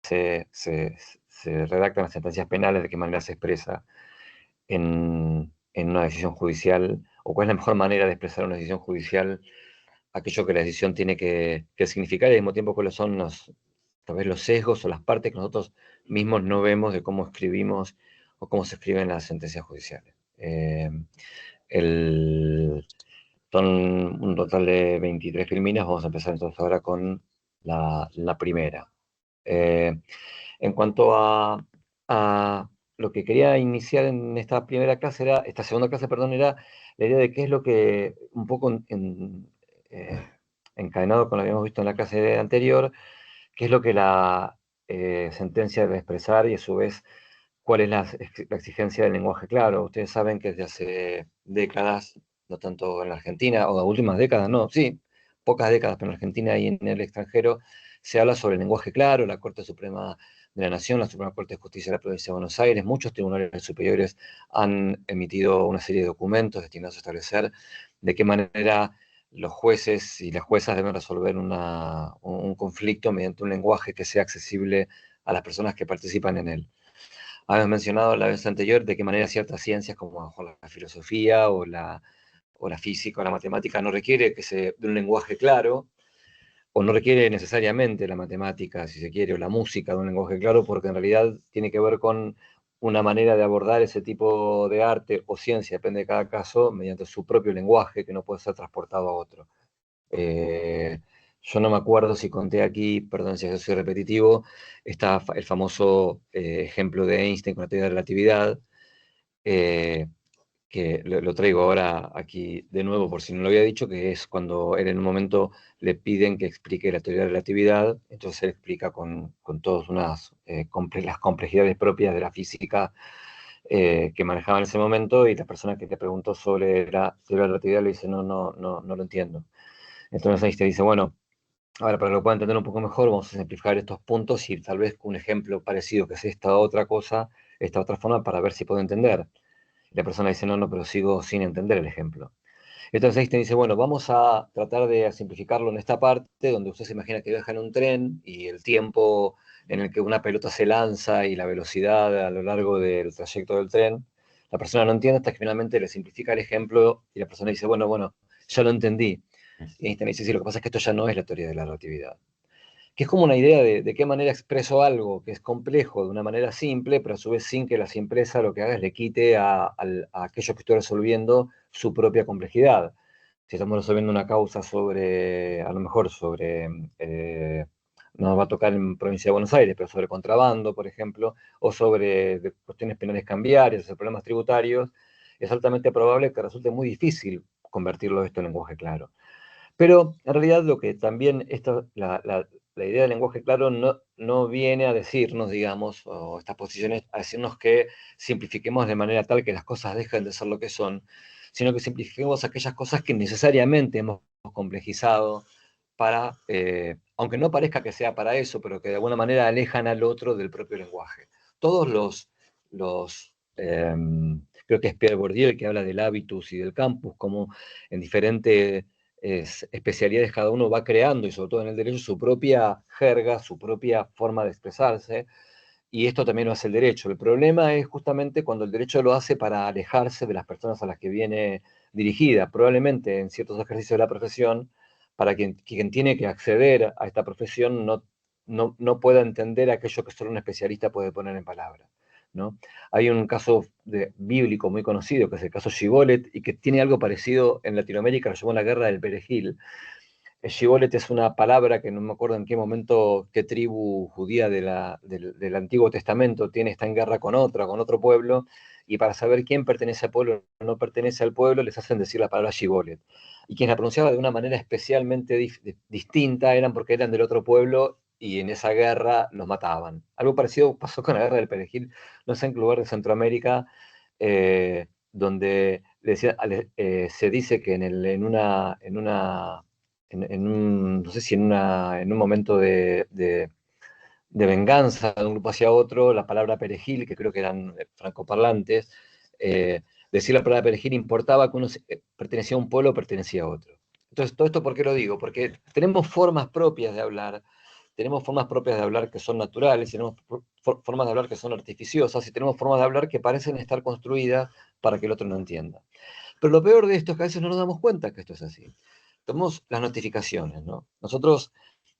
se redactan las sentencias penales, de qué manera se expresa en una decisión judicial, o cuál es la mejor manera de expresar una decisión judicial aquello que la decisión tiene que significar, y al mismo tiempo cuáles son tal vez los sesgos o las partes que nosotros mismos no vemos de cómo escribimos o cómo se escriben las sentencias judiciales. El, Son un total de 23 filminas. Vamos a empezar entonces ahora con la primera. En cuanto a lo que quería iniciar en esta primera clase, esta segunda clase, perdón, era la idea de qué es lo que, un poco eh, encadenado con lo que habíamos visto en la clase anterior, qué es lo que la sentencia debe expresar y a su vez cuál es la exigencia del lenguaje claro. Ustedes saben que desde hace décadas, no tanto en la Argentina, o últimas décadas, no, sí, pocas décadas, pero en Argentina y en el extranjero, se habla sobre el lenguaje claro. La Corte Suprema de la Nación, la Suprema Corte de Justicia de la Provincia de Buenos Aires, muchos tribunales superiores han emitido una serie de documentos destinados a establecer de qué manera los jueces y las juezas deben resolver un conflicto mediante un lenguaje que sea accesible a las personas que participan en él. Habíamos mencionado la vez anterior de qué manera ciertas ciencias como la filosofía o la física o la matemática no requiere de un lenguaje claro, o no requiere necesariamente la matemática, si se quiere, o la música de un lenguaje claro, porque en realidad tiene que ver con una manera de abordar ese tipo de arte o ciencia, depende de cada caso, mediante su propio lenguaje que no puede ser transportado a otro. Eh, yo no me acuerdo si conté aquí, perdón si soy repetitivo, está el famoso ejemplo de Einstein con la teoría de la relatividad, eh, que lo traigo ahora aquí de nuevo por si no lo había dicho, que es cuando él en un momento le piden que explique la teoría de la relatividad. Entonces él explica con todas las complejidades propias de la física que manejaba en ese momento, y la persona que le preguntó sobre la teoría de la relatividad le dice, no lo entiendo. Entonces ahí te dice, bueno, ahora para que lo pueda entender un poco mejor, vamos a simplificar estos puntos y tal vez un ejemplo parecido, que es esta otra cosa, esta otra forma, para ver si puedo entender. Y la persona dice, no, pero sigo sin entender el ejemplo. Entonces Einstein dice, bueno, vamos a tratar de simplificarlo en esta parte, donde usted se imagina que viaja en un tren y el tiempo en el que una pelota se lanza y la velocidad a lo largo del trayecto del tren. La persona no entiende hasta que finalmente le simplifica el ejemplo y la persona dice, bueno, ya lo entendí. Y Einstein dice, sí, lo que pasa es que esto ya no es la teoría de la relatividad. Que es como una idea de qué manera expreso algo que es complejo de una manera simple, pero a su vez sin que la simpleza lo que haga es le quite a aquello que estoy resolviendo su propia complejidad. Si estamos resolviendo una causa a lo mejor no nos va a tocar en provincia de Buenos Aires, pero sobre contrabando, por ejemplo, o sobre cuestiones penales cambiarias, o problemas tributarios, es altamente probable que resulte muy difícil convertirlo esto en lenguaje claro. Pero en realidad lo que también la idea del lenguaje claro no viene a decirnos, digamos, o estas posiciones, a decirnos que simplifiquemos de manera tal que las cosas dejen de ser lo que son, sino que simplifiquemos aquellas cosas que necesariamente hemos complejizado aunque no parezca que sea para eso, pero que de alguna manera alejan al otro del propio lenguaje. Todos creo que es Pierre Bourdieu el que habla del hábitus y del campus, como en diferentes especialidades cada uno va creando, y sobre todo en el derecho, su propia jerga, su propia forma de expresarse, y esto también lo hace el derecho. El problema es justamente cuando el derecho lo hace para alejarse de las personas a las que viene dirigida, probablemente en ciertos ejercicios de la profesión, para quien tiene que acceder a esta profesión no pueda entender aquello que solo un especialista puede poner en palabras, ¿no? Hay un caso bíblico muy conocido, que es el caso Shibboleth, y que tiene algo parecido en Latinoamérica, lo llamó la guerra del perejil. El Shibboleth es una palabra que no me acuerdo en qué momento, qué tribu judía del Antiguo Testamento está en guerra con otro pueblo, y para saber quién pertenece al pueblo o no pertenece al pueblo, les hacen decir la palabra Shibboleth. Y quien la pronunciaba de una manera especialmente distinta eran porque eran del otro pueblo y en esa guerra los mataban. Algo parecido pasó con la guerra del perejil, no sé en qué lugar de Centroamérica, donde se dice que no sé si en un momento de venganza de un grupo hacia otro, la palabra perejil, que creo que eran francoparlantes, decir la palabra perejil importaba que uno pertenecía a un pueblo o pertenecía a otro. Entonces, todo esto, ¿por qué lo digo? Porque tenemos formas propias de hablar, tenemos formas propias de hablar que son naturales, tenemos formas de hablar que son artificiosas, y tenemos formas de hablar que parecen estar construidas para que el otro no entienda. Pero lo peor de esto es que a veces no nos damos cuenta que esto es así. Tomamos las notificaciones, ¿no? Nosotros,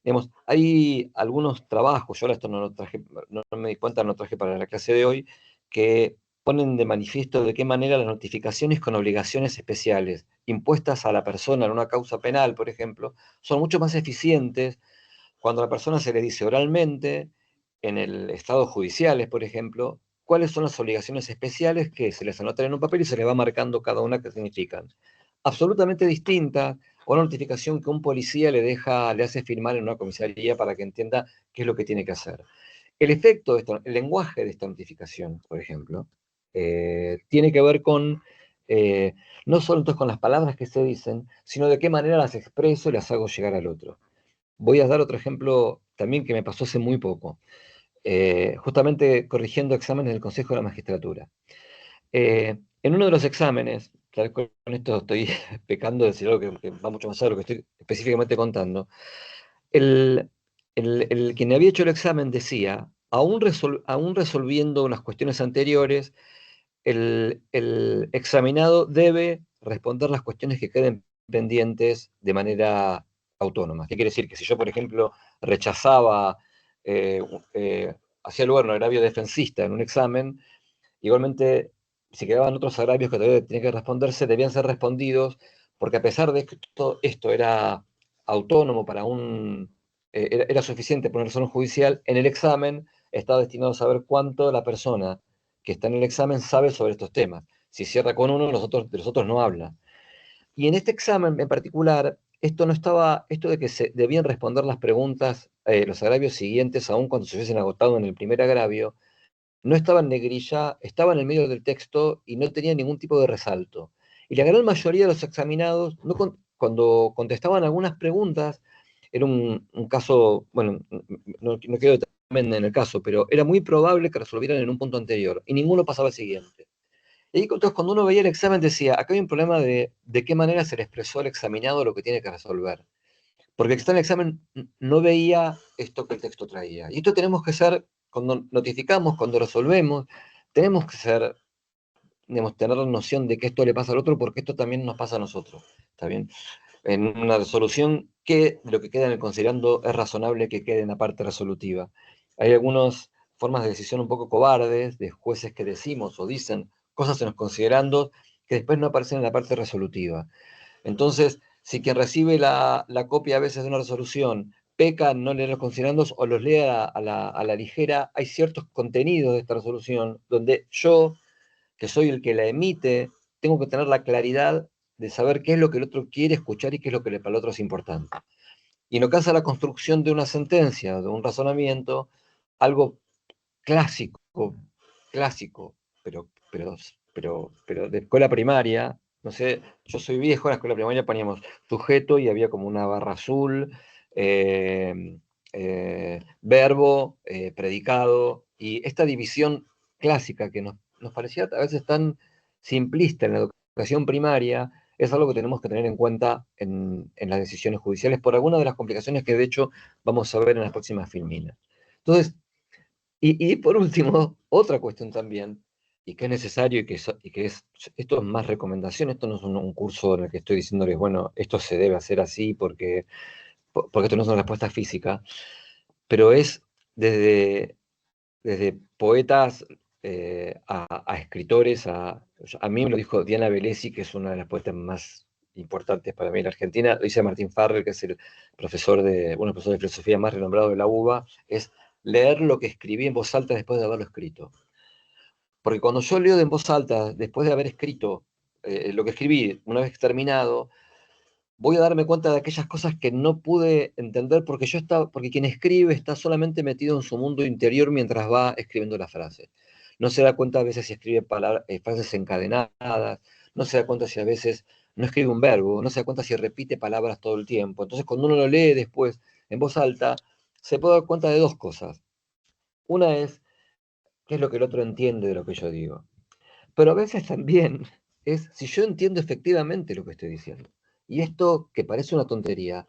digamos, hay algunos trabajos, yo ahora esto no lo traje, no me di cuenta, no lo traje para la clase de hoy, que ponen de manifiesto de qué manera las notificaciones con obligaciones especiales impuestas a la persona en una causa penal, por ejemplo, son mucho más eficientes cuando a la persona se le dice oralmente, en el estado judiciales, por ejemplo, cuáles son las obligaciones especiales que se les anotan en un papel y se les va marcando cada una que significan. Absolutamente distinta a una notificación que un policía le hace firmar en una comisaría para que entienda qué es lo que tiene que hacer. El efecto de esto, el lenguaje de esta notificación, por ejemplo, tiene que ver con, no solo entonces con las palabras que se dicen, sino de qué manera las expreso y las hago llegar al otro. Voy a dar otro ejemplo también que me pasó hace muy poco, justamente corrigiendo exámenes del Consejo de la Magistratura. En uno de los exámenes, tal vez con esto estoy pecando de decir algo que va mucho más allá de lo que estoy específicamente contando, el, el quien había hecho el examen decía, aún resolviendo unas cuestiones anteriores, el examinado debe responder las cuestiones que queden pendientes de manera autónoma. ¿Qué quiere decir? Que si yo, por ejemplo, rechazaba, eh, eh, hacía lugar a un agravio defensista en un examen, igualmente, si quedaban otros agravios que todavía tenían que responderse, debían ser respondidos, porque a pesar de que todo esto era autónomo para era suficiente por una razón judicial, en el examen estaba destinado a saber cuánto la persona que está en el examen sabe sobre estos temas. Si cierra con uno, de los otros no habla. Y en este examen en particular, esto no estaba, esto de que se debían responder las preguntas, los agravios siguientes, aun cuando se hubiesen agotado en el primer agravio, no estaba en negrilla, estaba en el medio del texto y no tenía ningún tipo de resalto. Y la gran mayoría de los examinados, cuando contestaban algunas preguntas, era un caso, bueno, no quiero detenerme en el caso, pero era muy probable que resolvieran en un punto anterior y ninguno pasaba al siguiente. Y entonces cuando uno veía el examen decía, acá hay un problema de qué manera se le expresó al examinado lo que tiene que resolver. Porque el que está en el examen no veía esto que el texto traía. Y esto tenemos que ser, cuando notificamos, cuando resolvemos, tenemos que ser, digamos, tener la noción de que esto le pasa al otro porque esto también nos pasa a nosotros. ¿Está bien? En una resolución, ¿qué de lo que queda en el considerando es razonable que quede en la parte resolutiva? Hay algunas formas de decisión un poco cobardes de jueces que decimos o dicen cosas en los considerandos que después no aparecen en la parte resolutiva. Entonces, si quien recibe la copia a veces de una resolución peca, no lee los considerandos o los lee a la ligera, hay ciertos contenidos de esta resolución donde yo, que soy el que la emite, tengo que tener la claridad de saber qué es lo que el otro quiere escuchar y qué es lo que para el otro es importante. Y en lo que hace a la construcción de una sentencia, de un razonamiento, algo clásico, clásico, pero de escuela primaria, no sé, yo soy viejo, en la escuela primaria poníamos sujeto y había como una barra azul, eh, verbo, predicado, y esta división clásica que nos parecía a veces tan simplista en la educación primaria, es algo que tenemos que tener en cuenta en las decisiones judiciales por alguna de las complicaciones que de hecho vamos a ver en las próximas filminas. Entonces, y por último, otra cuestión también, y que es necesario y que es, esto es más recomendación, esto no es un curso en el que estoy diciéndoles, bueno, esto se debe hacer así porque esto no es una respuesta física, pero es desde, desde poetas a escritores, a mí me lo dijo Diana Velesi, que es una de las poetas más importantes para mí en la Argentina, lo dice Martín Farrell, que es el profesor bueno, profesor de filosofía más renombrado de la UBA, es leer lo que escribí en voz alta después de haberlo escrito. Porque cuando yo leo en voz alta, después de haber escrito lo que escribí, una vez terminado, voy a darme cuenta de aquellas cosas que no pude entender porque quien escribe está solamente metido en su mundo interior mientras va escribiendo la frase. No se da cuenta a veces si escribe frases encadenadas, no se da cuenta si a veces no escribe un verbo, no se da cuenta si repite palabras todo el tiempo. Entonces, cuando uno lo lee después en voz alta, se puede dar cuenta de dos cosas. Una es qué es lo que el otro entiende de lo que yo digo. Pero a veces también es si yo entiendo efectivamente lo que estoy diciendo. Y esto, que parece una tontería,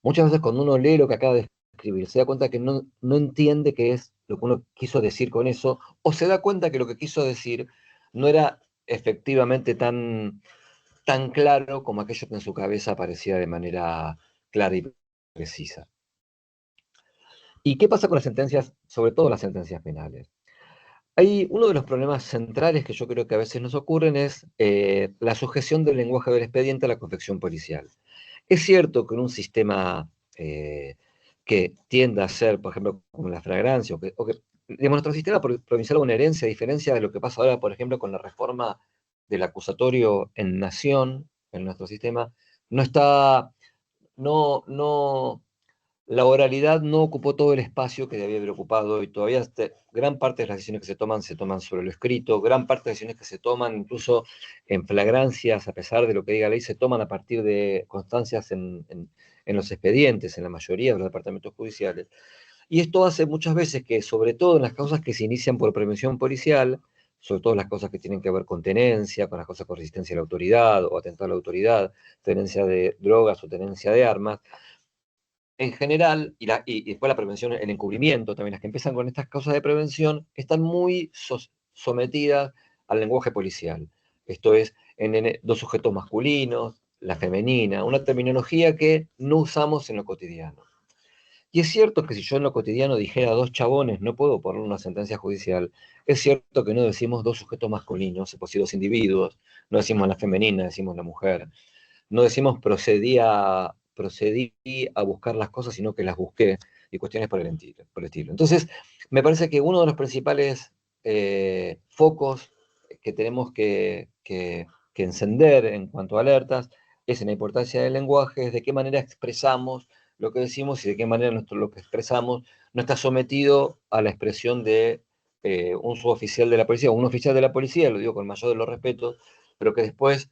muchas veces cuando uno lee lo que acaba de escribir, se da cuenta que no entiende qué es lo que uno quiso decir con eso, o se da cuenta que lo que quiso decir no era efectivamente tan claro como aquello que en su cabeza parecía de manera clara y precisa. ¿Y qué pasa con las sentencias, sobre todo las sentencias penales? Hay uno de los problemas centrales que yo creo que a veces nos ocurren es la sujeción del lenguaje del expediente a la confección policial. Es cierto que en un sistema que tienda a ser, por ejemplo, como la flagrancia, digamos, nuestro sistema provincial es una herencia, a diferencia de lo que pasa ahora, por ejemplo, con la reforma del acusatorio en nación, en nuestro sistema, no está, no, la oralidad no ocupó todo el espacio que debía haber ocupado y todavía gran parte de las decisiones que se toman sobre lo escrito, gran parte de las decisiones que se toman incluso en flagrancias, a pesar de lo que diga la ley, se toman a partir de constancias en los expedientes, en la mayoría de los departamentos judiciales. Y esto hace muchas veces que, sobre todo en las causas que se inician por prevención policial, sobre todo las cosas que tienen que ver con tenencia, con las cosas con resistencia a la autoridad o atentado a la autoridad, tenencia de drogas o tenencia de armas, en general, y después la prevención, el encubrimiento, también las que empiezan con estas causas de prevención, están muy sometidas al lenguaje policial. Esto es, dos sujetos masculinos, la femenina, una terminología que no usamos en lo cotidiano. Y es cierto que si yo en lo cotidiano dijera dos chabones, no puedo poner una sentencia judicial. Es cierto que no decimos dos sujetos masculinos, pues dos individuos, no decimos la femenina, decimos la mujer. No decimos procedí a buscar las cosas, sino que las busqué, y cuestiones por el estilo. Entonces, me parece que uno de los principales focos que tenemos que encender en cuanto a alertas es en la importancia del lenguaje, es de qué manera expresamos lo que decimos y de qué manera lo que expresamos no está sometido a la expresión de un suboficial de la policía, o un oficial de la policía, lo digo con el mayor de los respetos, pero que después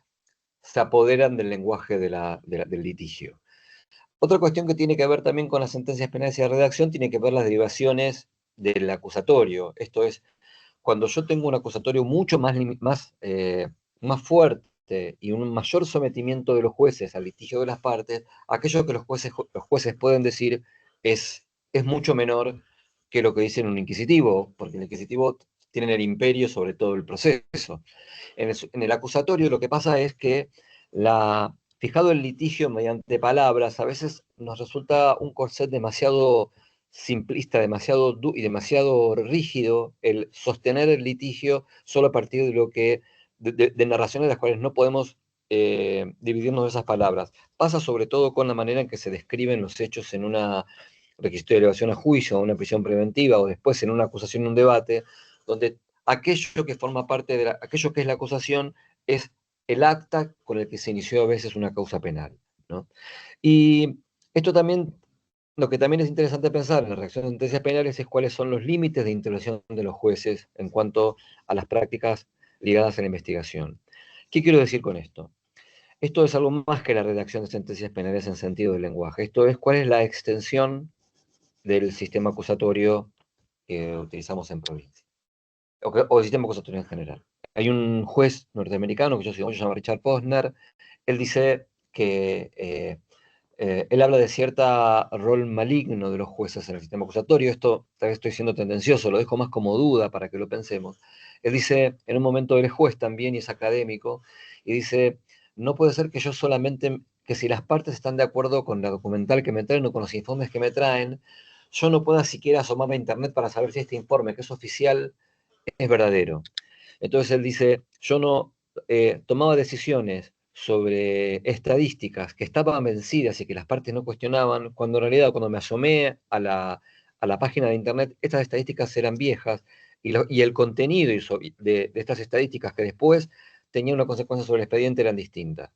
se apoderan del lenguaje del litigio. Otra cuestión que tiene que ver también con las sentencias penales y de redacción tiene que ver las derivaciones del acusatorio. Esto es, cuando yo tengo un acusatorio mucho más fuerte y un mayor sometimiento de los jueces al litigio de las partes, aquello que los jueces pueden decir es mucho menor que lo que dicen un inquisitivo, porque el inquisitivo tiene el imperio sobre todo el proceso. En el acusatorio lo que pasa es que fijado el litigio mediante palabras, a veces nos resulta un corset demasiado simplista, y demasiado rígido el sostener el litigio solo a partir de narraciones de las cuales no podemos dividirnos de esas palabras. Pasa sobre todo con la manera en que se describen los hechos en una requisito de elevación a juicio, o una prisión preventiva, o después en una acusación, en un debate, donde aquello que forma parte aquello que es la acusación es el acta con el que se inició a veces una causa penal, ¿no? Y esto también, lo que también es interesante pensar en la reacción de sentencias penales es cuáles son los límites de intervención de los jueces en cuanto a las prácticas ligadas a la investigación. ¿Qué quiero decir con esto? Esto es algo más que la redacción de sentencias penales en sentido del lenguaje. Esto es cuál es la extensión del sistema acusatorio que utilizamos en provincia o el sistema acusatorio en general. Hay un juez norteamericano que yo sigo, se llama Richard Posner. Él dice que él habla de cierto rol maligno de los jueces en el sistema acusatorio. Esto tal vez estoy siendo tendencioso, lo dejo más como duda para que lo pensemos. Él dice, en un momento él es juez también y es académico, y dice, no puede ser que yo solamente, que si las partes están de acuerdo con la documental que me traen o con los informes que me traen, yo no pueda siquiera asomarme a internet para saber si este informe, que es oficial, es verdadero. Entonces él dice, yo no tomaba decisiones sobre estadísticas que estaban vencidas y que las partes no cuestionaban, cuando en realidad cuando me asomé a la página de internet, estas estadísticas eran viejas y el contenido de estas estadísticas que después tenían una consecuencia sobre el expediente eran distintas.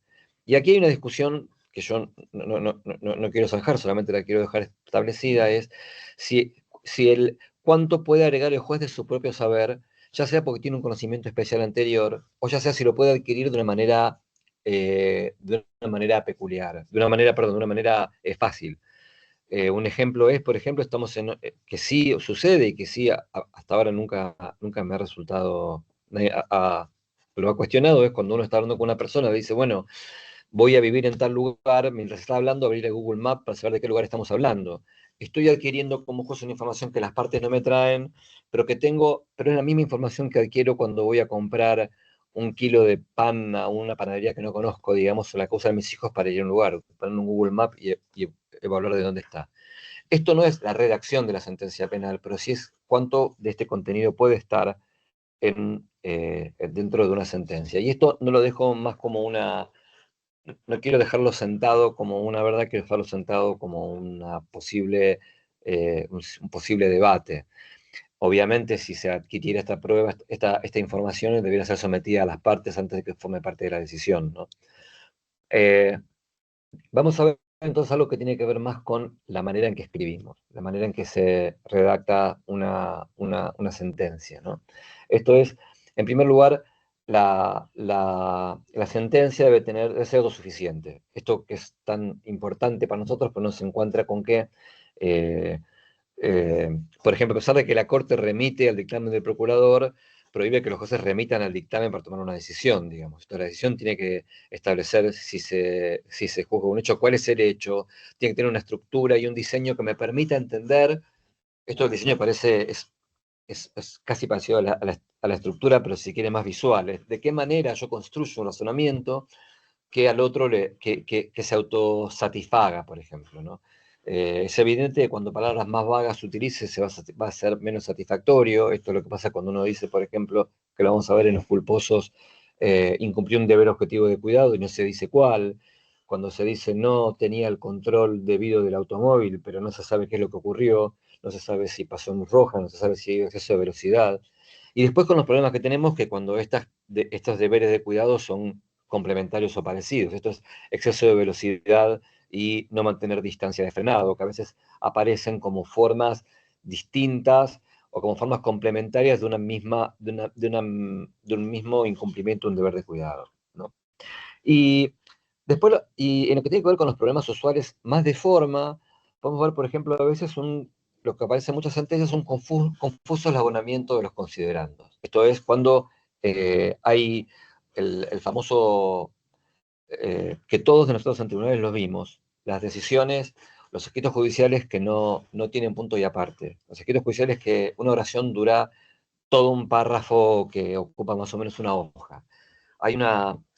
Y aquí hay una discusión que yo no quiero zanjar, solamente la quiero dejar establecida, es cuánto puede agregar el juez de su propio saber, ya sea porque tiene un conocimiento especial anterior, o ya sea si lo puede adquirir de una manera peculiar, de una manera fácil. Un ejemplo es, por ejemplo, que sí sucede y que sí hasta ahora nunca me ha resultado, lo ha cuestionado, es cuando uno está hablando con una persona, le dice, bueno, voy a vivir en tal lugar, mientras está hablando, abrir el Google Maps para saber de qué lugar estamos hablando. estoy adquiriendo como juez una información que las partes no me traen, pero es la misma información que adquiero cuando voy a comprar un kilo de pan a una panadería que no conozco, digamos, o la cosa de mis hijos para ir a un lugar, poner un Google Map y evaluar de dónde está. Esto no es la redacción de la sentencia penal, pero sí es cuánto de este contenido puede estar dentro de una sentencia. Y esto no lo dejo más como no quiero dejarlo sentado como una verdad, quiero dejarlo sentado como un posible debate. Obviamente, si se adquiriera esta prueba, esta información debería ser sometida a las partes antes de que forme parte de la decisión, ¿no? Eh, Vamos a ver entonces algo que tiene que ver más con la manera en que escribimos, la manera en que se redacta una sentencia, ¿no? Esto es, en primer lugar, la sentencia debe ser autosuficiente. Esto que es tan importante para nosotros, pero no se encuentra con que eh, por ejemplo, a pesar de que la Corte remite al dictamen del procurador, prohíbe que los jueces remitan al dictamen para tomar una decisión, digamos. Entonces, la decisión tiene que establecer si se juzga un hecho, cuál es el hecho, tiene que tener una estructura y un diseño que me permita entender. Esto del diseño es casi parecido a la estructura, pero si quiere más visual. De qué manera yo construyo un razonamiento que al otro que se autosatisfaga, por ejemplo, ¿no? Es evidente que cuando palabras más vagas se utilice, va a ser menos satisfactorio. Esto es lo que pasa cuando uno dice, por ejemplo, que lo vamos a ver en los culposos, incumplió un deber objetivo de cuidado y no se dice cuál. Cuando se dice no tenía el control debido del automóvil, pero no se sabe qué es lo que ocurrió, no se sabe si pasó en luz roja, no se sabe si hay exceso de velocidad. Y después con los problemas que tenemos, que cuando estos deberes de cuidado son complementarios o parecidos. Esto es exceso de velocidad y no mantener distancia de frenado, que a veces aparecen como formas distintas o como formas complementarias de de un mismo incumplimiento de un deber de cuidado, ¿no? Y y en lo que tiene que ver con los problemas usuales más de forma, podemos ver, por ejemplo, a veces lo que aparece en muchas sentencias son confusos el abonamiento de los considerandos. Esto es cuando hay el famoso que todos de nosotros en tribunales los vimos, las decisiones, los escritos judiciales que no tienen punto y aparte, los escritos judiciales que una oración dura todo un párrafo que ocupa más o menos una hoja.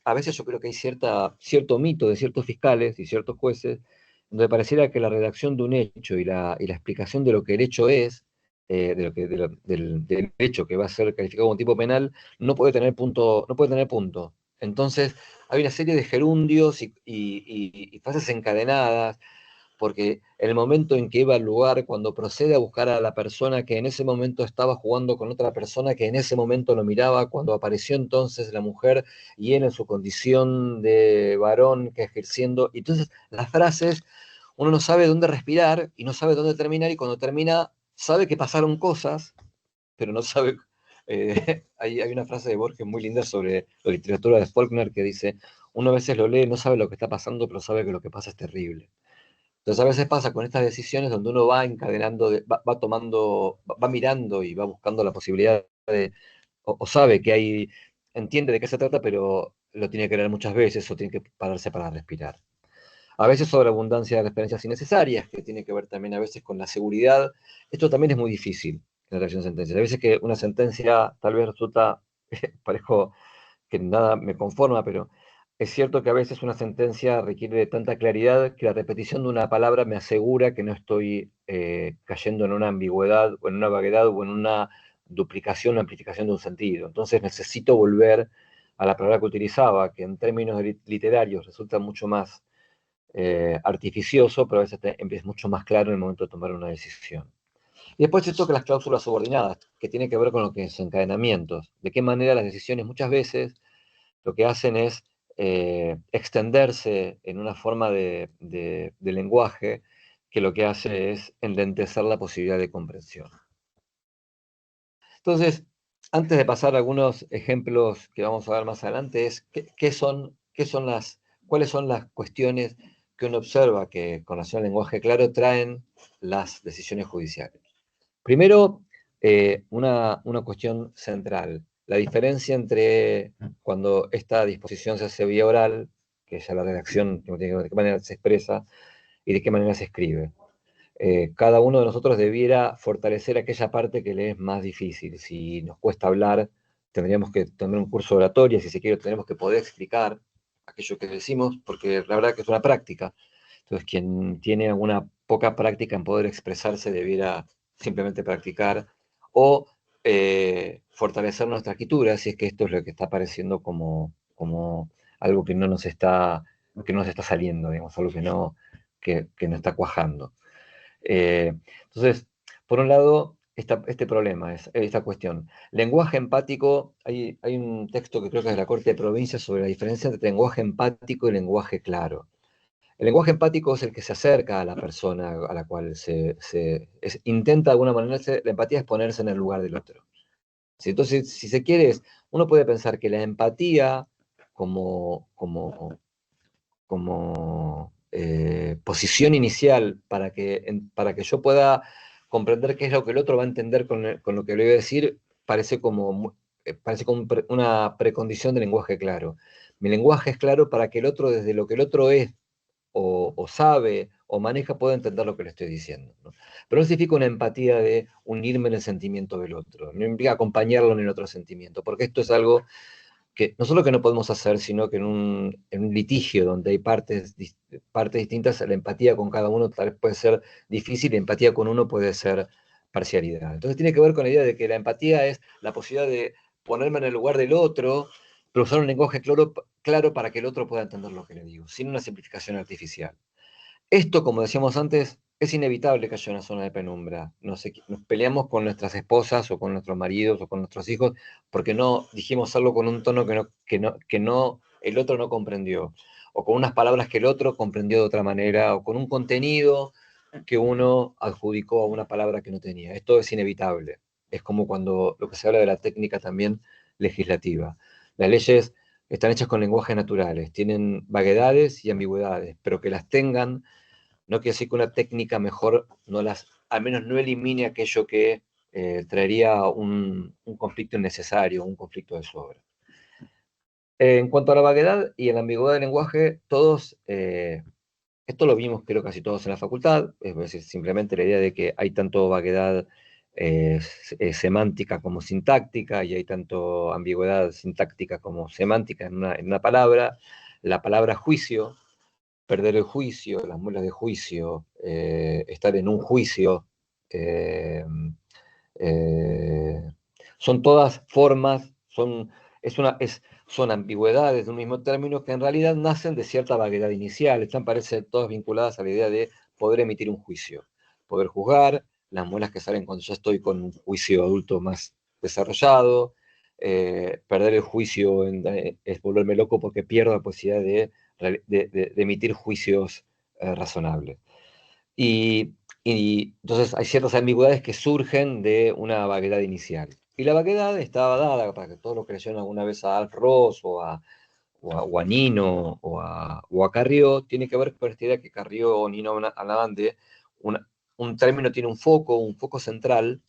A veces yo creo que hay cierto mito de ciertos fiscales y ciertos jueces, donde pareciera que la redacción de un hecho y la explicación de lo que el hecho es, del hecho que va a ser calificado como tipo penal, no puede tener punto. Entonces, hay una serie de gerundios y frases encadenadas porque en el momento en que iba al lugar, cuando procede a buscar a la persona que en ese momento estaba jugando con otra persona que en ese momento lo miraba, cuando apareció entonces la mujer y él en su condición de varón que ejerciendo, y entonces las frases, uno no sabe dónde respirar y no sabe dónde terminar, y cuando termina sabe que pasaron cosas, pero no sabe. Hay una frase de Borges muy linda sobre la literatura de Faulkner que dice, uno a veces lo lee, no sabe lo que está pasando, pero sabe que lo que pasa es terrible. Entonces a veces pasa con estas decisiones donde uno va encadenando, va tomando, va mirando y va buscando la posibilidad o sabe que hay, entiende de qué se trata, pero lo tiene que leer muchas veces o tiene que pararse para respirar. A veces sobre abundancia de referencias innecesarias, que tiene que ver también a veces con la seguridad. Esto también es muy difícil en la redacción de sentencias. A veces que una sentencia tal vez resulta, parezco que nada me conforma, pero es cierto que a veces una sentencia requiere de tanta claridad que la repetición de una palabra me asegura que no estoy cayendo en una ambigüedad o en una vaguedad o en una duplicación o amplificación de un sentido. Entonces necesito volver a la palabra que utilizaba, que en términos literarios resulta mucho más artificioso, pero a veces es mucho más claro en el momento de tomar una decisión. Y después esto que las cláusulas subordinadas, que tiene que ver con lo que es encadenamientos, de qué manera las decisiones muchas veces lo que hacen es extenderse en una forma de lenguaje que lo que hace es enlentecer la posibilidad de comprensión. Entonces, antes de pasar a algunos ejemplos que vamos a ver más adelante, es cuáles son las cuestiones que uno observa que con relación al lenguaje claro traen las decisiones judiciales. Primero, una cuestión central, la diferencia entre cuando esta disposición se hace vía oral, que es ya la redacción, de qué manera se expresa y de qué manera se escribe. cada uno de nosotros debiera fortalecer aquella parte que le es más difícil. Si nos cuesta hablar, tendríamos que tener un curso de oratoria, si se quiere, tenemos que poder explicar aquello que decimos, porque la verdad que es una práctica. Entonces, quien tiene alguna poca práctica en poder expresarse debiera simplemente practicar o fortalecer nuestra escritura, si es que esto es lo que está apareciendo como algo que no nos está saliendo, digamos, algo que no está cuajando. Entonces, por un lado, este problema, esta cuestión. Lenguaje empático, hay un texto que creo que es de la Corte de Provincias sobre la diferencia entre lenguaje empático y lenguaje claro. El lenguaje empático es el que se acerca a la persona a la cual intenta de alguna manera, la empatía es ponerse en el lugar del otro. ¿Sí? Entonces, si se quiere, uno puede pensar que la empatía como posición inicial para que yo pueda comprender qué es lo que el otro va a entender con lo que le voy a decir, parece como una precondición de lenguaje claro. Mi lenguaje es claro para que el otro, desde lo que el otro es o sabe o maneja, pueda entender lo que le estoy diciendo, ¿no? Pero no significa una empatía de unirme en el sentimiento del otro, no implica acompañarlo en el otro sentimiento, porque esto es algo que no solo que no podemos hacer, sino que en un litigio donde hay partes distintas, la empatía con cada uno tal vez puede ser difícil, y la empatía con uno puede ser parcialidad. Entonces tiene que ver con la idea de que la empatía es la posibilidad de ponerme en el lugar del otro, pero usar un lenguaje claro para que el otro pueda entender lo que le digo, sin una simplificación artificial. Esto, como decíamos antes, es inevitable que haya una zona de penumbra. Nos peleamos con nuestras esposas o con nuestros maridos o con nuestros hijos porque no dijimos algo con un tono que el otro no comprendió, o con unas palabras que el otro comprendió de otra manera, o con un contenido que uno adjudicó a una palabra que no tenía. Esto es inevitable. Es como cuando lo que se habla de la técnica también legislativa. Las leyes están hechas con lenguajes naturales, tienen vaguedades y ambigüedades, pero que las tengan no quiere decir que una técnica mejor al menos no elimine aquello que traería un conflicto innecesario, un conflicto de sobra. En cuanto a la vaguedad y a la ambigüedad del lenguaje, esto lo vimos creo casi todos en la facultad, es decir, simplemente la idea de que hay tanto vaguedad semántica como sintáctica, y hay tanto ambigüedad sintáctica como semántica en una palabra. La palabra juicio, perder el juicio, las muelas de juicio, estar en un juicio, eh, eh, son todas formas, son ambigüedades de un mismo término que en realidad nacen de cierta vaguedad inicial, están parecen todas vinculadas a la idea de poder emitir un juicio, poder juzgar, las muelas que salen cuando ya estoy con un juicio adulto más desarrollado. Perder el juicio es volverme loco porque pierdo la posibilidad de emitir juicios razonables. Y entonces hay ciertas ambigüedades que surgen de una vaguedad inicial. Y la vaguedad estaba dada, para que todos lo creyeron alguna vez a Alf Ross o a Nino o a Carrió, tiene que ver con esta idea que Carrió o Nino hablaban de un término tiene un foco central,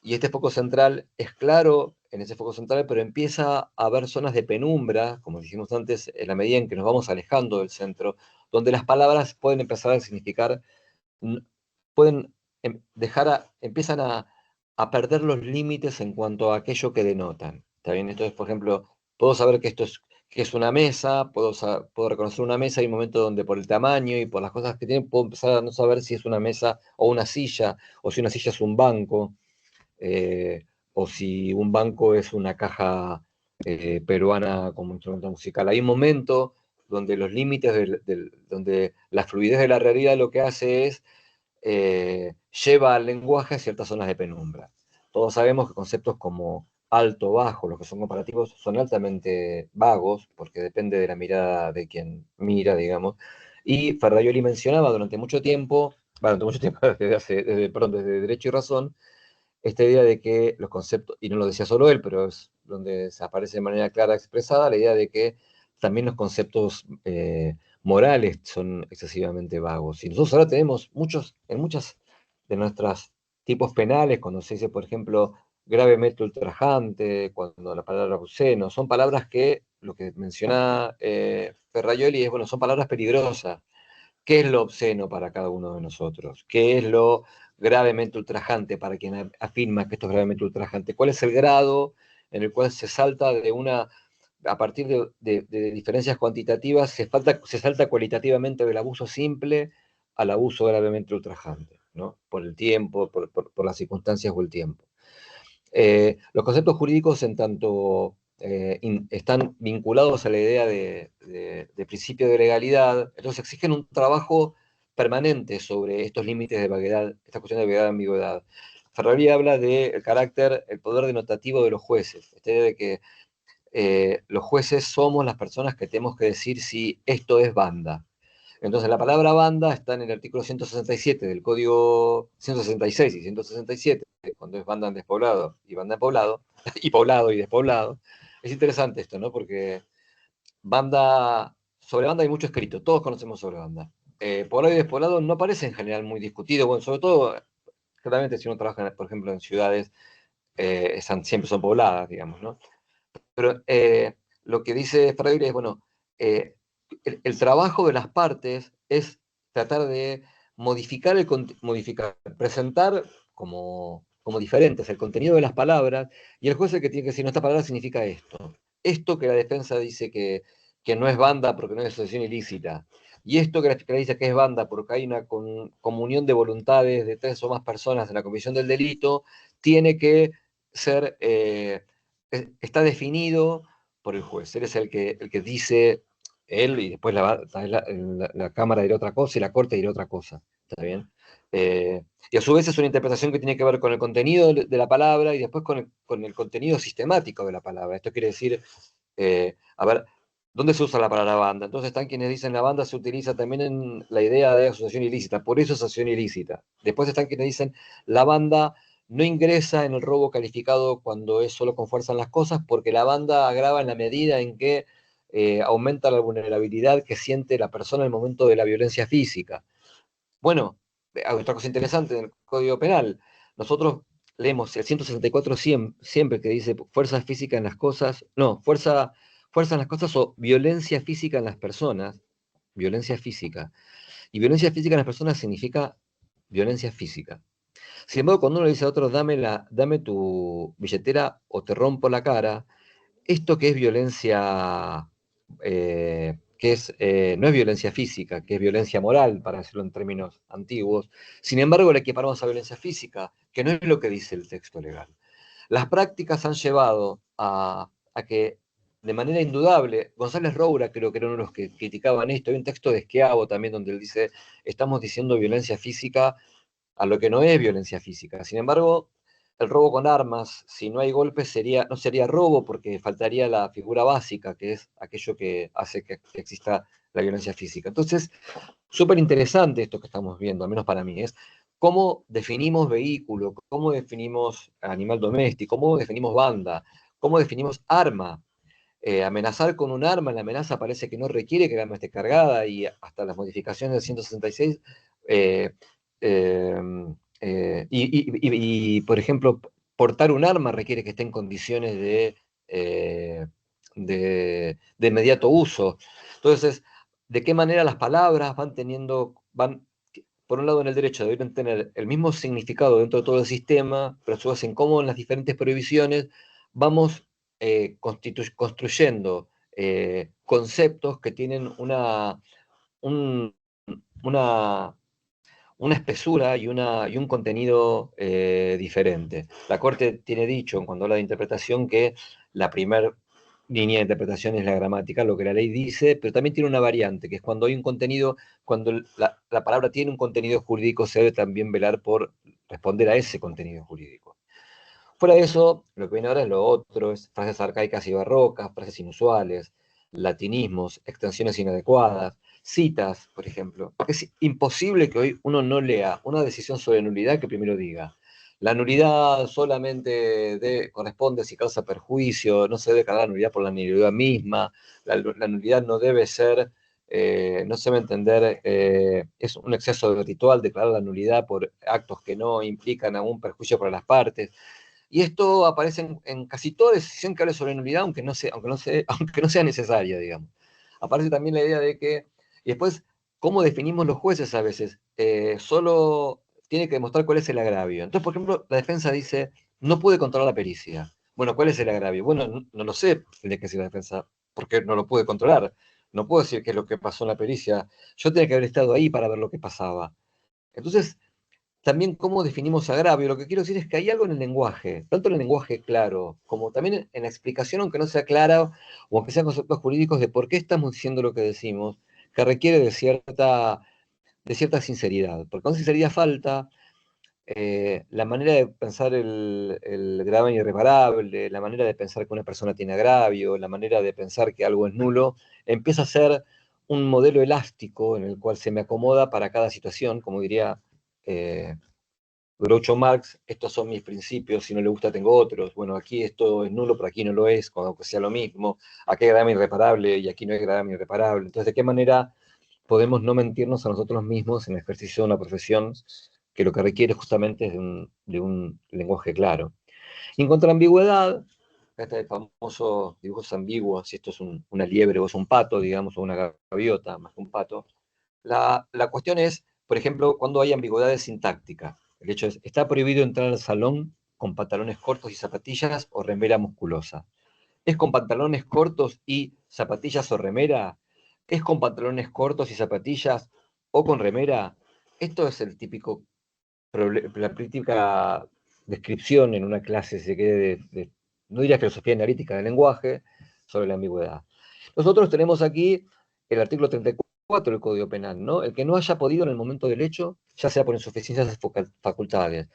y este foco central es claro en ese foco central, pero empieza a haber zonas de penumbra, como dijimos antes, en la medida en que nos vamos alejando del centro, donde las palabras pueden empezar a significar, pueden empiezan a perder los límites en cuanto a aquello que denotan. ¿Está bien? Entonces, por ejemplo, puedo saber que es una mesa, puedo reconocer una mesa, y hay un momento donde por el tamaño y por las cosas que tiene, puedo empezar a no saber si es una mesa o una silla, o si una silla es un banco, o si un banco es una caja peruana como instrumento musical. Hay un momento donde los límites, donde la fluidez de la realidad lo que hace es lleva al lenguaje a ciertas zonas de penumbra. Todos sabemos que conceptos como alto, bajo, los que son comparativos, son altamente vagos, porque depende de la mirada de quien mira, digamos. Y Ferraioli mencionaba desde Derecho y Razón, esta idea de que los conceptos, y no lo decía solo él, pero es donde se aparece de manera clara expresada, la idea de que también los conceptos morales son excesivamente vagos. Y nosotros ahora tenemos en muchas de nuestras tipos penales, cuando se dice, por ejemplo, gravemente ultrajante, cuando la palabra obsceno, son palabras que, lo que menciona Ferraioli es, bueno, son palabras peligrosas, ¿Qué es lo obsceno para cada uno de nosotros? ¿Qué es lo gravemente ultrajante para quien afirma que esto es gravemente ultrajante? ¿Cuál es el grado en el cual se salta de una, a partir de diferencias cuantitativas, se salta cualitativamente del abuso simple al abuso gravemente ultrajante, ¿no? Por el tiempo, por las circunstancias o el tiempo. Los conceptos jurídicos, en tanto están vinculados a la idea de principio de legalidad, entonces exigen un trabajo permanente sobre estos límites de vaguedad, esta cuestión de vaguedad y ambigüedad. Ferrari habla del carácter, el poder denotativo de los jueces, esta idea de que los jueces somos las personas que tenemos que decir si esto es banda. Entonces, la palabra banda está en el artículo 167 del Código 166 y 167, cuando es banda en despoblado y banda en poblado, y poblado y despoblado. Es interesante esto, ¿no? Porque sobre banda hay mucho escrito, todos conocemos sobre banda. Poblado y despoblado no parece en general muy discutido, bueno, sobre todo, claramente si uno trabaja, por ejemplo, en ciudades, siempre son pobladas, digamos, ¿no? Pero lo que dice Freire es, bueno, eh, el trabajo de las partes es tratar de modificar, presentar como diferentes el contenido de las palabras, y el juez es el que tiene que decir, no, esta palabra significa esto. Esto que la defensa dice que no es banda porque no es asociación ilícita, y esto que la fiscalía dice que es banda porque hay una comunión de voluntades de tres o más personas en la comisión del delito, tiene que ser, está definido por el juez. Él es el que dice, él, y después la Cámara dirá otra cosa y la Corte dirá otra cosa. ¿Está bien? Y a su vez es una interpretación que tiene que ver con el contenido de la palabra y después con el contenido sistemático de la palabra. Esto quiere decir, a ver, ¿dónde se usa la palabra banda? Entonces están quienes dicen la banda se utiliza también en la idea de asociación ilícita, por eso es asociación ilícita. Después están quienes dicen la banda no ingresa en el robo calificado cuando es solo con fuerza en las cosas, porque la banda agrava en la medida en que aumenta la vulnerabilidad que siente la persona en el momento de la violencia física. Bueno, otra cosa interesante en el Código Penal, nosotros leemos el 164 siempre que dice fuerza física en las cosas, no, fuerza en las cosas o violencia física en las personas, violencia física. Y violencia física en las personas significa violencia física. Sin embargo, cuando uno le dice a otro, dame tu billetera o te rompo la cara, esto que es violencia, no es violencia física, que es violencia moral, para decirlo en términos antiguos, sin embargo, le equiparamos a violencia física, que no es lo que dice el texto legal. Las prácticas han llevado a que, de manera indudable, González Roura creo que era uno de los que criticaban esto, hay un texto de Schiavo también donde él dice, estamos diciendo violencia física a lo que no es violencia física. Sin embargo, el robo con armas, si no hay golpes, no sería robo porque faltaría la figura básica, que es aquello que hace que exista la violencia física. Entonces, súper interesante esto que estamos viendo, al menos para mí, es cómo definimos vehículo, cómo definimos animal doméstico, cómo definimos banda, cómo definimos arma. Amenazar con un arma, la amenaza parece que no requiere que el arma esté cargada y hasta las modificaciones del 166 eh, eh, por ejemplo, portar un arma requiere que esté en condiciones eh, de inmediato uso. Entonces, ¿de qué manera las palabras por un lado en el derecho deberían tener el mismo significado dentro de todo el sistema, pero a su vez en cómo en las diferentes prohibiciones vamos construyendo conceptos que tienen un- una, una espesura y un contenido diferente. La Corte tiene dicho, cuando habla de interpretación, que la primera línea de interpretación es la gramática, lo que la ley dice, pero también tiene una variante, que es cuando hay un contenido, cuando la palabra tiene un contenido jurídico, se debe también velar por responder a ese contenido jurídico. Fuera de eso, lo que viene ahora es lo otro, es frases arcaicas y barrocas, frases inusuales, latinismos, extensiones inadecuadas, citas, por ejemplo. Es imposible que hoy uno no lea una decisión sobre nulidad que primero diga, la nulidad solamente corresponde si causa perjuicio, no se debe cargar la nulidad por la nulidad misma, la nulidad no debe ser, no se debe entender, es un exceso de ritual declarar la nulidad por actos que no implican algún perjuicio para las partes. Y esto aparece en casi toda decisión que hable sobre nulidad, aunque no sea necesaria, digamos. Aparece también la idea de que, y después ¿cómo definimos los jueces a veces? Solo tiene que demostrar cuál es el agravio. Entonces, por ejemplo, la defensa dice, no puede controlar la pericia. Bueno, ¿cuál es el agravio? Bueno, no lo sé, tiene que decir la defensa, porque no lo puede controlar. No puedo decir qué es lo que pasó en la pericia. Yo tenía que haber estado ahí para ver lo que pasaba. Entonces, también cómo definimos agravio. Lo que quiero decir es que hay algo en el lenguaje, tanto en el lenguaje claro, como también en la explicación, aunque no sea clara, o aunque sean conceptos jurídicos, de por qué estamos diciendo lo que decimos, que requiere de cierta sinceridad. Porque con sinceridad falta la manera de pensar el gravamen irreparable, la manera de pensar que una persona tiene agravio, la manera de pensar que algo es nulo, empieza a ser un modelo elástico en el cual se me acomoda para cada situación, como diría eh, Groucho Marx, estos son mis principios, si no le gusta tengo otros. Bueno, aquí esto es nulo, pero aquí no lo es, aunque sea lo mismo. Aquí hay gravamen irreparable y aquí no hay gravamen irreparable. Entonces, ¿de qué manera podemos no mentirnos a nosotros mismos en el ejercicio de una profesión que lo que requiere justamente es de un lenguaje claro? Y en cuanto a la ambigüedad, acá está el famoso dibujos ambiguos, si esto es una liebre o es un pato, digamos, o una gaviota, más que un pato. La cuestión es, por ejemplo, cuando hay ambigüedades sintácticas. El hecho es, está prohibido entrar al salón con pantalones cortos y zapatillas o remera musculosa. ¿Es con pantalones cortos y zapatillas o remera? ¿Es con pantalones cortos y zapatillas o con remera? Esto es el típico, la típica descripción en una clase, si se quiere, no diría filosofía analítica del lenguaje, sobre la ambigüedad. Nosotros tenemos aquí el artículo 34 del Código Penal, ¿no? El que no haya podido en el momento del hecho, ya sea por insuficiencias de facultades,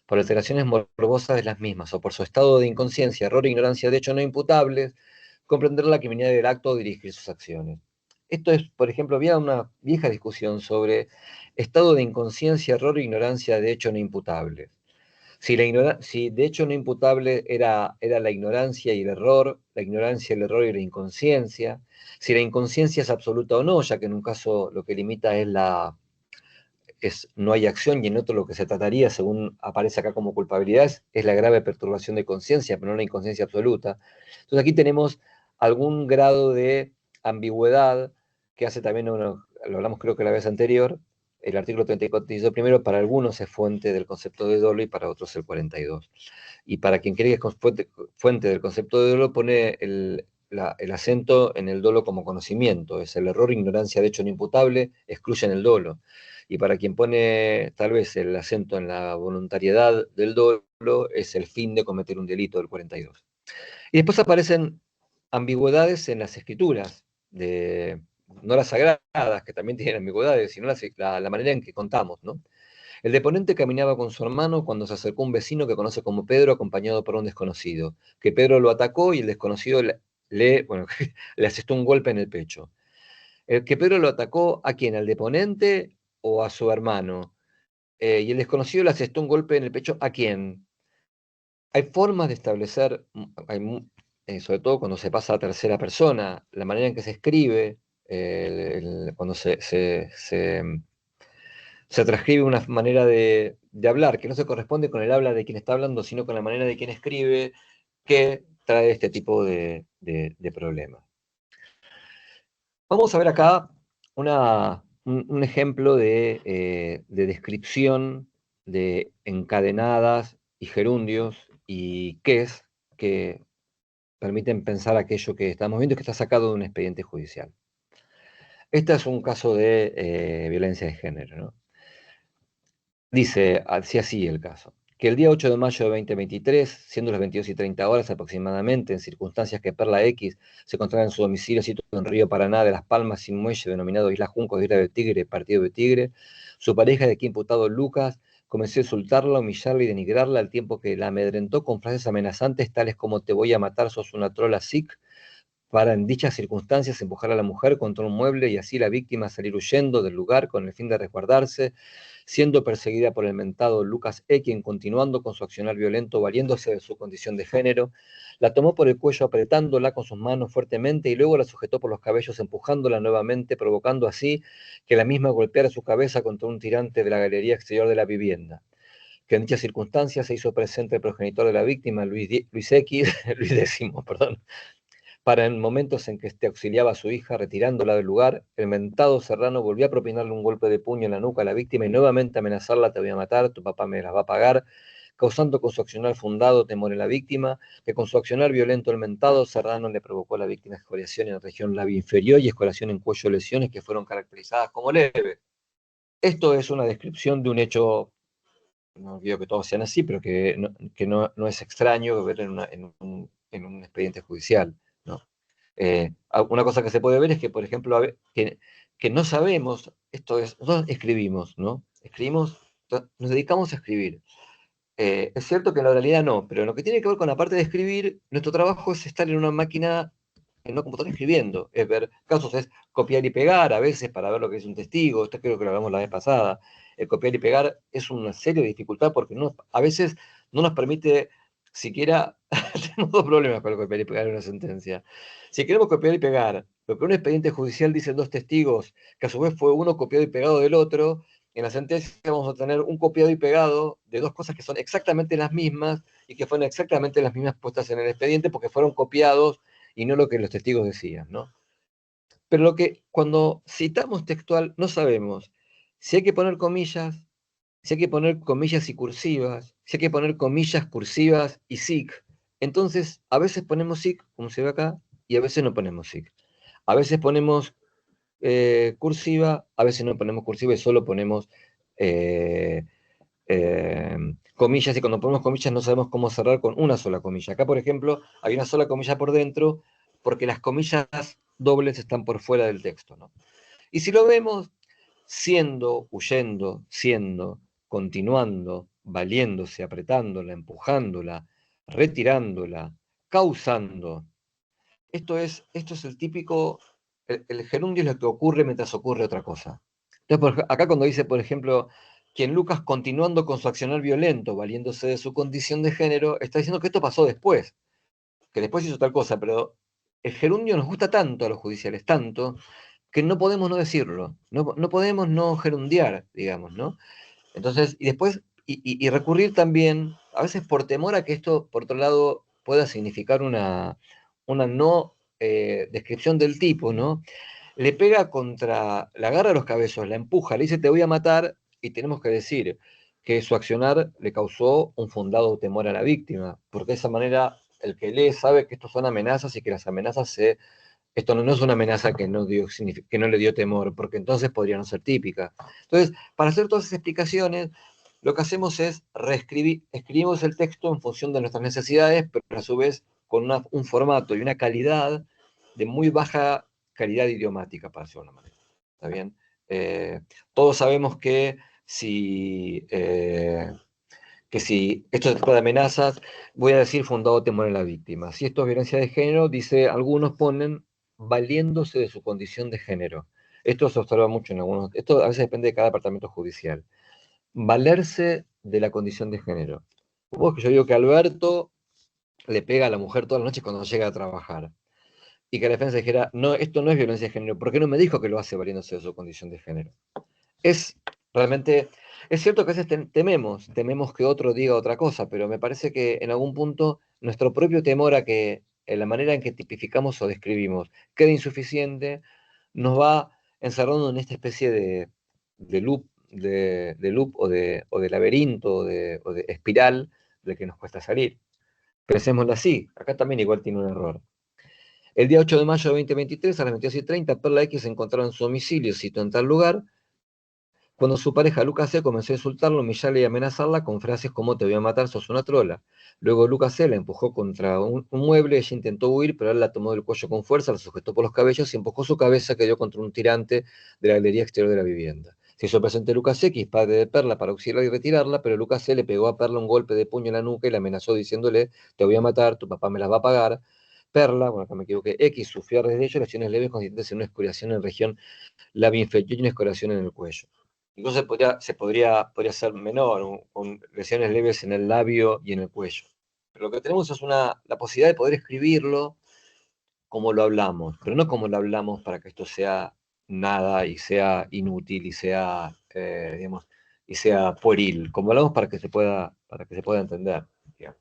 por alteraciones morbosas de las mismas, o por su estado de inconsciencia, error e ignorancia de hecho no imputables, comprender la criminalidad del acto o dirigir sus acciones. Esto es, por ejemplo, había una vieja discusión sobre estado de inconsciencia, error e ignorancia de hecho no imputables. Si de hecho no imputable era la ignorancia y el error, la ignorancia, el error y la inconsciencia, si la inconsciencia es absoluta o no, ya que en un caso lo que limita es no hay acción y en otro lo que se trataría, según aparece acá como culpabilidad, es la grave perturbación de conciencia, pero no la inconsciencia absoluta. Entonces aquí tenemos algún grado de ambigüedad que hace también, lo hablamos creo que la vez anterior, el artículo 34 dice primero, para algunos es fuente del concepto de dolo y para otros el 42. Y para quien cree que es fuente del concepto de dolo, pone el acento en el dolo como conocimiento, es el error, ignorancia de hecho no imputable, excluyen el dolo. Y para quien pone tal vez el acento en la voluntariedad del dolo, es el fin de cometer un delito del 42. Y después aparecen ambigüedades en las escrituras, no las sagradas, que también tienen ambigüedades, sino la manera en que contamos, ¿no? El deponente caminaba con su hermano cuando se acercó un vecino que conoce como Pedro, acompañado por un desconocido, que Pedro lo atacó y el desconocido bueno, le asestó un golpe en el pecho. El que Pedro lo atacó, ¿a quién? ¿Al deponente o a su hermano? Y el desconocido le asestó un golpe en el pecho, ¿a quién? Hay formas de establecer, sobre todo cuando se pasa a tercera persona, la manera en que se escribe, cuando se transcribe una manera de hablar que no se corresponde con el habla de quien está hablando, sino con la manera de quien escribe, que trae este tipo de problemas. Vamos a ver acá un ejemplo de descripción de encadenadas y gerundios y ques que permiten pensar aquello que estamos viendo y que está sacado de un expediente judicial. Este es un caso de violencia de género, ¿no? Dice, así el caso, que el día 8 de mayo de 2023, siendo las 22:30 aproximadamente, en circunstancias que Perla X se encontraba en su domicilio situado en Río Paraná de Las Palmas, sin muelle, denominado Isla Juncos de Isla del Tigre, partido de Tigre, su pareja de aquí imputado Lucas comenzó a insultarla, humillarla y denigrarla al tiempo que la amedrentó con frases amenazantes tales como te voy a matar, sos una trola sic, para en dichas circunstancias empujar a la mujer contra un mueble y así la víctima salir huyendo del lugar con el fin de resguardarse, siendo perseguida por el mentado Lucas E., quien continuando con su accionar violento, valiéndose de su condición de género, la tomó por el cuello apretándola con sus manos fuertemente y luego la sujetó por los cabellos empujándola nuevamente, provocando así que la misma golpeara su cabeza contra un tirante de la galería exterior de la vivienda. Que en dichas circunstancias se hizo presente el progenitor de la víctima, Luis X, Luis X, perdón, para en momentos en que auxiliaba a su hija retirándola del lugar, el mentado Serrano volvió a propinarle un golpe de puño en la nuca a la víctima y nuevamente amenazarla: te voy a matar, tu papá me las va a pagar, causando con su accionar fundado temor en la víctima, que con su accionar violento el mentado Serrano le provocó a la víctima escoriación en la región labio inferior y escoriación en cuello, lesiones que fueron caracterizadas como leves. Esto es una descripción de un hecho, no digo que todos sean así, pero que no es extraño ver en un expediente judicial, ¿no? Una cosa que se puede ver es que, por ejemplo, que no sabemos, esto es, nosotros escribimos, ¿no? Escribimos, nos dedicamos a escribir. Es cierto que en la realidad no, pero en lo que tiene que ver con la parte de escribir, nuestro trabajo es estar en una máquina, en una computadora escribiendo, es ver casos, es copiar y pegar a veces para ver lo que es un testigo, esto creo que lo hablamos la vez pasada. El copiar y pegar es una seria dificultad porque a veces no nos permite siquiera, tenemos dos problemas con el copiar y pegar en una sentencia. Si queremos copiar y pegar lo que un expediente judicial dice dos testigos, que a su vez fue uno copiado y pegado del otro, en la sentencia vamos a tener un copiado y pegado de dos cosas que son exactamente las mismas y que fueron exactamente las mismas puestas en el expediente porque fueron copiados y no lo que los testigos decían, ¿no? Pero lo que cuando citamos textual no sabemos si hay que poner comillas, si hay que poner comillas y cursivas, si hay que poner comillas cursivas y SIC. Entonces, a veces ponemos SIC, como se ve acá, y a veces no ponemos SIC. A veces ponemos cursiva, a veces no ponemos cursiva y solo ponemos eh, eh, comillas, y cuando ponemos comillas no sabemos cómo cerrar con una sola comilla. Acá, por ejemplo, hay una sola comilla por dentro porque las comillas dobles están por fuera del texto, ¿no? Y si lo vemos siendo, huyendo, siendo, continuando, valiéndose, apretándola, empujándola, retirándola, causando, esto es el típico, el gerundio es lo que ocurre mientras ocurre otra cosa. Entonces, acá cuando dice, por ejemplo, quien Lucas continuando con su accionar violento, valiéndose de su condición de género, está diciendo que esto pasó después, que después hizo tal cosa, pero el gerundio nos gusta tanto a los judiciales, tanto, que no podemos no decirlo, no podemos no gerundiar, digamos, ¿no? Entonces, y después, y recurrir también, a veces por temor a que esto, por otro lado, pueda significar una no descripción del tipo, ¿no? Le pega contra, la agarra a los cabezos, la empuja, le dice te voy a matar, y tenemos que decir que su accionar le causó un fundado temor a la víctima, porque de esa manera el que lee sabe que estos son amenazas y que las amenazas esto no es una amenaza que no le dio temor, porque entonces podría no ser típica. Entonces, para hacer todas esas explicaciones, lo que hacemos es escribimos el texto en función de nuestras necesidades, pero a su vez con un formato y una calidad de muy baja calidad idiomática, para decirlo de una manera. ¿Está bien? Eh, Todos sabemos que si esto se trata de amenazas, voy a decir fundado temor en la víctima. Si esto es violencia de género, dice, algunos ponen valiéndose de su condición de género. Esto se observa mucho en algunos, esto a veces depende de cada departamento judicial. Valerse de la condición de género. Supongo que yo digo que Alberto le pega a la mujer todas las noches cuando llega a trabajar. Y que la defensa dijera, no, esto no es violencia de género, ¿por qué no me dijo que lo hace valiéndose de su condición de género? Es realmente, es cierto que a veces tememos que otro diga otra cosa, pero me parece que en algún punto nuestro propio temor a que en la manera en que tipificamos o describimos quede insuficiente, nos va encerrando en esta especie de loop, de loop o de laberinto o de espiral de que nos cuesta salir. Pensémoslo así, acá también igual tiene un error. El día 8 de mayo de 2023, a las 22:30, Perla X se encontraba en su domicilio, cito en tal lugar, cuando su pareja Lucas C. comenzó a insultarla, humillarla y amenazarla con frases como te voy a matar, sos una trola. Luego Lucas C. la empujó contra un mueble, ella intentó huir, pero él la tomó del cuello con fuerza, la sujetó por los cabellos y empujó su cabeza que dio contra un tirante de la galería exterior de la vivienda. Se hizo presente Lucas X, padre de Perla, para auxiliar y retirarla, pero Lucas C. le pegó a Perla un golpe de puño en la nuca y la amenazó diciéndole, te voy a matar, tu papá me las va a pagar. Perla, bueno, acá me equivoqué, X sufrió desde ello lesiones leves consistentes en una escoriación en región labio inferior y una escoriación en el cuello. Incluso podría ser menor, con lesiones leves en el labio y en el cuello. Pero lo que tenemos es la posibilidad de poder escribirlo como lo hablamos, pero no como lo hablamos para que esto sea nada y sea inútil y sea, digamos, y sea pueril, como hablamos para que se pueda entender, digamos.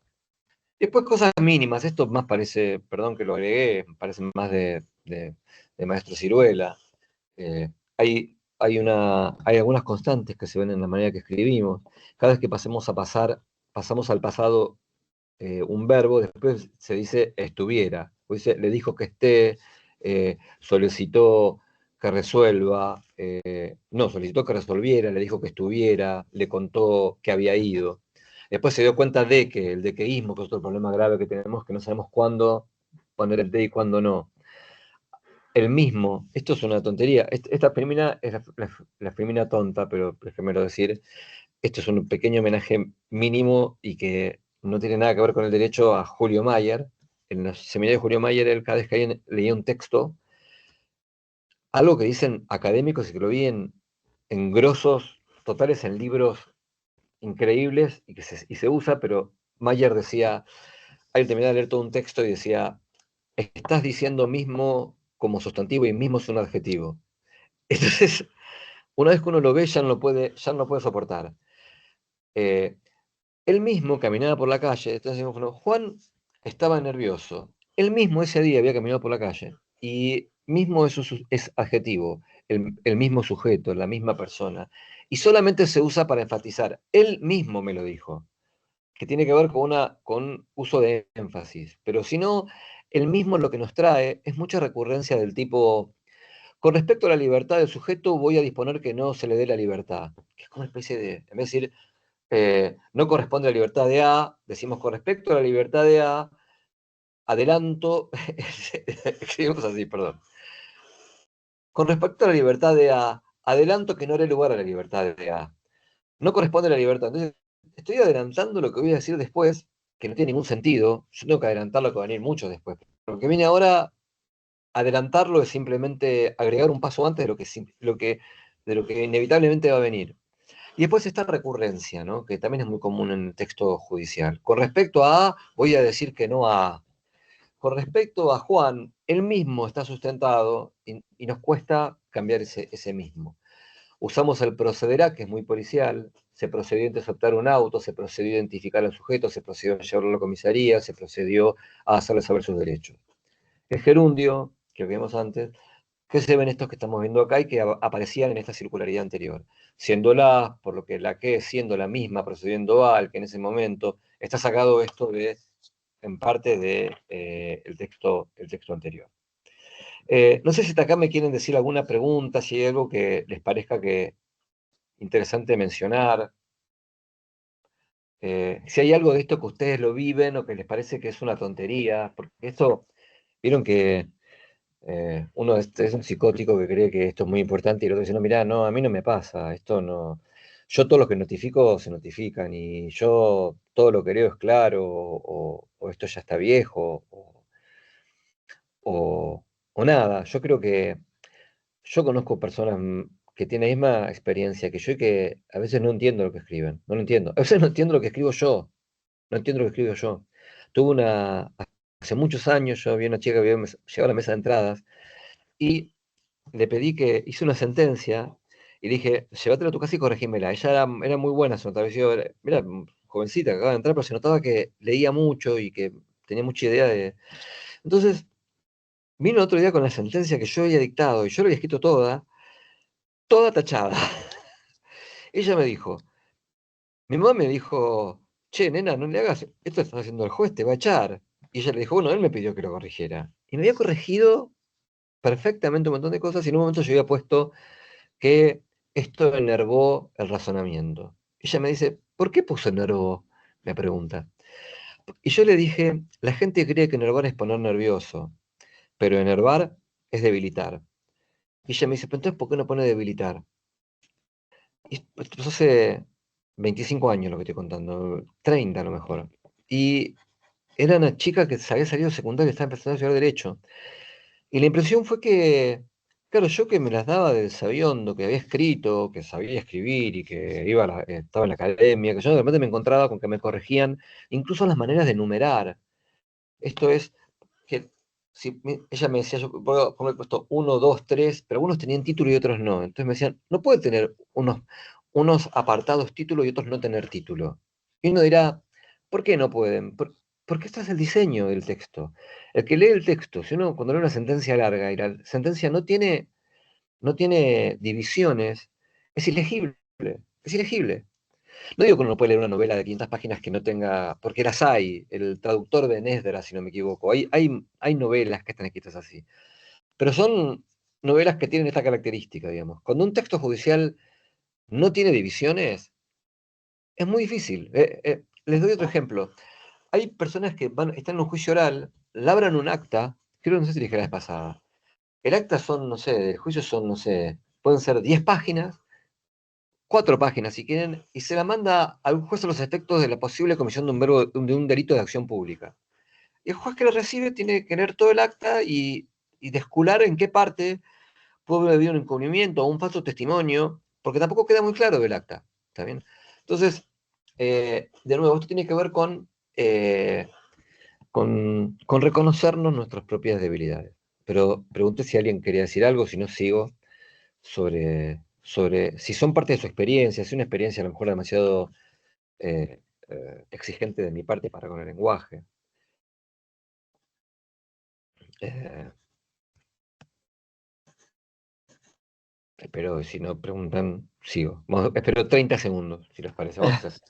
Después cosas mínimas, esto más parece, perdón que lo agregué, parece más de Maestro Ciruela. Hay algunas constantes que se ven en la manera que escribimos. Cada vez que pasamos al pasado un verbo, después se dice estuviera, o dice, le dijo que esté, solicitó que resuelva, no, solicitó que resolviera, le dijo que estuviera, le contó que había ido. Después se dio cuenta de que el dequeísmo, que es otro problema grave que tenemos, que no sabemos cuándo poner el de y cuándo no. El mismo, esto es una tontería, esta femina es la femina tonta, pero primero decir, esto es un pequeño homenaje mínimo y que no tiene nada que ver con el derecho a Julio Mayer. En los seminarios de Julio Mayer, él cada vez que leía un texto, algo que dicen académicos y que lo vi en grosos totales en libros increíbles y se usa, pero Mayer decía, al terminar de leer todo un texto y decía, estás diciendo mismo como sustantivo y mismo es un adjetivo. Entonces, una vez que uno lo ve, ya no lo puede soportar. Eh, Él mismo caminaba por la calle, entonces decimos, bueno, Juan estaba nervioso. Él mismo ese día había caminado por la calle y mismo eso es adjetivo, el mismo sujeto, la misma persona. Y solamente se usa para enfatizar. Él mismo me lo dijo, que tiene que ver con uso de énfasis. Pero si no, él mismo lo que nos trae es mucha recurrencia del tipo, con respecto a la libertad del sujeto, voy a disponer que no se le dé la libertad. Que es como una especie de, en vez de decir, no corresponde a la libertad de A, decimos con respecto a la libertad de A, adelanto, escribimos así, perdón. Con respecto a la libertad de A, adelanto que no haré lugar a la libertad de A. No corresponde a la libertad. Entonces, estoy adelantando lo que voy a decir después, que no tiene ningún sentido. Yo tengo que adelantar lo que va a venir mucho después. Lo que viene ahora, adelantarlo es simplemente agregar un paso antes de lo que inevitablemente va a venir. Y después está recurrencia, ¿no? Que también es muy común en el texto judicial. Con respecto a A, voy a decir que no a A. Con respecto a Juan, él mismo está sustentado y nos cuesta cambiar ese mismo. Usamos el procederá, que es muy policial. Se procedió a interceptar un auto, se procedió a identificar al sujeto, se procedió a llevarlo a la comisaría, se procedió a hacerle saber sus derechos. El gerundio, que vimos antes, que se ven estos que estamos viendo acá y que aparecían en esta circularidad anterior. Siendo la, por lo que la que siendo la misma, procediendo al, que en ese momento está sacado esto de, en parte de el texto anterior. No sé si hasta acá me quieren decir alguna pregunta, si hay algo que les parezca que interesante mencionar, si hay algo de esto que ustedes lo viven o que les parece que es una tontería, porque esto, vieron que uno es un psicótico que cree que esto es muy importante y el otro dice, no, mirá, no, a mí no me pasa, esto no. Yo todo lo que notifico se notifican y yo todo lo que leo es claro o esto ya está viejo o, o nada. Yo creo que yo conozco personas que tienen la misma experiencia que yo y que a veces no entiendo lo que escriben, no lo entiendo. A veces no entiendo lo que escribo yo, no entiendo lo que escribo yo. Tuve hace muchos años, yo vi una chica que llegaba a la mesa de entradas y le pedí que hice una sentencia y dije, llévatela a tu casa y corregímela. Ella era muy buena, se notaba, mira, jovencita que acaba de entrar, pero se notaba que leía mucho y que tenía mucha idea de... Entonces, vino otro día con la sentencia que yo había dictado y yo la había escrito toda tachada. Ella me dijo, mi mamá me dijo, che, nena, no le hagas, esto está haciendo el juez, te va a echar. Y ella le dijo, bueno, él me pidió que lo corrigiera. Y me había corregido perfectamente un montón de cosas y en un momento yo había puesto que esto enervó el razonamiento. Ella me dice, ¿por qué puso enervó? Me pregunta. Y yo le dije, la gente cree que enervar es poner nervioso, pero enervar es debilitar. Y ella me dice, pero entonces, ¿por qué no pone debilitar? Y esto pasó hace 25 años lo que estoy contando, 30 a lo mejor. Y era una chica que había salido de secundaria, estaba empezando a estudiar Derecho. Y la impresión fue que, claro, yo que me las daba del sabiondo, que había escrito, que sabía escribir y que estaba en la academia, que yo de repente me encontraba con que me corregían incluso las maneras de numerar. Esto es, que si ella me decía, yo puedo poner puesto uno 2 3 pero algunos tenían título y otros no. Entonces me decían, no puede tener unos apartados título y otros no tener título. Y uno dirá, ¿por qué no pueden? porque esto es el diseño del texto. El que lee el texto, si uno cuando lee una sentencia larga y la sentencia no tiene divisiones, es ilegible, es ilegible. No digo que uno no puede leer una novela de 500 páginas que no tenga, porque las hay, el traductor de Nesdra, si no me equivoco, hay novelas que están escritas así, pero son novelas que tienen esta característica, digamos. Cuando un texto judicial no tiene divisiones, es muy difícil. Les doy otro ejemplo. Hay personas que están en un juicio oral, labran un acta, creo, no sé si dije la vez pasada. El acta son, no sé, del juicio son, no sé, pueden ser 10 páginas, 4 páginas si quieren, y se la manda al juez a los efectos de la posible comisión de un delito de acción pública. Y el juez que lo recibe tiene que leer todo el acta y descular en qué parte puede haber un encubrimiento o un falso testimonio, porque tampoco queda muy claro del acta. ¿Está bien? Entonces, de nuevo, esto tiene que ver con reconocernos nuestras propias debilidades. Pero pregunté si alguien quería decir algo, si no sigo, sobre si son parte de su experiencia, si es una experiencia a lo mejor demasiado exigente de mi parte para con el lenguaje. Eh, pero si no preguntan, sigo. Espero 30 segundos, si les parece. Vamos a hacer.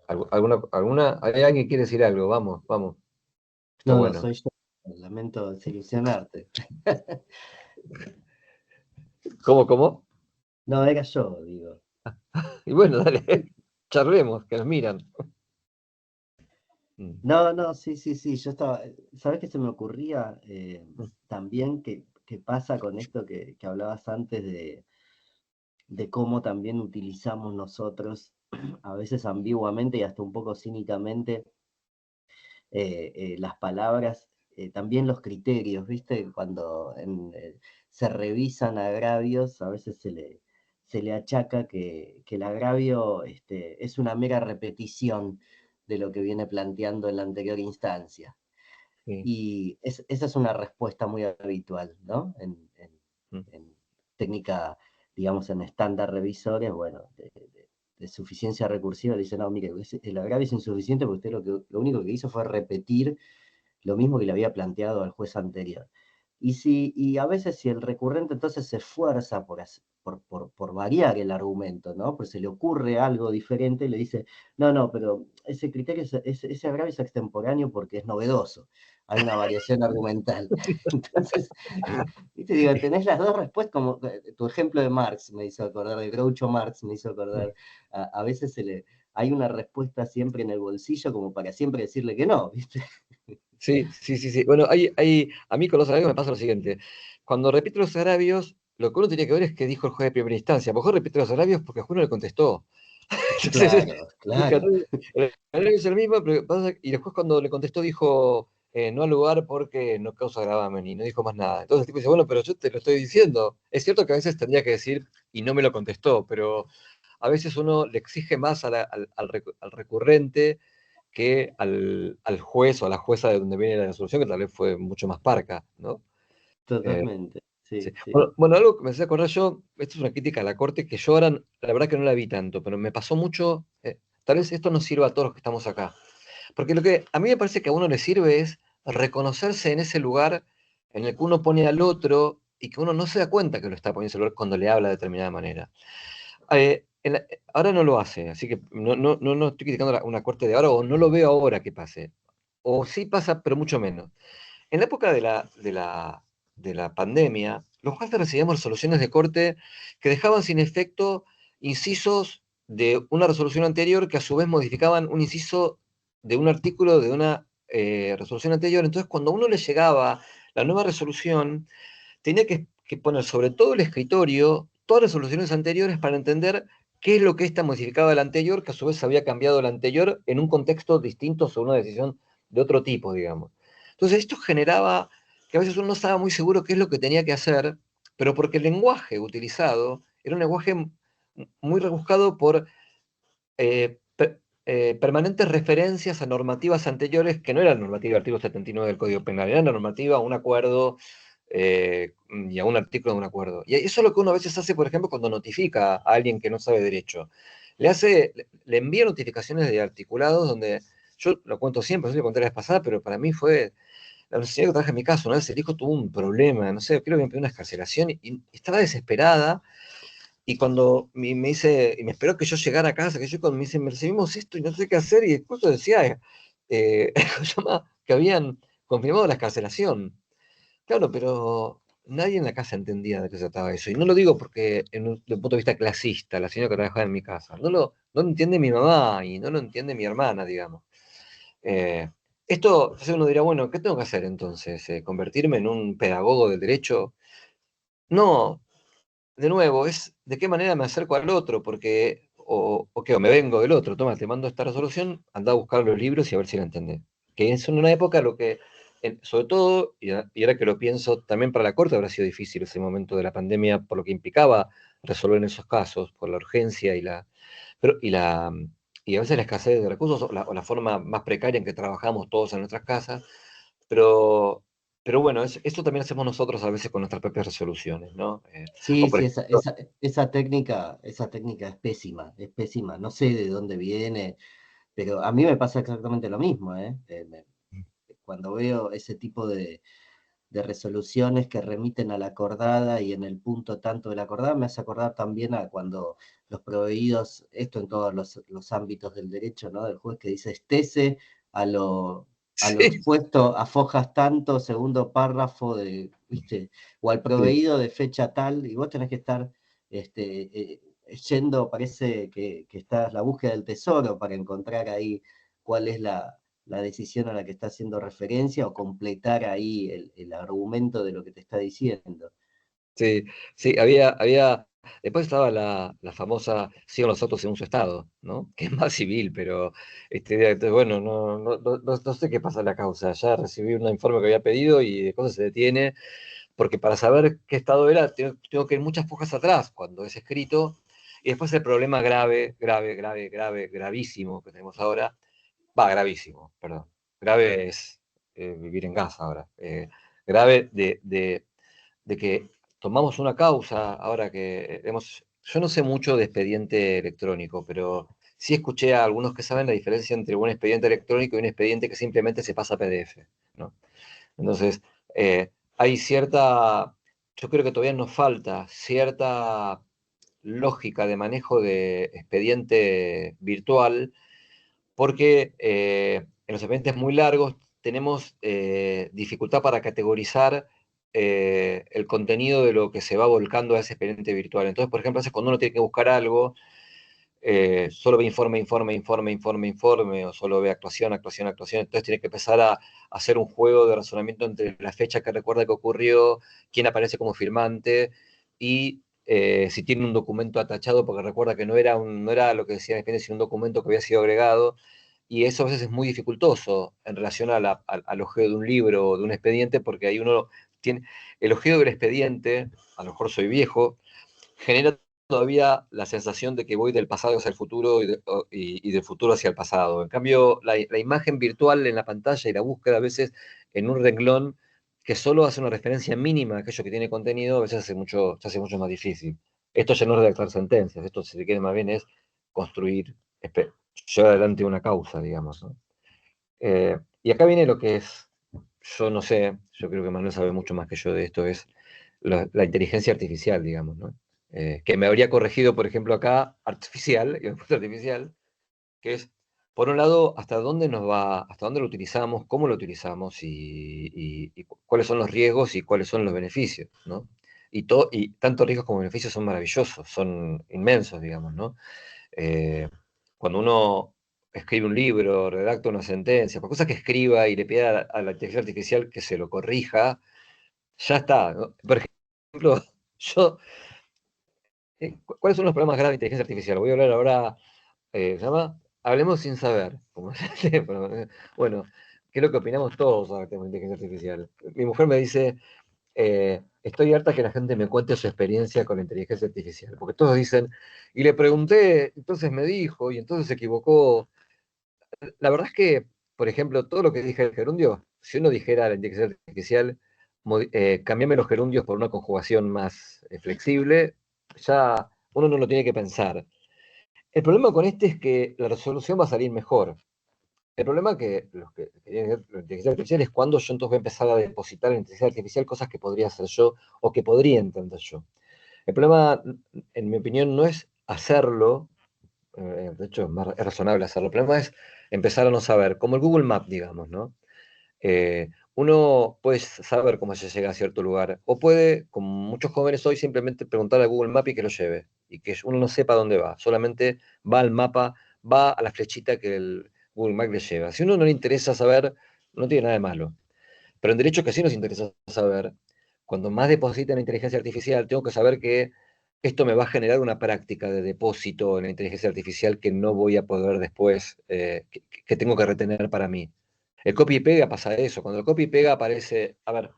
¿Hay alguien que quiere decir algo? Vamos, vamos. Está No, no, bueno. soy yo. Lamento desilusionarte. ¿Cómo, cómo? No, era yo, digo. Y bueno, dale, charlemos, que nos miran. Mm, No, no, sí, sí, sí. Yo estaba. ¿Sabes qué se me ocurría? mm, También que pasa con esto que hablabas antes de cómo también utilizamos nosotros, a veces ambiguamente y hasta un poco cínicamente, las palabras, también los criterios, ¿viste? Cuando se revisan agravios, a veces se le achaca que el agravio es una mera repetición de lo que viene planteando en la anterior instancia. sí, Y esa es una respuesta muy habitual, ¿no? mm, En técnica, digamos, en estándar revisores, bueno, de suficiencia recursiva, le dicen, no, mire, el agravio es insuficiente porque usted lo único que hizo fue repetir lo mismo que le había planteado al juez anterior. Y a veces si el recurrente entonces se esfuerza por variar el argumento, ¿no? Pues se le ocurre algo diferente y le dice, no, no, pero ese criterio, ese agravio es extemporáneo porque es novedoso. Hay una variación argumental. Entonces, ¿viste? Digo, tenés las dos respuestas, como tu ejemplo de Marx me hizo acordar, de Groucho Marx me hizo mm. acordar, a veces hay una respuesta siempre en el bolsillo como para siempre decirle que no, ¿viste? Sí, sí, sí, sí. Bueno, a mí con los agravios me pasa lo siguiente. Cuando repito los agravios, lo que uno tiene que ver es qué dijo el juez de primera instancia. A lo mejor repite los agravios porque el juez no le contestó. Entonces, Claro, claro. el agravio es el mismo, pero y después cuando le contestó dijo no al lugar porque no causa gravamen y no dijo más nada. Entonces el tipo dice, bueno, pero yo te lo estoy diciendo. Es cierto que a veces tendría que decir y no me lo contestó, pero a veces uno le exige más al recurrente que al juez o a la jueza de donde viene la resolución, que tal vez fue mucho más parca, ¿no? Eh, Totalmente. sí. Sí, sí. Bueno, algo que me hace acordar yo, esto es una crítica a la Corte, que yo ahora, la verdad que no la vi tanto, pero me pasó mucho, tal vez esto nos sirva a todos los que estamos acá, porque lo que a mí me parece que a uno le sirve es reconocerse en ese lugar en el que uno pone al otro y que uno no se da cuenta que lo está poniendo en ese lugar cuando le habla de determinada manera. Ahora no lo hace, así que no estoy criticando una corte de ahora, o no lo veo ahora que pase. O sí pasa, pero mucho menos. En la época de la pandemia, los jueces recibíamos resoluciones de corte que dejaban sin efecto incisos de una resolución anterior que a su vez modificaban un inciso de un artículo de una resolución anterior. Entonces, cuando a uno le llegaba la nueva resolución, tenía que poner sobre todo el escritorio todas las soluciones anteriores para entender qué es lo que ésta modificaba de la anterior, que a su vez había cambiado la anterior en un contexto distinto sobre una decisión de otro tipo, digamos. Entonces esto generaba que a veces uno no estaba muy seguro qué es lo que tenía que hacer, pero porque el lenguaje utilizado era un lenguaje muy rebuscado por permanentes referencias a normativas anteriores que no eran normativa del artículo 79 del Código Penal, era normativa a un acuerdo y a un artículo de un acuerdo. Y eso es lo que uno a veces hace, por ejemplo, cuando notifica a alguien que no sabe derecho. Le envía notificaciones de articulados donde yo lo cuento siempre, yo lo conté la vez pasada, pero para mí fue la señora que trabaja en mi casa. Una vez el hijo tuvo un problema, no sé, creo que me pidió una excarcelación y estaba desesperada. Y cuando me dice, y me esperó que yo llegara a casa, que yo cuando me dice, me recibimos esto y no sé qué hacer, y después decía ¿cómo se llama? Que habían confirmado la excarcelación. Claro, pero nadie en la casa entendía de qué se trataba eso. Y no lo digo porque, desde un punto de vista clasista, la señora que trabajaba en mi casa, no lo entiende mi mamá y no lo entiende mi hermana, digamos. Eh, entonces uno dirá, bueno, ¿qué tengo que hacer entonces? ¿Convertirme en un pedagogo del derecho? No, de nuevo, es de qué manera me acerco al otro, porque, o me vengo del otro, toma, te mando esta resolución, anda a buscar los libros y a ver si la entendés. Que es en una época lo que, sobre todo, y ahora que lo pienso, también para la Corte habrá sido difícil ese momento de la pandemia, por lo que implicaba resolver en esos casos, por la urgencia pero, y a veces la escasez de recursos, o la forma más precaria en que trabajamos todos en nuestras casas, pero, pero bueno, esto también hacemos nosotros a veces con nuestras propias resoluciones, ¿no? O Sí, por sí, ejemplo, esa técnica es pésima, no sé de dónde viene, pero a mí me pasa exactamente lo mismo, ¿eh? Cuando veo ese tipo de resoluciones que remiten a la acordada y en el punto tanto de la acordada, me hace acordar también a cuando los proveídos, esto en todos los ámbitos del derecho, ¿no? Del juez que dice estese a lo sí, expuesto a fojas tanto, segundo párrafo de, ¿viste? O al sí, proveído de fecha tal, y vos tenés que estar yendo, parece que está la búsqueda del tesoro para encontrar ahí cuál es la decisión a la que está haciendo referencia o completar ahí el argumento de lo que te está diciendo. sí, sí, después estaba la famosa sigan los autos según su estado, ¿no? Que es más civil, pero, bueno, no sé qué pasa en la causa, ya recibí un informe que había pedido y de cosas se detiene, porque para saber qué estado era, tengo que ir muchas fojas atrás cuando es escrito, y después el problema gravísimo que tenemos ahora, va, gravísimo, perdón, grave es vivir en casa ahora, grave de que tomamos una causa, ahora que yo no sé mucho de expediente electrónico, pero sí escuché a algunos que saben la diferencia entre un expediente electrónico y un expediente que simplemente se pasa a PDF, ¿no? Entonces, hay yo creo que todavía nos falta cierta lógica de manejo de expediente virtual, porque en los expedientes muy largos tenemos dificultad para categorizar el contenido de lo que se va volcando a ese expediente virtual. Entonces, por ejemplo, a veces cuando uno tiene que buscar algo, solo ve informe, o solo ve actuación, entonces tiene que empezar a hacer un juego de razonamiento entre la fecha que recuerda que ocurrió, quién aparece como firmante, y si tiene un documento atachado, porque recuerda que no era lo que decía en el expediente, sino un documento que había sido agregado, y eso a veces es muy dificultoso en relación al ojeo de un libro o de un expediente, porque ahí uno tiene, el ojeo del expediente, a lo mejor soy viejo, genera todavía la sensación de que voy del pasado hacia el futuro y del futuro hacia el pasado. En cambio, la imagen virtual en la pantalla y la búsqueda a veces en un renglón que solo hace una referencia mínima a aquello que tiene contenido, a veces se hace mucho más difícil. Esto ya no es redactar sentencias, esto si se quiere más bien es construir, llevar adelante una causa, digamos, ¿no? Y acá viene lo que es, yo no sé, yo creo que Manuel sabe mucho más que yo de esto, es la inteligencia artificial, digamos, ¿no? Que me habría corregido, por ejemplo, acá, artificial, y después artificial, que es, por un lado, hasta dónde lo utilizamos, cómo lo utilizamos y cuáles son los riesgos y cuáles son los beneficios, ¿no? Y tanto riesgos como beneficios son maravillosos, son inmensos, digamos, ¿no? Eh, Cuando uno escribe un libro, redacta una sentencia, por cosas que escriba y le pida a la inteligencia artificial que se lo corrija, ya está, ¿no? Por ejemplo, yo, ¿cuáles son los problemas graves de inteligencia artificial? Voy a hablar ahora, se llama Hablemos sin saber. Bueno, ¿qué es lo que opinamos todos sobre el tema de inteligencia artificial? Mi mujer me dice, estoy harta que la gente me cuente su experiencia con la inteligencia artificial, porque todos dicen, y le pregunté, entonces me dijo, y entonces se equivocó. La verdad es que, por ejemplo, todo lo que dije del gerundio, si uno dijera a la inteligencia artificial, cambiame los gerundios por una conjugación más flexible, ya uno no lo tiene que pensar. El problema con este es que la resolución va a salir mejor. El problema que los que querían ver la inteligencia artificial es cuando yo entonces voy a empezar a depositar en la inteligencia artificial cosas que podría hacer yo o que podría entender yo. El problema, en mi opinión, no es hacerlo, de hecho es razonable hacerlo, el problema es empezar a no saber, como el Google Map, digamos, ¿no? Uno puede saber cómo se llega a cierto lugar, o puede, como muchos jóvenes hoy, simplemente preguntar a Google Map y que lo lleve, y que uno no sepa dónde va, solamente va al mapa, va a la flechita que el Google Map le lleva. Si a uno no le interesa saber, no tiene nada de malo. Pero en derecho que sí nos interesa saber, cuando más deposita en la inteligencia artificial, tengo que saber que esto me va a generar una práctica de depósito en la inteligencia artificial que no voy a poder después, que tengo que retener para mí. El copy y pega pasa eso. Cuando el copy y pega aparece, a ver,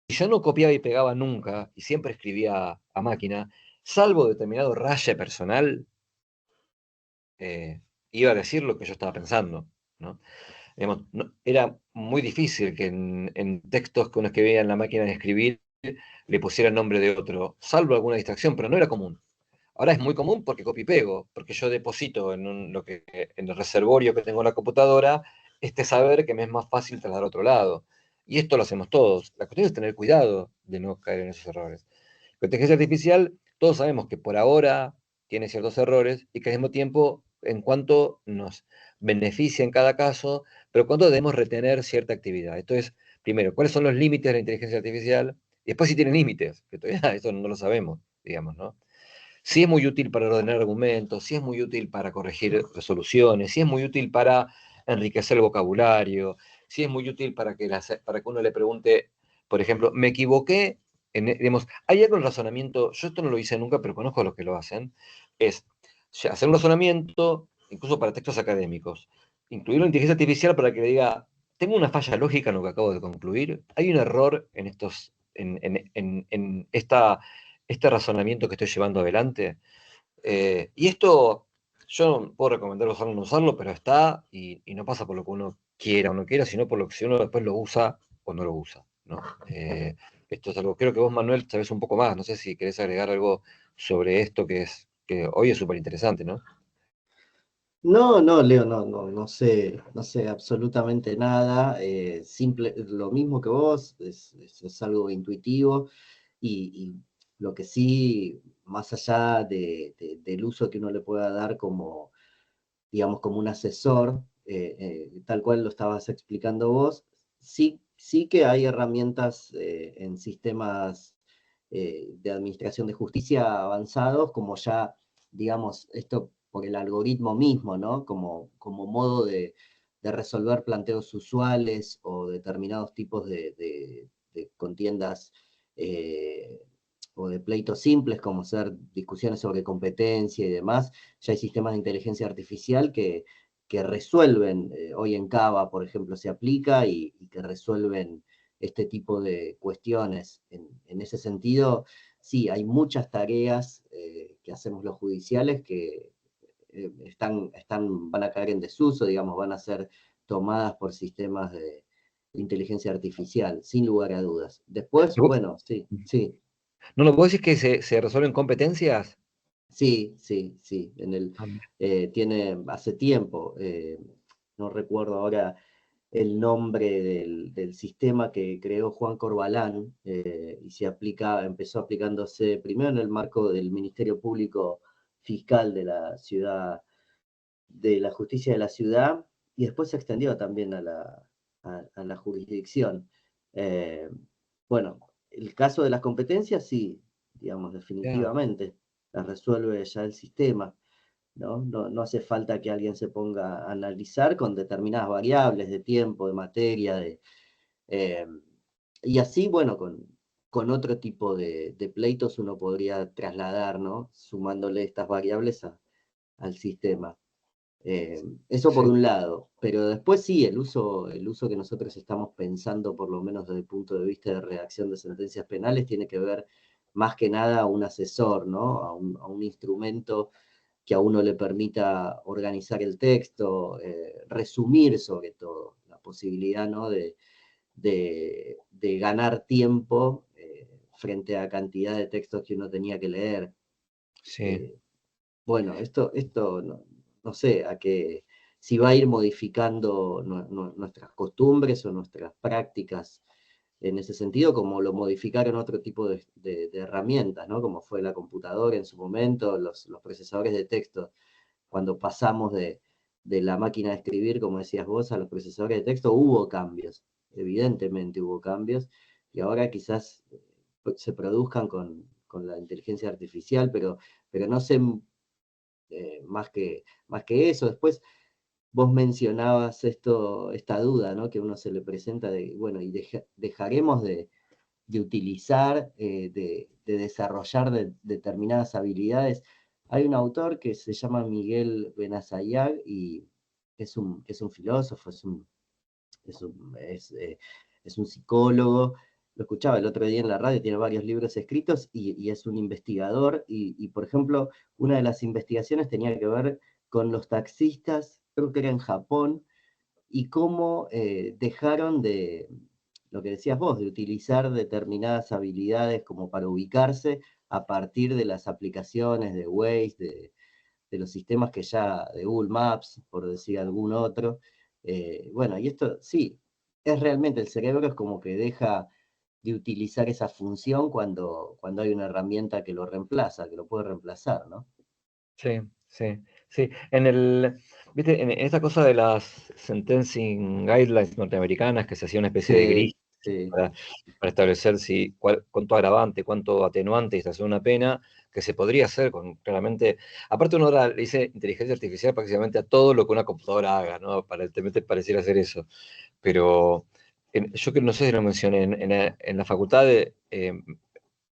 si yo no copiaba y pegaba nunca y siempre escribía a máquina, salvo determinado raye personal, iba a decir lo que yo estaba pensando, ¿no? Digamos, era muy difícil que en textos que uno escribía en la máquina de escribir le pusiera el nombre de otro, salvo alguna distracción, pero no era común. Ahora es muy común porque copio y pego, porque yo deposito en el reservorio que tengo en la computadora este saber que me es más fácil trasladar a otro lado. Y esto lo hacemos todos. La cuestión es tener cuidado de no caer en esos errores. Con inteligencia artificial, todos sabemos que por ahora tiene ciertos errores y que al mismo tiempo, en cuanto nos beneficia en cada caso, pero cuánto debemos retener cierta actividad. Esto es, primero, cuáles son los límites de la inteligencia artificial y después si tiene límites, que todavía eso no lo sabemos, digamos, ¿no? Sí es muy útil para ordenar argumentos, sí es muy útil para corregir resoluciones, sí es muy útil para enriquecer el vocabulario, sí es muy útil para que uno le pregunte, por ejemplo, me equivoqué, digamos, hay algo en el razonamiento, yo esto no lo hice nunca, pero conozco a los que lo hacen, es hacer un razonamiento, incluso para textos académicos, incluir la inteligencia artificial para que le diga, tengo una falla lógica en lo que acabo de concluir, hay un error en este razonamiento que estoy llevando adelante. Y esto yo no puedo recomendar usarlo o no usarlo, pero está y no pasa por lo que uno quiera o no quiera, sino por lo que si uno después lo usa o no lo usa, ¿no? Esto es algo, creo que vos, Manuel, sabés un poco más, no sé si querés agregar algo sobre esto que hoy es súper interesante, ¿no? No, no, Leo, no sé absolutamente nada. Simple, lo mismo que vos, es algo intuitivo y lo que sí, más allá del uso que uno le pueda dar como, digamos, como un asesor, tal cual lo estabas explicando vos, sí que hay herramientas en sistemas de administración de justicia avanzados, como ya, digamos, esto por el algoritmo mismo, ¿no? Como modo de resolver planteos usuales o determinados tipos de contiendas eh, o de pleitos simples, como ser discusiones sobre competencia y demás. Ya hay sistemas de inteligencia artificial que resuelven, hoy en Cava, por ejemplo, se aplica y que resuelven este tipo de cuestiones. En ese sentido, sí, hay muchas tareas que hacemos los judiciales que van a caer en desuso, digamos, van a ser tomadas por sistemas de inteligencia artificial, sin lugar a dudas. Después, bueno, sí, sí. No, no, vos decís que se resuelven competencias. Sí, sí, sí. Ah, mira. Tiene hace tiempo, no recuerdo ahora el nombre del sistema que creó Juan Corbalán, y empezó aplicándose primero en el marco del Ministerio Público Fiscal de la ciudad, de la justicia de la ciudad, y después se extendió también a la jurisdicción. Eh, bueno, el caso de las competencias, sí, digamos, Ya. definitivamente, las resuelve ya el sistema. ¿No? No hace falta que alguien se ponga a analizar con determinadas variables de tiempo, de materia, eh, y así, bueno, con otro tipo de pleitos uno podría trasladar, ¿no? Sumándole estas variables al sistema. Eso por Sí, un lado, pero después sí, el uso que nosotros estamos pensando, por lo menos desde el punto de vista de redacción de sentencias penales, tiene que ver más que nada a un asesor, ¿no? A un instrumento que a uno le permita organizar el texto, resumir sobre todo, la posibilidad, ¿no? de ganar tiempo frente a cantidad de textos que uno tenía que leer. sí. Eh, bueno, esto no sé si va a ir modificando nuestras costumbres o nuestras prácticas en ese sentido, como lo modificaron otro tipo de herramientas, ¿no? Como fue la computadora en su momento, los procesadores de texto, cuando pasamos de la máquina de escribir, como decías vos, a los procesadores de texto, hubo cambios, evidentemente hubo cambios, y ahora quizás se produzcan con la inteligencia artificial, pero no sé más que eso. Después vos mencionabas esta duda, ¿no? Que a uno se le presenta de, bueno, y dejaremos de utilizar, de desarrollar determinadas habilidades. Hay un autor que se llama Miguel Benazayag y es un filósofo, es un, es, eh, es un psicólogo. Lo escuchaba el otro día en la radio, tiene varios libros escritos y es un investigador. Por ejemplo, una de las investigaciones tenía que ver con los taxistas, creo que era en Japón, y cómo dejaron lo que decías vos, de utilizar determinadas habilidades como para ubicarse a partir de las aplicaciones de Waze, de los sistemas que ya, de Google Maps, por decir algún otro. Bueno, y esto sí, es realmente el cerebro es como que deja de utilizar esa función cuando hay una herramienta que lo reemplaza, que lo puede reemplazar, ¿no? Sí, sí, sí. ¿Viste? En esta cosa de las sentencing guidelines norteamericanas, que se hacía una especie de gris Sí, sí, para, para establecer si cuánto agravante, cuánto atenuante y establece una pena, que se podría hacer con claramente. Aparte, uno ahora le dice inteligencia artificial prácticamente a todo lo que una computadora haga, ¿no? Aparentemente pareciera hacer eso. Pero yo que no sé si lo mencioné, en la facultad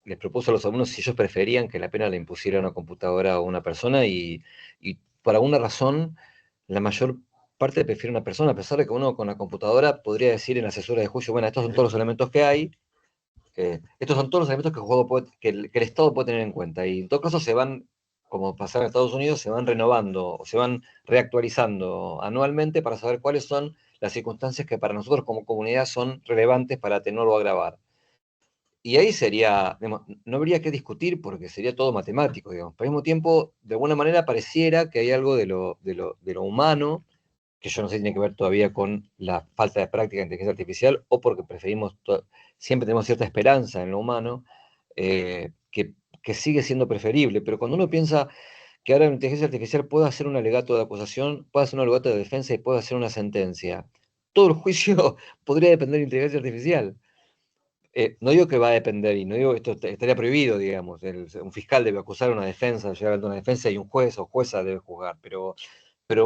les propuso a los alumnos si ellos preferían que la pena la impusiera una computadora o una persona y por alguna razón la mayor parte prefiere una persona, a pesar de que uno con la computadora podría decir en la asesora de juicio, bueno, estos son todos los elementos que hay, estos son todos los elementos que que el Estado puede tener en cuenta y en todo caso se van, como pasa en Estados Unidos, se van renovando o se van reactualizando anualmente para saber cuáles son las circunstancias que para nosotros como comunidad son relevantes para atenuar o agravar. Y ahí sería, digamos, no habría que discutir porque sería todo matemático, digamos. Pero al mismo tiempo, de alguna manera pareciera que hay algo de lo humano, que yo no sé si tiene que ver todavía con la falta de práctica de inteligencia artificial o porque siempre tenemos cierta esperanza en lo humano, que sigue siendo preferible. Pero cuando uno piensa que ahora la inteligencia artificial puede hacer un alegato de acusación, puede hacer un alegato de defensa y puede hacer una sentencia, todo el juicio podría depender de la inteligencia artificial. No digo que va a depender, y no digo que esto estaría prohibido, digamos. Un fiscal debe acusar a una defensa, llegar a una defensa y un juez o jueza debe juzgar, pero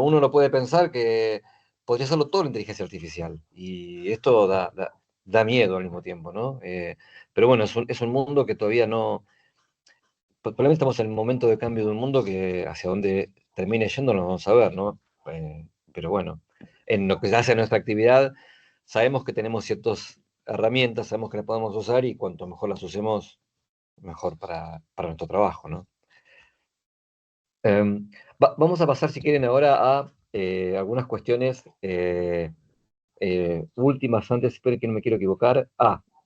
uno no puede pensar que podría hacerlo todo la inteligencia artificial. Y esto da miedo al mismo tiempo, ¿no? Pero bueno, es un mundo que todavía no. Probablemente estamos en el momento de cambio de un mundo que hacia dónde termine yendo no vamos a ver, ¿no? Pero bueno, en lo que se hace a nuestra actividad, sabemos que tenemos ciertas herramientas, sabemos que las podemos usar y cuanto mejor las usemos, mejor para nuestro trabajo, ¿no? Vamos a pasar, si quieren, ahora a algunas cuestiones últimas antes, espero que no me quiero equivocar.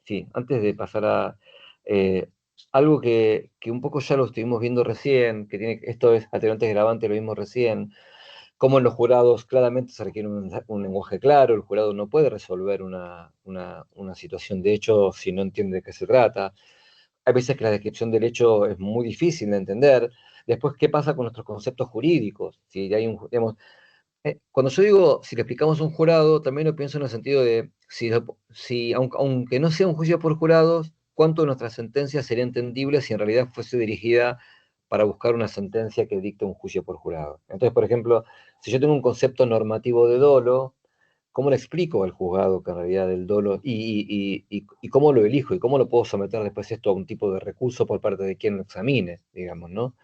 Sí, antes de pasar a eh, algo que un poco ya lo estuvimos viendo recién, esto es atenuantes gravantes, lo vimos recién, como en los jurados claramente se requiere un lenguaje claro, el jurado no puede resolver una situación de hecho si no entiende de qué se trata. Hay veces que la descripción del hecho es muy difícil de entender. Después, ¿qué pasa con nuestros conceptos jurídicos? Si hay digamos, cuando yo digo, si le explicamos a un jurado, también lo pienso en el sentido de, aunque no sea un juicio por jurados, ¿cuánto de nuestra sentencia sería entendible si en realidad fuese dirigida para buscar una sentencia que dicte un juicio por jurado? Entonces, por ejemplo, si yo tengo un concepto normativo de dolo, ¿cómo le explico al juzgado que en realidad el dolo, y cómo lo elijo, y cómo lo puedo someter después esto a un tipo de recurso por parte de quien lo examine, digamos, ¿no?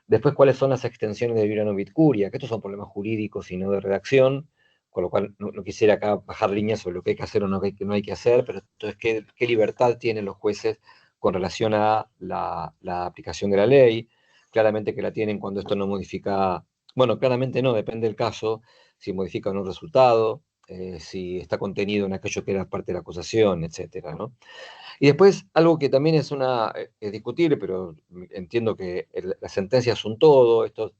Después, ¿cuáles son las extensiones de Virano Vitcuria? Que estos son problemas jurídicos y no de redacción, con lo cual no quisiera acá bajar líneas sobre lo que hay que hacer o no hay que hacer, pero entonces, ¿qué libertad tienen los jueces con relación a la aplicación de la ley? Claramente que la tienen cuando esto no modifica, bueno, claramente no, depende del caso, si modifica o no un resultado, si está contenido en aquello que era parte de la acusación, etcétera, ¿no? Y después, algo que también es discutible, pero entiendo que la sentencia es un todo, esto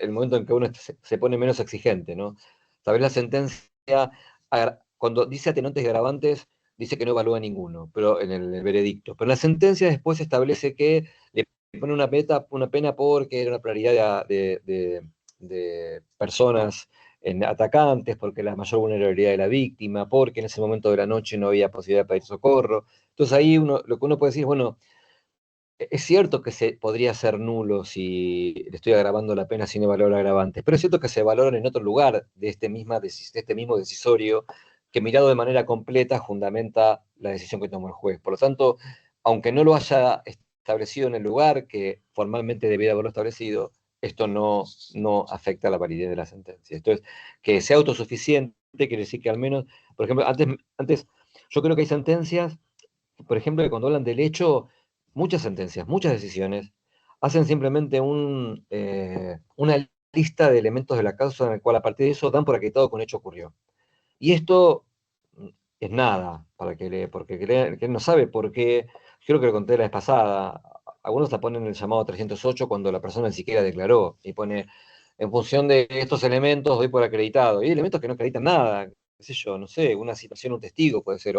el momento en que uno se pone menos exigente, ¿no? Tal vez la sentencia, cuando dice atenuantes y agravantes, dice que no evalúa ninguno, pero en el veredicto. Pero la sentencia después establece que le pone una pena porque era una pluralidad de personas atacantes, porque la mayor vulnerabilidad de la víctima, porque en ese momento de la noche no había posibilidad de pedir socorro. Entonces ahí lo que uno puede decir es, bueno, es cierto que se podría ser nulo si le estoy agravando la pena sin evaluar agravantes, pero es cierto que se valoran en otro lugar de este mismo decisorio que mirado de manera completa fundamenta la decisión que tomó el juez. Por lo tanto, aunque no lo haya establecido en el lugar que formalmente debiera haberlo establecido, esto no afecta a la validez de la sentencia. Esto es, que sea autosuficiente quiere decir que al menos, por ejemplo, antes yo creo que hay sentencias, por ejemplo, que cuando hablan del hecho, muchas sentencias, muchas decisiones, hacen simplemente una lista de elementos de la causa en el cual a partir de eso dan por acreditado que un hecho ocurrió. Y esto es nada, porque que no sabe por qué, creo que lo conté la vez pasada, algunos la ponen en el llamado 308 cuando la persona ni siquiera declaró, y pone, en función de estos elementos doy por acreditado, y hay elementos que no acreditan nada, qué sé yo, no sé, una situación, un testigo puede ser,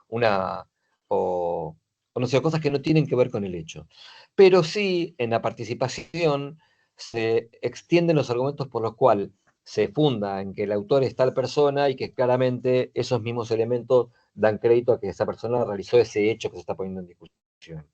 una, o, o no sé, cosas que no tienen que ver con el hecho. Pero sí, en la participación se extienden los argumentos por los cuales se funda en que el autor es tal persona y que claramente esos mismos elementos dan crédito a que esa persona realizó ese hecho que se está poniendo en discusión.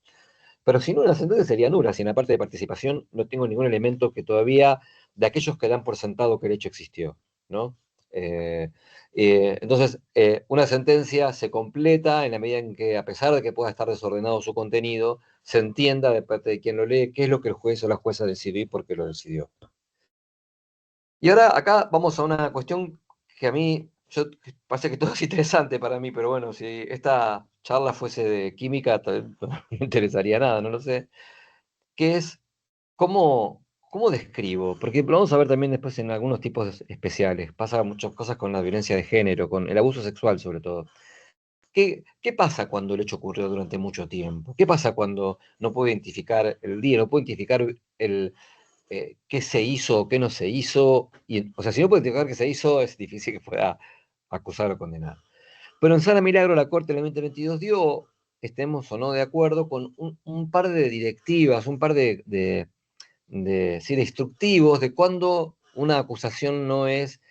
Pero si no, la sentencia sería nula, si en la parte de participación no tengo ningún elemento que todavía, de aquellos que dan por sentado que el hecho existió, ¿no? Eh, entonces, una sentencia se completa en la medida en que, a pesar de que pueda estar desordenado su contenido, se entienda de parte de quien lo lee qué es lo que el juez o la jueza decidió y por qué lo decidió. Y ahora acá vamos a una cuestión que a mí, parece que todo es interesante para mí, pero bueno, si esta charla fuese de química, tal vez no me interesaría nada, no lo sé, que es cómo describo, porque lo vamos a ver también después en algunos tipos especiales, pasa muchas cosas con la violencia de género, con el abuso sexual sobre todo. ¿Qué pasa cuando el hecho ocurrió durante mucho tiempo? ¿Qué pasa cuando no puedo identificar el día, no puedo identificar qué se hizo o qué no se hizo? O sea, si no puedo identificar qué se hizo, es difícil que pueda acusar o condenar. Pero en Sala Milagro la Corte del 2022 dio, estemos o no de acuerdo, con un par de directivas, un par sí, de instructivos de cuándo una acusación no es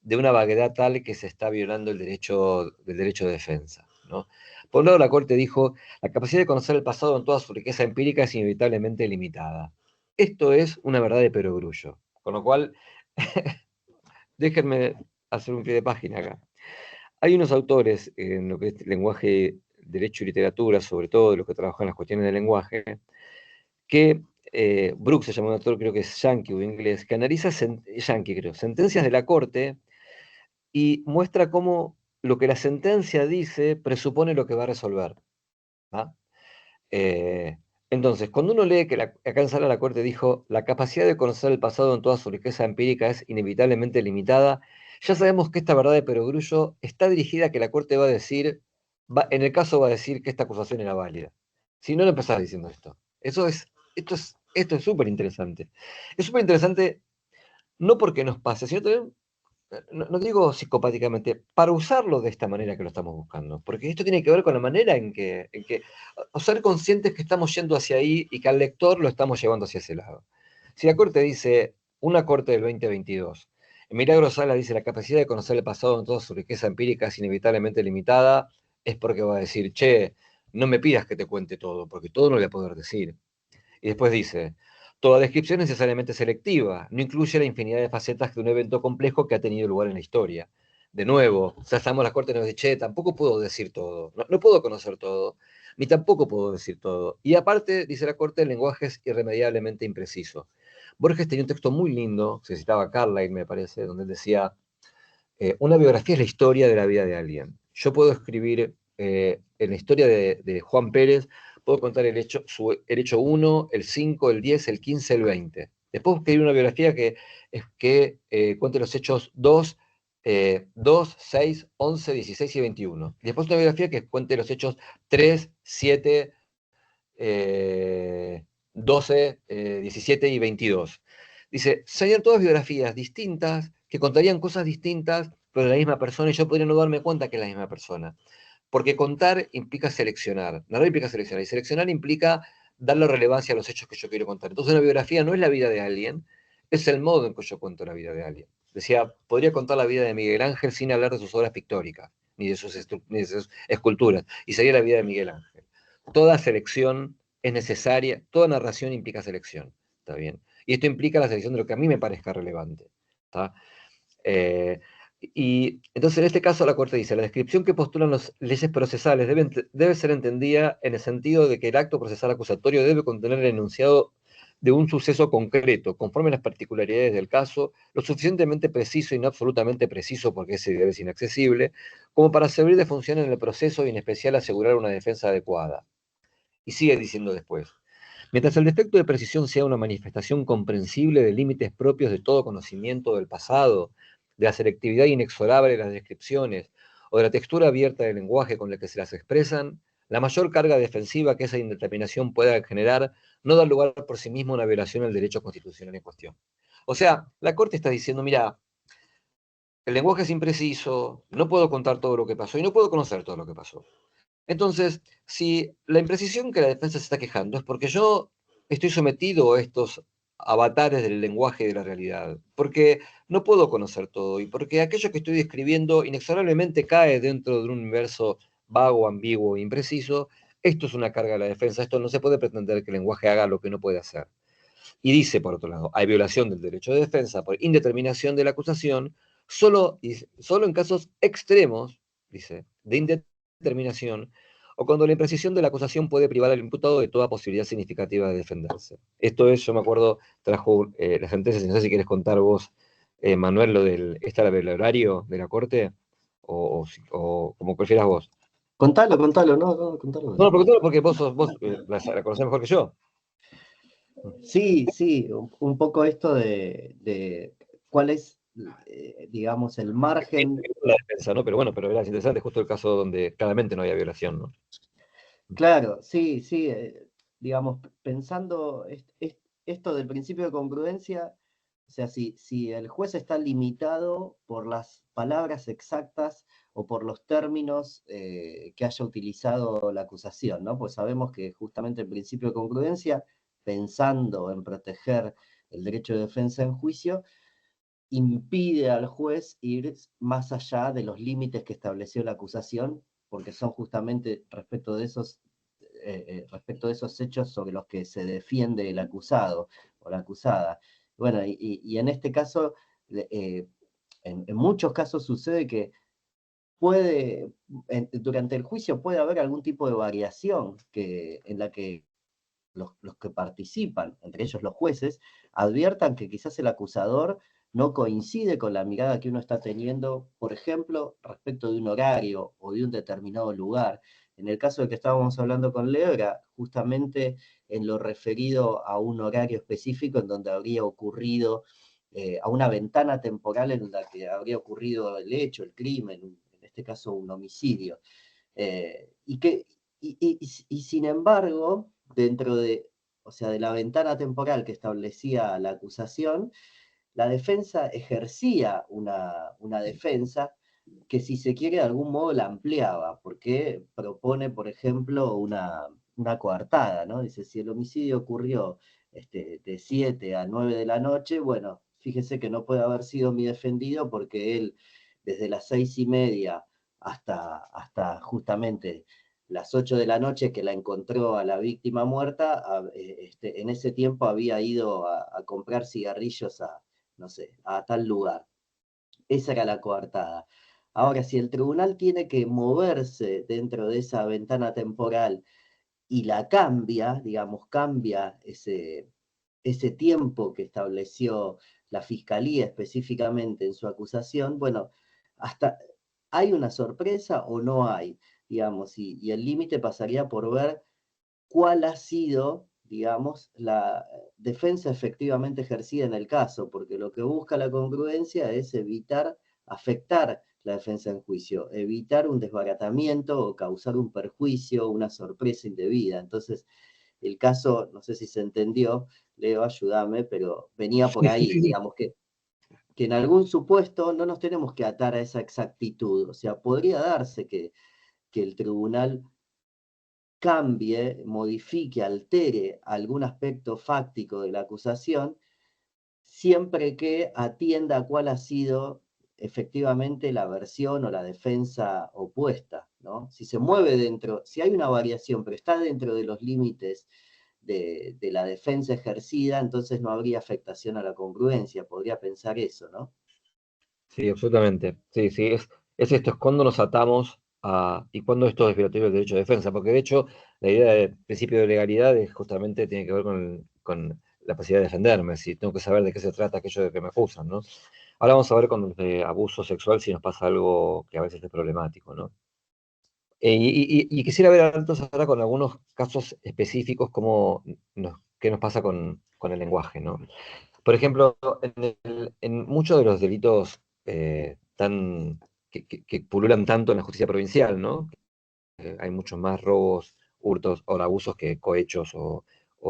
de una vaguedad tal que se está violando el derecho de defensa, ¿no? Por un lado, la Corte dijo, la capacidad de conocer el pasado en toda su riqueza empírica es inevitablemente limitada. Esto es una verdad de perogrullo, con lo cual, déjenme hacer un pie de página acá. Hay unos autores en lo que es lenguaje, derecho y literatura, sobre todo de los que trabajan las cuestiones del lenguaje, que Brooks se llama un autor, creo que es yankee o inglés, que analiza, yankee creo, sentencias de la Corte y muestra cómo lo que la sentencia dice presupone lo que va a resolver. ¿Ah? Eh, entonces, cuando uno lee que acá en Sala la Corte dijo, la capacidad de conocer el pasado en toda su riqueza empírica es inevitablemente limitada, ya sabemos que esta verdad de perogrullo está dirigida a que la Corte va a decir, en el caso va a decir que esta acusación era válida. Si no, no empezás diciendo esto. Esto es súper interesante. Es súper interesante no porque nos pase, sino también no digo psicopáticamente, para usarlo de esta manera que lo estamos buscando. Porque esto tiene que ver con la manera o ser conscientes que estamos yendo hacia ahí y que al lector lo estamos llevando hacia ese lado. Si la Corte dice, una Corte del 2022, Milagro Sala dice, la capacidad de conocer el pasado en toda su riqueza empírica es inevitablemente limitada, es porque va a decir, che, no me pidas que te cuente todo, porque todo no le voy a poder decir. Y después dice, toda descripción es necesariamente selectiva, no incluye la infinidad de facetas de un evento complejo que ha tenido lugar en la historia. De nuevo, ya estamos a la corte y nos dice, che, tampoco puedo decir todo, no puedo conocer todo, ni tampoco puedo decir todo. Y aparte, dice la corte, el lenguaje es irremediablemente impreciso. Borges tenía un texto muy lindo, se citaba Carlyle, me parece, donde él decía, una biografía es la historia de la vida de alguien. Yo puedo escribir en la historia de Juan Pérez, puedo contar el hecho 1, el 5, el 10, el 15, el 20. Después escribir una biografía que cuente los hechos 2, 6, 11, 16 y 21. Y después una biografía que cuente los hechos 3, 7, 12, 17 y 22. Dice, serían todas biografías distintas, que contarían cosas distintas, pero de la misma persona, y yo podría no darme cuenta que es la misma persona. Porque contar implica seleccionar, narrar implica seleccionar, y seleccionar implica darle relevancia a los hechos que yo quiero contar. Entonces una biografía no es la vida de alguien, es el modo en que yo cuento la vida de alguien. Decía, podría contar la vida de Miguel Ángel sin hablar de sus obras pictóricas, ni de sus esculturas, y sería la vida de Miguel Ángel. Toda selección es necesaria, toda narración implica selección, ¿está bien? Y esto implica la selección de lo que a mí me parezca relevante, ¿está? Eh, y entonces en este caso la Corte dice, la descripción que postulan las leyes procesales debe ser entendida en el sentido de que el acto procesal acusatorio debe contener el enunciado de un suceso concreto, conforme a las particularidades del caso, lo suficientemente preciso y no absolutamente preciso porque ese debe ser inaccesible, como para servir de función en el proceso y en especial asegurar una defensa adecuada. Y sigue diciendo después, mientras el defecto de precisión sea una manifestación comprensible de límites propios de todo conocimiento del pasado, de la selectividad inexorable de las descripciones o de la textura abierta del lenguaje con el que se las expresan, la mayor carga defensiva que esa indeterminación pueda generar no da lugar por sí misma a una violación del derecho constitucional en cuestión. O sea, la Corte está diciendo, mira, el lenguaje es impreciso, no puedo contar todo lo que pasó y no puedo conocer todo lo que pasó. Entonces, si la imprecisión que la defensa se está quejando es porque yo estoy sometido a estos avatares del lenguaje y de la realidad, porque no puedo conocer todo y porque aquello que estoy describiendo inexorablemente cae dentro de un universo vago, ambiguo e impreciso, esto es una carga de la defensa, esto no se puede pretender que el lenguaje haga lo que no puede hacer. Y dice, por otro lado, hay violación del derecho de defensa por indeterminación de la acusación, solo en casos extremos, dice, de indeterminación, o cuando la imprecisión de la acusación puede privar al imputado de toda posibilidad significativa de defenderse. Esto es, yo me acuerdo, trajo la sentencia, no sé si quieres contar vos, Manuel, lo del, del horario de la Corte, o como prefieras vos. Contalo, contalo, no, no, contalo. No, porque vos la conocés mejor que yo. Sí, sí, un poco esto de cuál es, digamos, el margen. La defensa, ¿no? Pero bueno, pero era interesante justo el caso donde claramente no había violación, ¿no? Claro, sí, sí, digamos, pensando esto del principio de congruencia, o sea, si el juez está limitado por las palabras exactas o por los términos que haya utilizado la acusación, ¿no? Pues sabemos que justamente el principio de congruencia, pensando en proteger el derecho de defensa en juicio, impide al juez ir más allá de los límites que estableció la acusación, porque son justamente respecto de esos hechos sobre los que se defiende el acusado o la acusada. Bueno, y en este caso, en muchos casos sucede que durante el juicio puede haber algún tipo de variación en la que los que participan, entre ellos los jueces, adviertan que quizás el acusador no coincide con la mirada que uno está teniendo, por ejemplo, respecto de un horario o de un determinado lugar. En el caso de que estábamos hablando con Leo, era justamente en lo referido a un horario específico en donde habría ocurrido, a una ventana temporal en la que habría ocurrido el hecho, el crimen, en este caso un homicidio. Y, que, y sin embargo, dentro de, o sea, de la ventana temporal que establecía la acusación, la defensa ejercía una defensa que, si se quiere, de algún modo la ampliaba, porque propone, por ejemplo, una coartada, ¿no? Dice, si el homicidio ocurrió de 7 a 9 de la noche, bueno, fíjese que no puede haber sido mi defendido porque él, desde las 6:30 hasta justamente las 8 de la noche que la encontró a la víctima muerta, en ese tiempo había ido a comprar cigarrillos no sé, a tal lugar. Esa era la coartada. Ahora, si el tribunal tiene que moverse dentro de esa ventana temporal y la cambia, digamos, cambia ese tiempo que estableció la fiscalía específicamente en su acusación, bueno, hasta hay una sorpresa o no hay, digamos, y el límite pasaría por ver cuál ha sido, digamos, la defensa efectivamente ejercida en el caso, porque lo que busca la congruencia es evitar afectar la defensa en juicio, evitar un desbaratamiento o causar un perjuicio, una sorpresa indebida. Entonces, el caso, no sé si se entendió, Leo, ayúdame, pero venía por ahí, digamos que en algún supuesto no nos tenemos que atar a esa exactitud. O sea, podría darse que el tribunal cambie, modifique, altere algún aspecto fáctico de la acusación, siempre que atienda a cuál ha sido efectivamente la versión o la defensa opuesta, ¿no? Si se mueve dentro, si hay una variación, pero está dentro de los límites de la defensa ejercida, entonces no habría afectación a la congruencia, podría pensar eso, ¿no? Sí, absolutamente. Sí, sí, es esto, es cuando nos atamos a, y cuando esto es violatorio del derecho de defensa, porque de hecho la idea del principio de legalidad es justamente tiene que ver con la posibilidad de defenderme, si tengo que saber de qué se trata aquello de que me acusan, ¿no? Ahora vamos a ver con los de abuso sexual si nos pasa algo que a veces es problemático, ¿no? Y quisiera ver entonces ahora con algunos casos específicos qué nos pasa con el lenguaje, ¿no? Por ejemplo, en muchos de los delitos que pululan tanto en la justicia provincial, ¿no? Hay muchos más robos, hurtos o abusos que cohechos o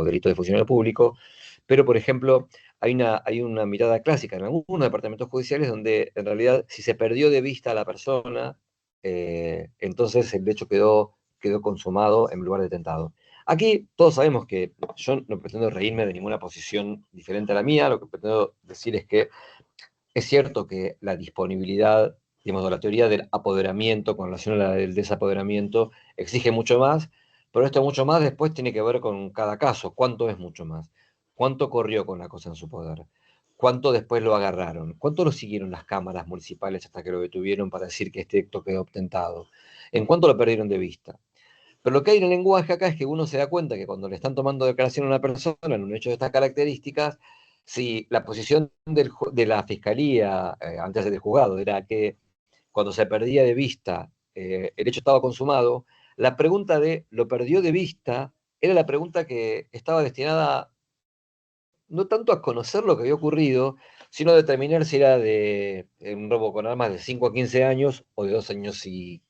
delitos de funcionario público. Pero, por ejemplo, hay una mirada clásica en algunos departamentos judiciales donde en realidad si se perdió de vista a la persona, entonces el hecho quedó consumado en lugar de tentado. Aquí todos sabemos que yo no pretendo reírme de ninguna posición diferente a la mía, lo que pretendo decir es que es cierto que la disponibilidad, digamos, o la teoría del apoderamiento con relación a la del desapoderamiento exige mucho más, pero esto mucho más después tiene que ver con cada caso. ¿Cuánto es mucho más? ¿Cuánto corrió con la cosa en su poder? ¿Cuánto después lo agarraron? ¿Cuánto lo siguieron las cámaras municipales hasta que lo detuvieron para decir que este acto quedó obtentado? ¿En cuánto lo perdieron de vista? Pero lo que hay en el lenguaje acá es que uno se da cuenta que cuando le están tomando declaración a una persona en un hecho de estas características, si la posición de la fiscalía antes del juzgado era que cuando se perdía de vista el hecho estaba consumado, la pregunta de ¿lo perdió de vista? Era la pregunta que estaba destinada no tanto a conocer lo que había ocurrido, sino a determinar si era de un robo con armas de 5 a 15 años o de 2 años y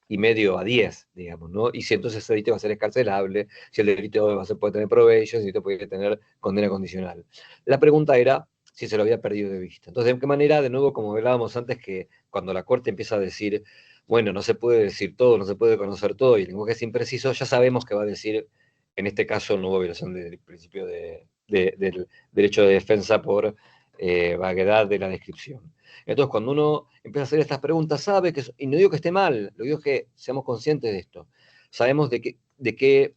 medio a 10, digamos, ¿no? Y si entonces ese delito va a ser escarcelable, si el delito puede tener probation, si el delito puede tener condena condicional. La pregunta era si se lo había perdido de vista. Entonces, ¿de qué manera? De nuevo, como hablábamos antes, que cuando la Corte empieza a decir, bueno, no se puede decir todo, no se puede conocer todo, y el lenguaje es impreciso, ya sabemos que va a decir, en este caso, no hubo violación del principio del derecho de defensa por vaguedad de la descripción. Entonces, cuando uno empieza a hacer estas preguntas, sabe que, y no digo que esté mal, lo digo es que seamos conscientes de esto, sabemos de qué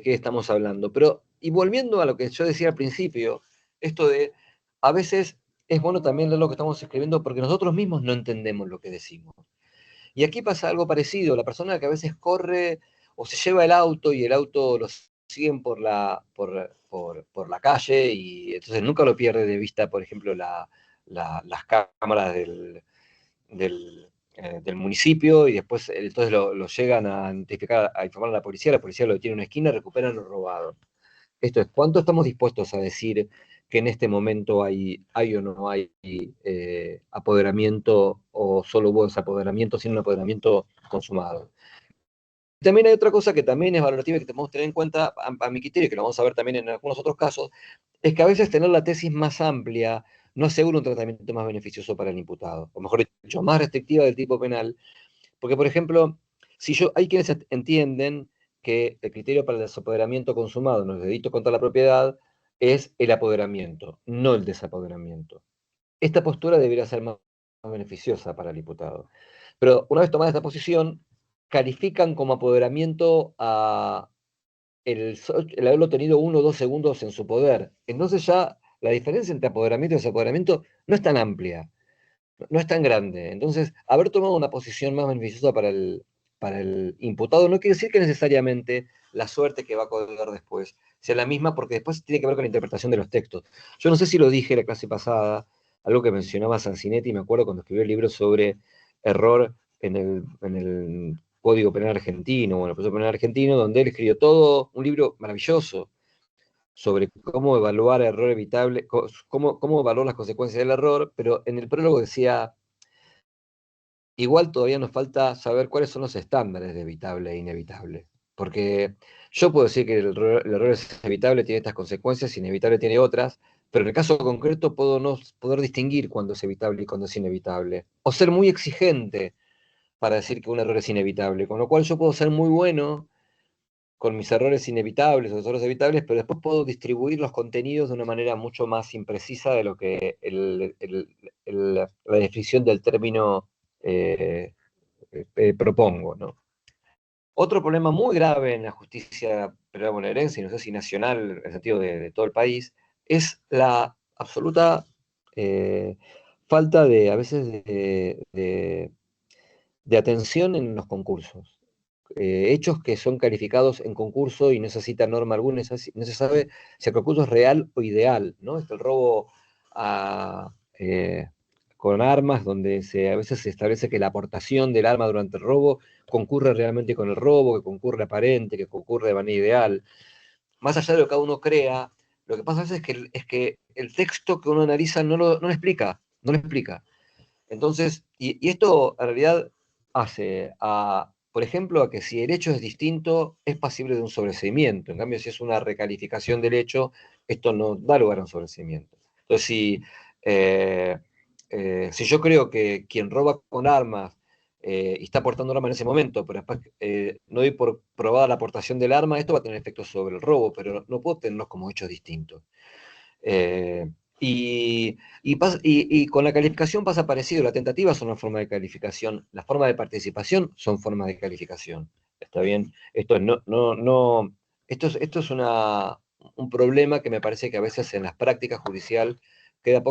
estamos hablando. Pero, y volviendo a lo que yo decía al principio, esto de, a veces es bueno también leer lo que estamos escribiendo porque nosotros mismos no entendemos lo que decimos. Y aquí pasa algo parecido, la persona que a veces corre o se lleva el auto y el auto lo siguen por la calle y entonces nunca lo pierde de vista, por ejemplo, las cámaras del municipio y después entonces lo llegan a identificar, a informar a la policía lo detiene en una esquina, recuperan lo robado. Esto es, ¿cuánto estamos dispuestos a decir que en este momento hay o no hay apoderamiento o solo hubo desapoderamiento sin un apoderamiento consumado? También hay otra cosa que también es valorativa y que tenemos que tener en cuenta, a mi criterio, que lo vamos a ver también en algunos otros casos, es que a veces tener la tesis más amplia no asegura un tratamiento más beneficioso para el imputado, o mejor dicho, más restrictiva del tipo penal, porque, por ejemplo, hay quienes entienden que el criterio para el desapoderamiento consumado en los delitos contra la propiedad es el apoderamiento, no el desapoderamiento. Esta postura debería ser más beneficiosa para el imputado. Pero una vez tomada esta posición, califican como apoderamiento a el haberlo tenido 1 o 2 segundos en su poder. Entonces ya la diferencia entre apoderamiento y desapoderamiento no es tan amplia, no es tan grande. Entonces, haber tomado una posición más beneficiosa para el imputado no quiere decir que necesariamente la suerte que va a colgar después sea la misma, porque después tiene que ver con la interpretación de los textos. Yo no sé si lo dije en la clase pasada, algo que mencionaba Sanzinetti, me acuerdo cuando escribió el libro sobre error en el Código Penal Argentino, bueno, el proceso penal argentino, donde él escribió todo un libro maravilloso sobre cómo evaluar error evitable, cómo evaluar las consecuencias del error, pero en el prólogo decía, igual todavía nos falta saber cuáles son los estándares de evitable e inevitable, porque Yo puedo decir que el error es evitable, tiene estas consecuencias, inevitable tiene otras, pero en el caso concreto puedo no poder distinguir cuándo es evitable y cuándo es inevitable. O ser muy exigente para decir que un error es inevitable, con lo cual yo puedo ser muy bueno con mis errores inevitables o errores evitables, pero después puedo distribuir los contenidos de una manera mucho más imprecisa de lo que la definición del término eh, propongo, ¿no? Otro problema muy grave en la justicia penal bonaerense, y no sé si nacional, en el sentido de todo el país, es la absoluta eh, falta de, a veces, de atención en los concursos. Hechos que son calificados en concurso y no necesita norma alguna, no se sabe si el concurso es real o ideal, ¿no? El robo a, con armas, donde a veces se establece que la aportación del arma durante el robo concurre realmente con el robo, que concurre aparente, que concurre de manera ideal. Más allá de lo que cada uno crea, lo que pasa a veces es que el texto que uno analiza no lo explica, no lo explica. Entonces, y esto en realidad hace por ejemplo, a que si el hecho es distinto, es pasible de un sobreseimiento. En cambio, si es una recalificación del hecho, esto no da lugar a un sobreseimiento. Entonces, eh, si yo creo que quien roba con armas y está aportando arma en ese momento, pero después no doy por probada la aportación del arma, esto va a tener efectos sobre el robo, pero no puedo tenerlos como hechos distintos. Eh, y con la calificación pasa parecido. La tentativa es una forma de calificación, la forma de participación son formas de calificación. ¿Está bien? Esto es, esto es un problema que me parece que a veces en las prácticas judicial queda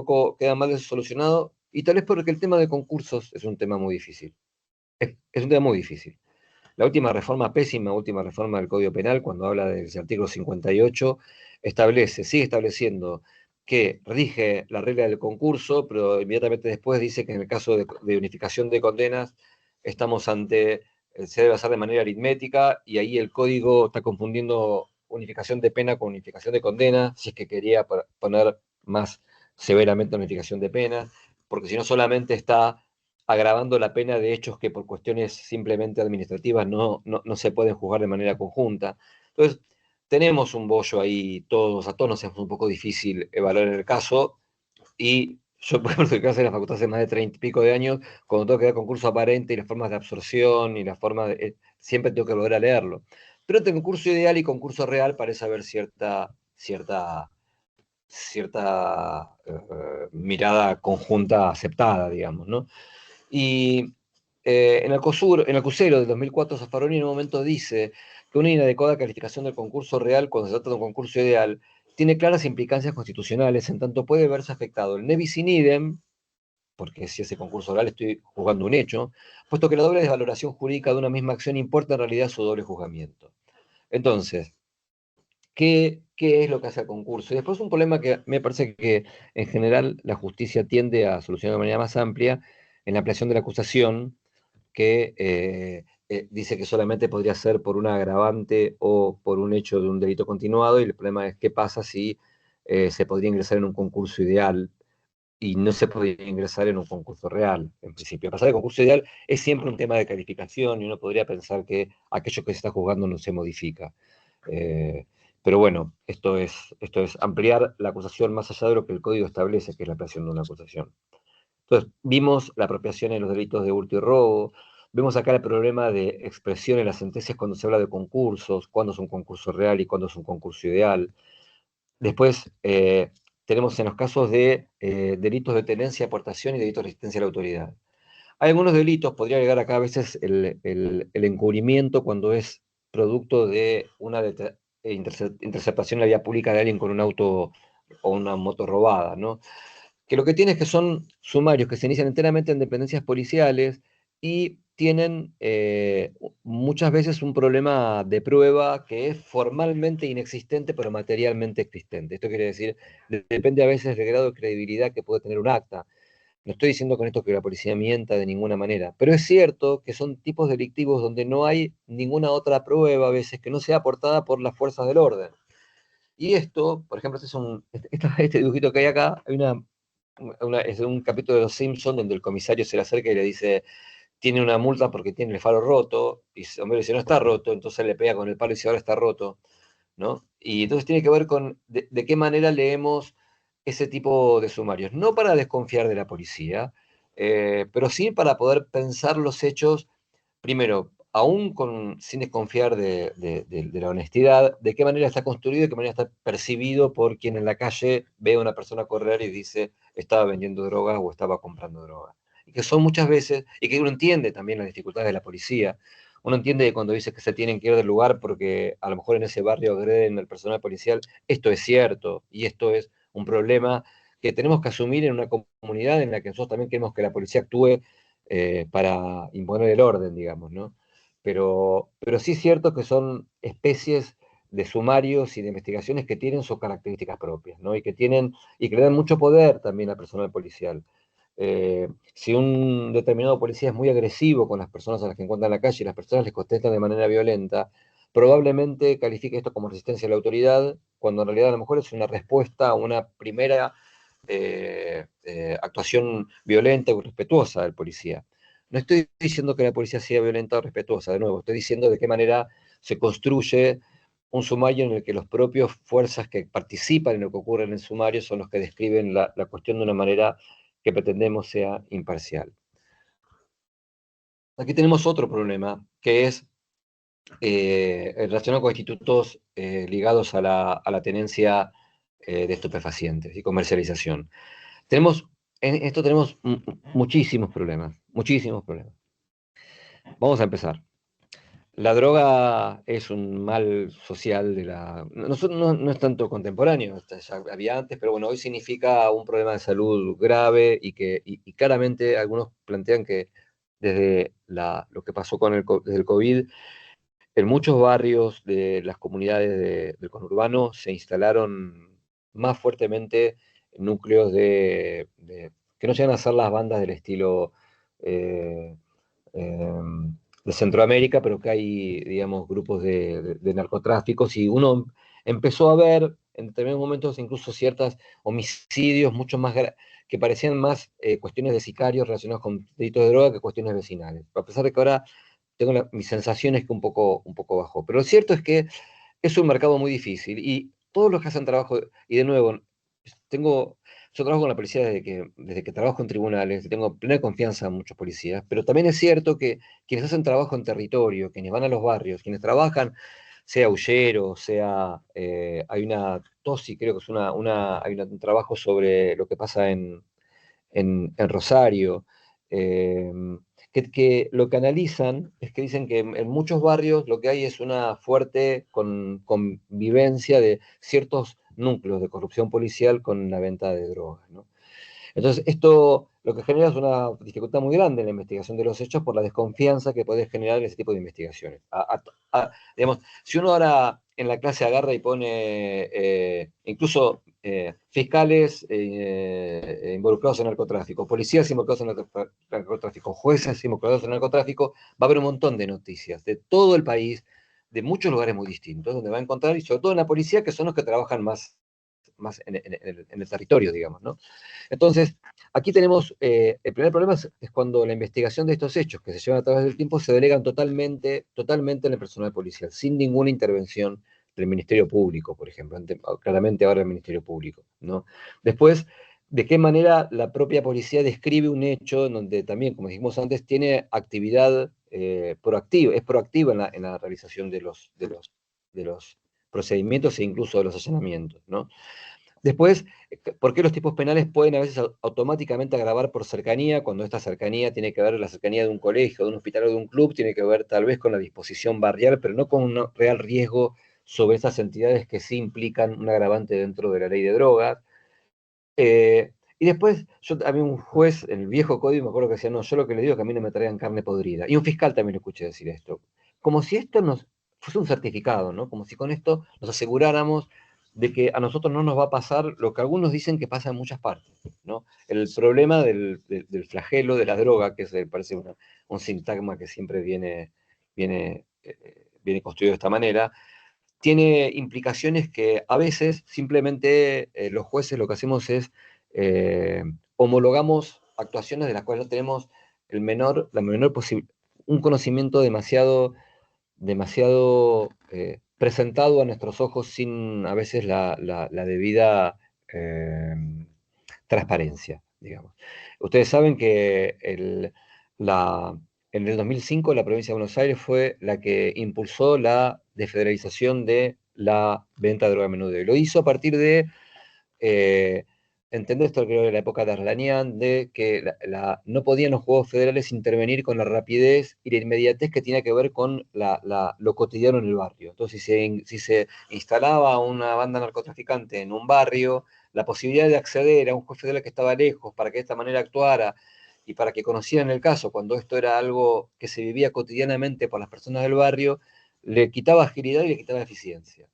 mal solucionado, y tal vez porque el tema de concursos es un tema muy difícil. Es un tema muy difícil. La última reforma, pésima última reforma del Código Penal, cuando habla del artículo 58, sigue estableciendo que rige la regla del concurso, pero inmediatamente después dice que en el caso de unificación de condenas estamos ante, se debe hacer de manera aritmética, y ahí el código está confundiendo unificación de pena con unificación de condena, si es que quería poner más severamente unificación de pena, porque si no solamente está agravando la pena de hechos que por cuestiones simplemente administrativas no se pueden juzgar de manera conjunta. Entonces, tenemos un bollo ahí todos, a todos nos es un poco difícil evaluar el caso, y yo, por ejemplo, el caso de la facultad hace más de 30 y pico de años, cuando tengo que dar concurso aparente y las formas de absorción y las formas siempre tengo que volver a leerlo. Pero entre concurso ideal y concurso real parece haber cierta mirada conjunta aceptada, digamos, ¿no? Y en el crucero del 2004, Zaffaroni en un momento dice que una inadecuada calificación del concurso real cuando se trata de un concurso ideal tiene claras implicancias constitucionales, en tanto puede verse afectado el ne bis in idem, porque si ese concurso real estoy juzgando un hecho, puesto que la doble desvaloración jurídica de una misma acción importa en realidad su doble juzgamiento. Entonces, ¿qué es lo que hace el concurso? Y después un problema que me parece que en general la justicia tiende a solucionar de manera más amplia en la ampliación de la acusación, que dice que solamente podría ser por un agravante o por un hecho de un delito continuado, y el problema es qué pasa si se podría ingresar en un concurso ideal y no se podría ingresar en un concurso real, en principio. Pasar el concurso ideal es siempre un tema de calificación, y uno podría pensar que aquello que se está juzgando no se modifica. Eh, pero bueno, esto es ampliar la acusación más allá de lo que el código establece, que es la ampliación de una acusación. Entonces, vimos la apropiación en los delitos de hurto y robo, vemos acá el problema de expresión en las sentencias cuando se habla de concursos, cuándo es un concurso real y cuándo es un concurso ideal. Después, tenemos en los casos de delitos de tenencia, aportación y delitos de resistencia a la autoridad. Hay algunos delitos, podría agregar acá a veces el encubrimiento cuando es producto de una interceptación en la vía pública de alguien con un auto o una moto robada, ¿no? Que lo que tiene es que son sumarios que se inician enteramente en dependencias policiales y tienen muchas veces un problema de prueba que es formalmente inexistente, pero materialmente existente. Esto quiere decir, depende a veces del grado de credibilidad que puede tener un acta. No estoy diciendo con esto que la policía mienta de ninguna manera, pero es cierto que son tipos delictivos donde no hay ninguna otra prueba a veces que no sea aportada por las fuerzas del orden. Y esto, por ejemplo, este dibujito que hay acá, es un capítulo de Los Simpsons donde el comisario se le acerca y le dice, tiene una multa porque tiene el faro roto, y hombre dice, no está roto, entonces le pega con el palo y dice, ahora está roto, ¿no? Y entonces tiene que ver con de qué manera leemos ese tipo de sumarios. No para desconfiar de la policía, pero sí para poder pensar los hechos, primero, aún sin desconfiar de la honestidad, de qué manera está construido y de qué manera está percibido por quien en la calle ve a una persona correr y dice, estaba vendiendo drogas o estaba comprando drogas. Y que son muchas veces, y que uno entiende también las dificultades de la policía. Uno entiende que cuando dice que se tienen que ir del lugar porque a lo mejor en ese barrio agreden al personal policial, esto es cierto y esto es un problema que tenemos que asumir en una comunidad en la que nosotros también queremos que la policía actúe para imponer el orden, digamos, ¿no? Pero sí es cierto que son especies de sumarios y de investigaciones que tienen sus características propias, ¿no? Y que le dan mucho poder también al personal policial. Si un determinado policía es muy agresivo con las personas a las que encuentra en la calle y las personas les contestan de manera violenta, probablemente califique esto como resistencia a la autoridad, cuando en realidad a lo mejor es una respuesta a una primera actuación violenta o respetuosa del policía. No estoy diciendo que la policía sea violenta o respetuosa, de nuevo, estoy diciendo de qué manera se construye un sumario en el que los propios fuerzas que participan en lo que ocurre en el sumario son los que describen la cuestión de una manera que pretendemos sea imparcial. Aquí tenemos otro problema, que es relacionado con institutos ligados a la tenencia de estupefacientes y comercialización. Tenemos, en esto tenemos muchísimos problemas, muchísimos problemas. Vamos a empezar. La droga es un mal social de la... No es tanto contemporáneo, ya había antes, pero bueno, hoy significa un problema de salud grave y claramente algunos plantean que desde lo que pasó desde el COVID, en muchos barrios de las comunidades del conurbano se instalaron más fuertemente núcleos que no llegan a ser las bandas del estilo eh, eh, de Centroamérica, pero que hay, digamos, grupos de narcotráficos y uno empezó a ver en determinados momentos incluso ciertos homicidios mucho más que parecían más cuestiones de sicarios relacionados con delitos de droga que cuestiones vecinales. A pesar de que ahora mi sensación es que un poco bajó. Pero lo cierto es que es un mercado muy difícil y todos los que hacen trabajo, y de nuevo, tengo, yo trabajo con la policía desde que trabajo en tribunales, tengo plena confianza en muchos policías, pero también es cierto que quienes hacen trabajo en territorio, quienes van a los barrios, quienes trabajan, sea Ullero, sea, hay una TOSI, creo que es un trabajo sobre lo que pasa en Rosario, eh, que lo que analizan es que dicen que en muchos barrios lo que hay es una fuerte convivencia de ciertos núcleos de corrupción policial con la venta de drogas, ¿no? Entonces, esto lo que genera es una dificultad muy grande en la investigación de los hechos por la desconfianza que puede generar ese tipo de investigaciones. Digamos, si uno ahora en la clase agarra y pone incluso fiscales involucrados en narcotráfico, policías involucrados en narcotráfico, jueces involucrados en narcotráfico, va a haber un montón de noticias de todo el país, de muchos lugares muy distintos, donde va a encontrar, y sobre todo en la policía, que son los que trabajan más en el territorio, digamos, ¿no? Entonces, aquí tenemos, el primer problema es cuando la investigación de estos hechos que se llevan a través del tiempo se delegan totalmente en el personal policial, sin ninguna intervención del Ministerio Público, por ejemplo, claramente ahora el Ministerio Público, ¿no? Después, de qué manera la propia policía describe un hecho en donde también, como dijimos antes, tiene actividad proactiva, es proactiva en la realización de los procedimientos e incluso de los allanamientos, ¿no? Después, ¿por qué los tipos penales pueden a veces automáticamente agravar por cercanía, cuando esta cercanía tiene que ver la cercanía de un colegio, de un hospital o de un club, tiene que ver tal vez con la disposición barrial, pero no con un real riesgo sobre esas entidades que sí implican un agravante dentro de la ley de drogas? Y después, a mí un juez, en el viejo código, me acuerdo que decía, no, yo lo que le digo es que a mí no me traigan carne podrida. Y un fiscal también lo escuché decir esto. Como si esto nos fuese un certificado, ¿no? Como si con esto nos aseguráramos de que a nosotros no nos va a pasar lo que algunos dicen que pasa en muchas partes, ¿no? El problema del flagelo de la droga, que parece un sintagma que siempre viene construido de esta manera, tiene implicaciones que a veces simplemente los jueces lo que hacemos es homologamos actuaciones de las cuales no tenemos la menor posible, un conocimiento demasiado presentado a nuestros ojos sin a veces la debida eh, transparencia, digamos. Ustedes saben que en el 2005 la provincia de Buenos Aires fue la que impulsó la desfederalización de la venta de droga a menudeo. Y lo hizo a partir de eh, entender esto, creo, de la época de Arlanian, de que no podían los juegos federales intervenir con la rapidez y la inmediatez que tenía que ver con lo cotidiano en el barrio. Entonces, si se instalaba una banda narcotraficante en un barrio, la posibilidad de acceder a un juez federal que estaba lejos para que de esta manera actuara y para que conocieran el caso, cuando esto era algo que se vivía cotidianamente por las personas del barrio, le quitaba agilidad y le quitaba eficiencia.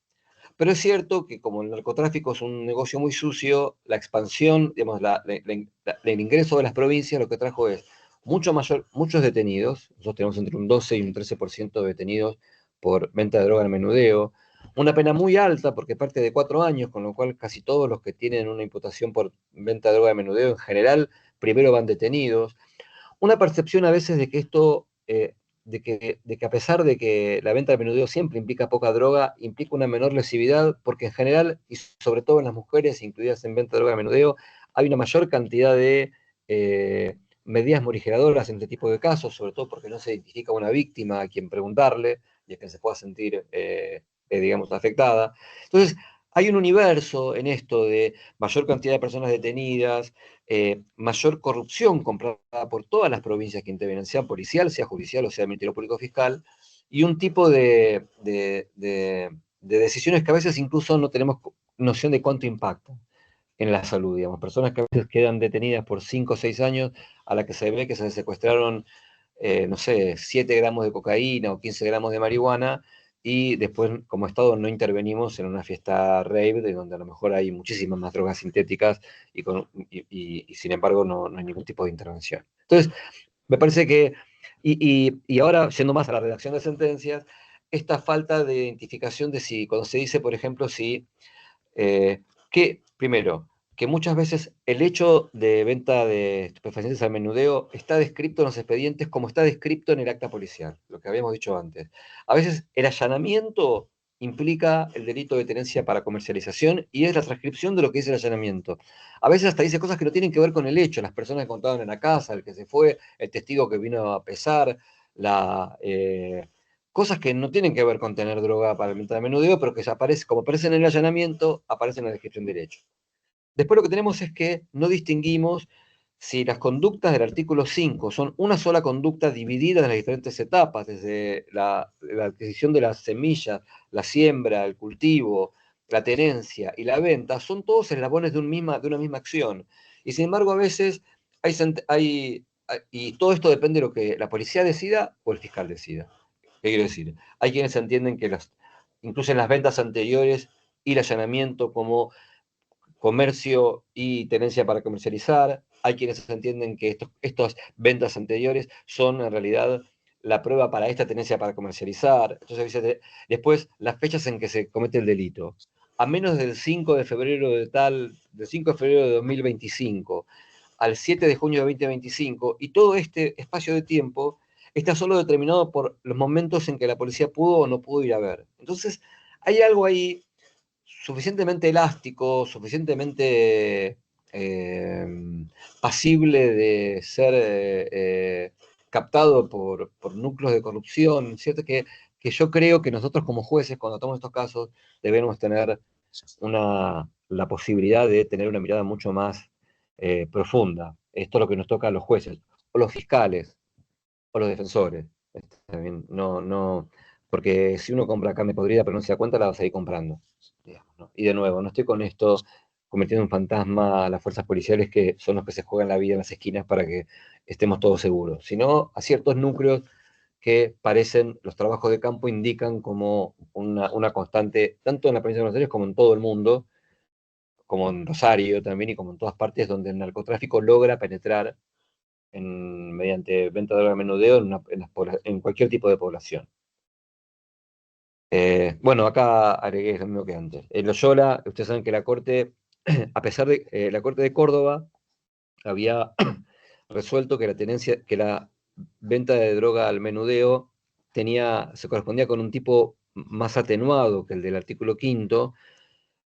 Pero es cierto que como el narcotráfico es un negocio muy sucio, la expansión, digamos, el ingreso de las provincias lo que trajo es muchos detenidos, nosotros tenemos entre un 12 y un 13% de detenidos por venta de droga al menudeo, una pena muy alta porque parte de 4 años, con lo cual casi todos los que tienen una imputación por venta de droga al menudeo en general primero van detenidos, una percepción a veces de que esto, de que a pesar de que la venta de menudeo siempre implica poca droga, implica una menor lesividad, porque en general, y sobre todo en las mujeres incluidas en venta de droga de menudeo, hay una mayor cantidad de medidas morigeradoras en este tipo de casos, sobre todo porque no se identifica una víctima a quien preguntarle y a quien se pueda sentir, digamos, afectada. Entonces, hay un universo en esto de mayor cantidad de personas detenidas, mayor corrupción comprada por todas las provincias que intervienen, sea policial, sea judicial o sea Ministerio Público Fiscal, y un tipo de decisiones que a veces incluso no tenemos noción de cuánto impactan en la salud, digamos. Personas que a veces quedan detenidas por 5 o 6 años, a las que se ve que se secuestraron, no sé, 7 gramos de cocaína o 15 gramos de marihuana, y después como Estado no intervenimos en una fiesta rave, de donde a lo mejor hay muchísimas más drogas sintéticas y sin embargo no hay ningún tipo de intervención. Entonces, me parece que, y ahora yendo más a la redacción de sentencias, esta falta de identificación de si, cuando se dice, por ejemplo, si que, primero, que muchas veces el hecho de venta de estupefacientes al menudeo está descrito en los expedientes como está descrito en el acta policial, lo que habíamos dicho antes. A veces el allanamiento implica el delito de tenencia para comercialización y es la transcripción de lo que dice el allanamiento. A veces hasta dice cosas que no tienen que ver con el hecho, las personas que contaban en la casa, el que se fue, el testigo que vino a pesar, cosas que no tienen que ver con tener droga para el menudeo, pero que aparece, como aparecen en el allanamiento, aparecen en la descripción de derecho. Después lo que tenemos es que no distinguimos si las conductas del artículo 5 son una sola conducta dividida en las diferentes etapas, desde la adquisición de las semillas, la siembra, el cultivo, la tenencia y la venta, son todos eslabones de una misma acción. Y sin embargo, a veces y todo esto depende de lo que la policía decida o el fiscal decida. ¿Qué quiero decir? Hay quienes entienden que incluyen las ventas anteriores y el allanamiento como comercio y tenencia para comercializar. Hay quienes entienden que estas ventas anteriores son en realidad la prueba para esta tenencia para comercializar. Entonces, después, las fechas en que se comete el delito. A menos del 5 de febrero del 5 de febrero de 2025 al 7 de junio de 2025, y todo este espacio de tiempo está solo determinado por los momentos en que la policía pudo o no pudo ir a ver. Entonces, hay algo ahí suficientemente elástico, suficientemente pasible de ser captado por núcleos de corrupción, ¿cierto? Que yo creo que nosotros como jueces, cuando tomamos estos casos, debemos tener la posibilidad de tener una mirada mucho más profunda. Esto es lo que nos toca a los jueces, o los fiscales, o los defensores. No, no, porque si uno compra carne podrida pero no se da cuenta, la vas a ir comprando, digamos, ¿no? Y de nuevo, no estoy con esto convirtiendo en fantasma a las fuerzas policiales que son los que se juegan la vida en las esquinas para que estemos todos seguros, sino a ciertos núcleos que parecen, los trabajos de campo indican como una constante, tanto en la provincia de Buenos Aires como en todo el mundo, como en Rosario también y como en todas partes donde el narcotráfico logra penetrar mediante venta de droga de menudeo en cualquier tipo de población. Bueno, acá agregué lo mismo que antes. En Loyola, ustedes saben que la Corte, a pesar de la Corte de Córdoba, había resuelto que que la venta de droga al menudeo se correspondía con un tipo más atenuado que el del artículo quinto,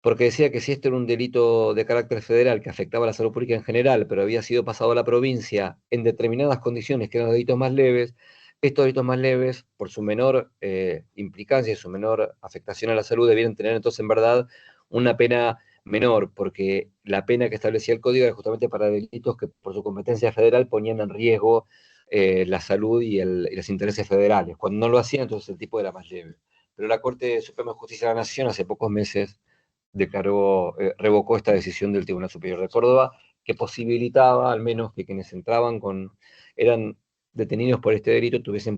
porque decía que si esto era un delito de carácter federal que afectaba a la salud pública en general, pero había sido pasado a la provincia en determinadas condiciones que eran delitos más leves, estos delitos más leves, por su menor implicancia y su menor afectación a la salud, debieran tener entonces en verdad una pena menor, porque la pena que establecía el código era justamente para delitos que por su competencia federal ponían en riesgo la salud y los intereses federales. Cuando no lo hacían, entonces el tipo era más leve. Pero la Corte Suprema de Justicia de la Nación hace pocos meses revocó esta decisión del Tribunal Superior de Córdoba, que posibilitaba al menos que quienes eran detenidos por este delito tuviesen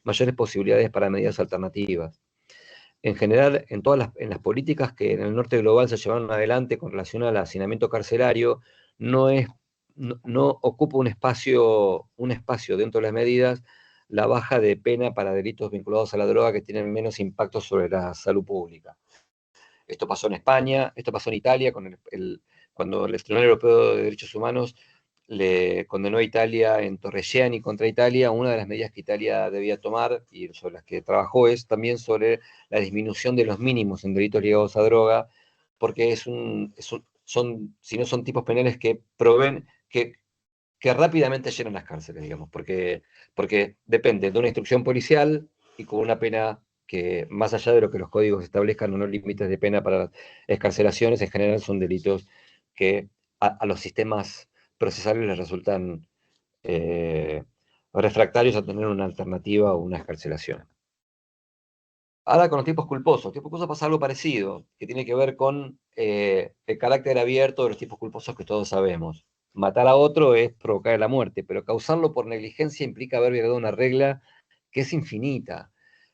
mayores posibilidades para medidas alternativas. En general, en las políticas que en el norte global se llevaron adelante con relación al hacinamiento carcelario, no ocupa un espacio dentro de las medidas la baja de pena para delitos vinculados a la droga que tienen menos impacto sobre la salud pública. Esto pasó en España, esto pasó en Italia, cuando el Tribunal Europeo de Derechos Humanos le condenó a Italia en Torreggiani contra Italia. Una de las medidas que Italia debía tomar y sobre las que trabajó es también sobre la disminución de los mínimos en delitos ligados a droga, porque si no son tipos penales que proveen, que rápidamente llenan las cárceles, digamos, porque depende de una instrucción policial y con una pena que, más allá de lo que los códigos establezcan, unos límites de pena para las excarcelaciones, en general son delitos que a los sistemas procesales les resultan eh, refractarios a tener una alternativa o una excarcelación. Ahora con los tipos culposos pasa algo parecido, que tiene que ver con el carácter abierto de los tipos culposos que todos sabemos. Matar a otro es provocar la muerte, pero causarlo por negligencia implica haber violado una regla que es infinita,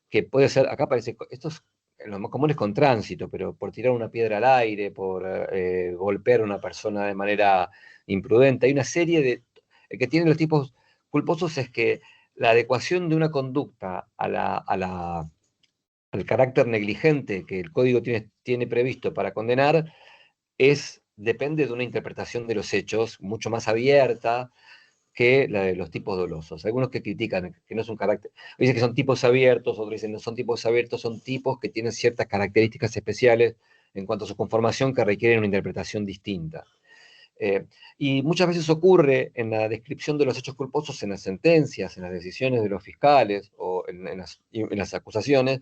que puede ser, acá parece, esto es lo más común es con tránsito, pero por tirar una piedra al aire, por golpear a una persona de manera imprudente, hay una serie de... El que tienen los tipos culposos es que la adecuación de una conducta al carácter negligente que el código tiene previsto para condenar depende de una interpretación de los hechos mucho más abierta que la de los tipos dolosos. Algunos que critican que no es un carácter, dicen que son tipos abiertos, otros dicen no son tipos abiertos, son tipos que tienen ciertas características especiales en cuanto a su conformación que requieren una interpretación distinta. Eh, y muchas veces ocurre en la descripción de los hechos culposos, en las sentencias, en las decisiones de los fiscales o en las acusaciones,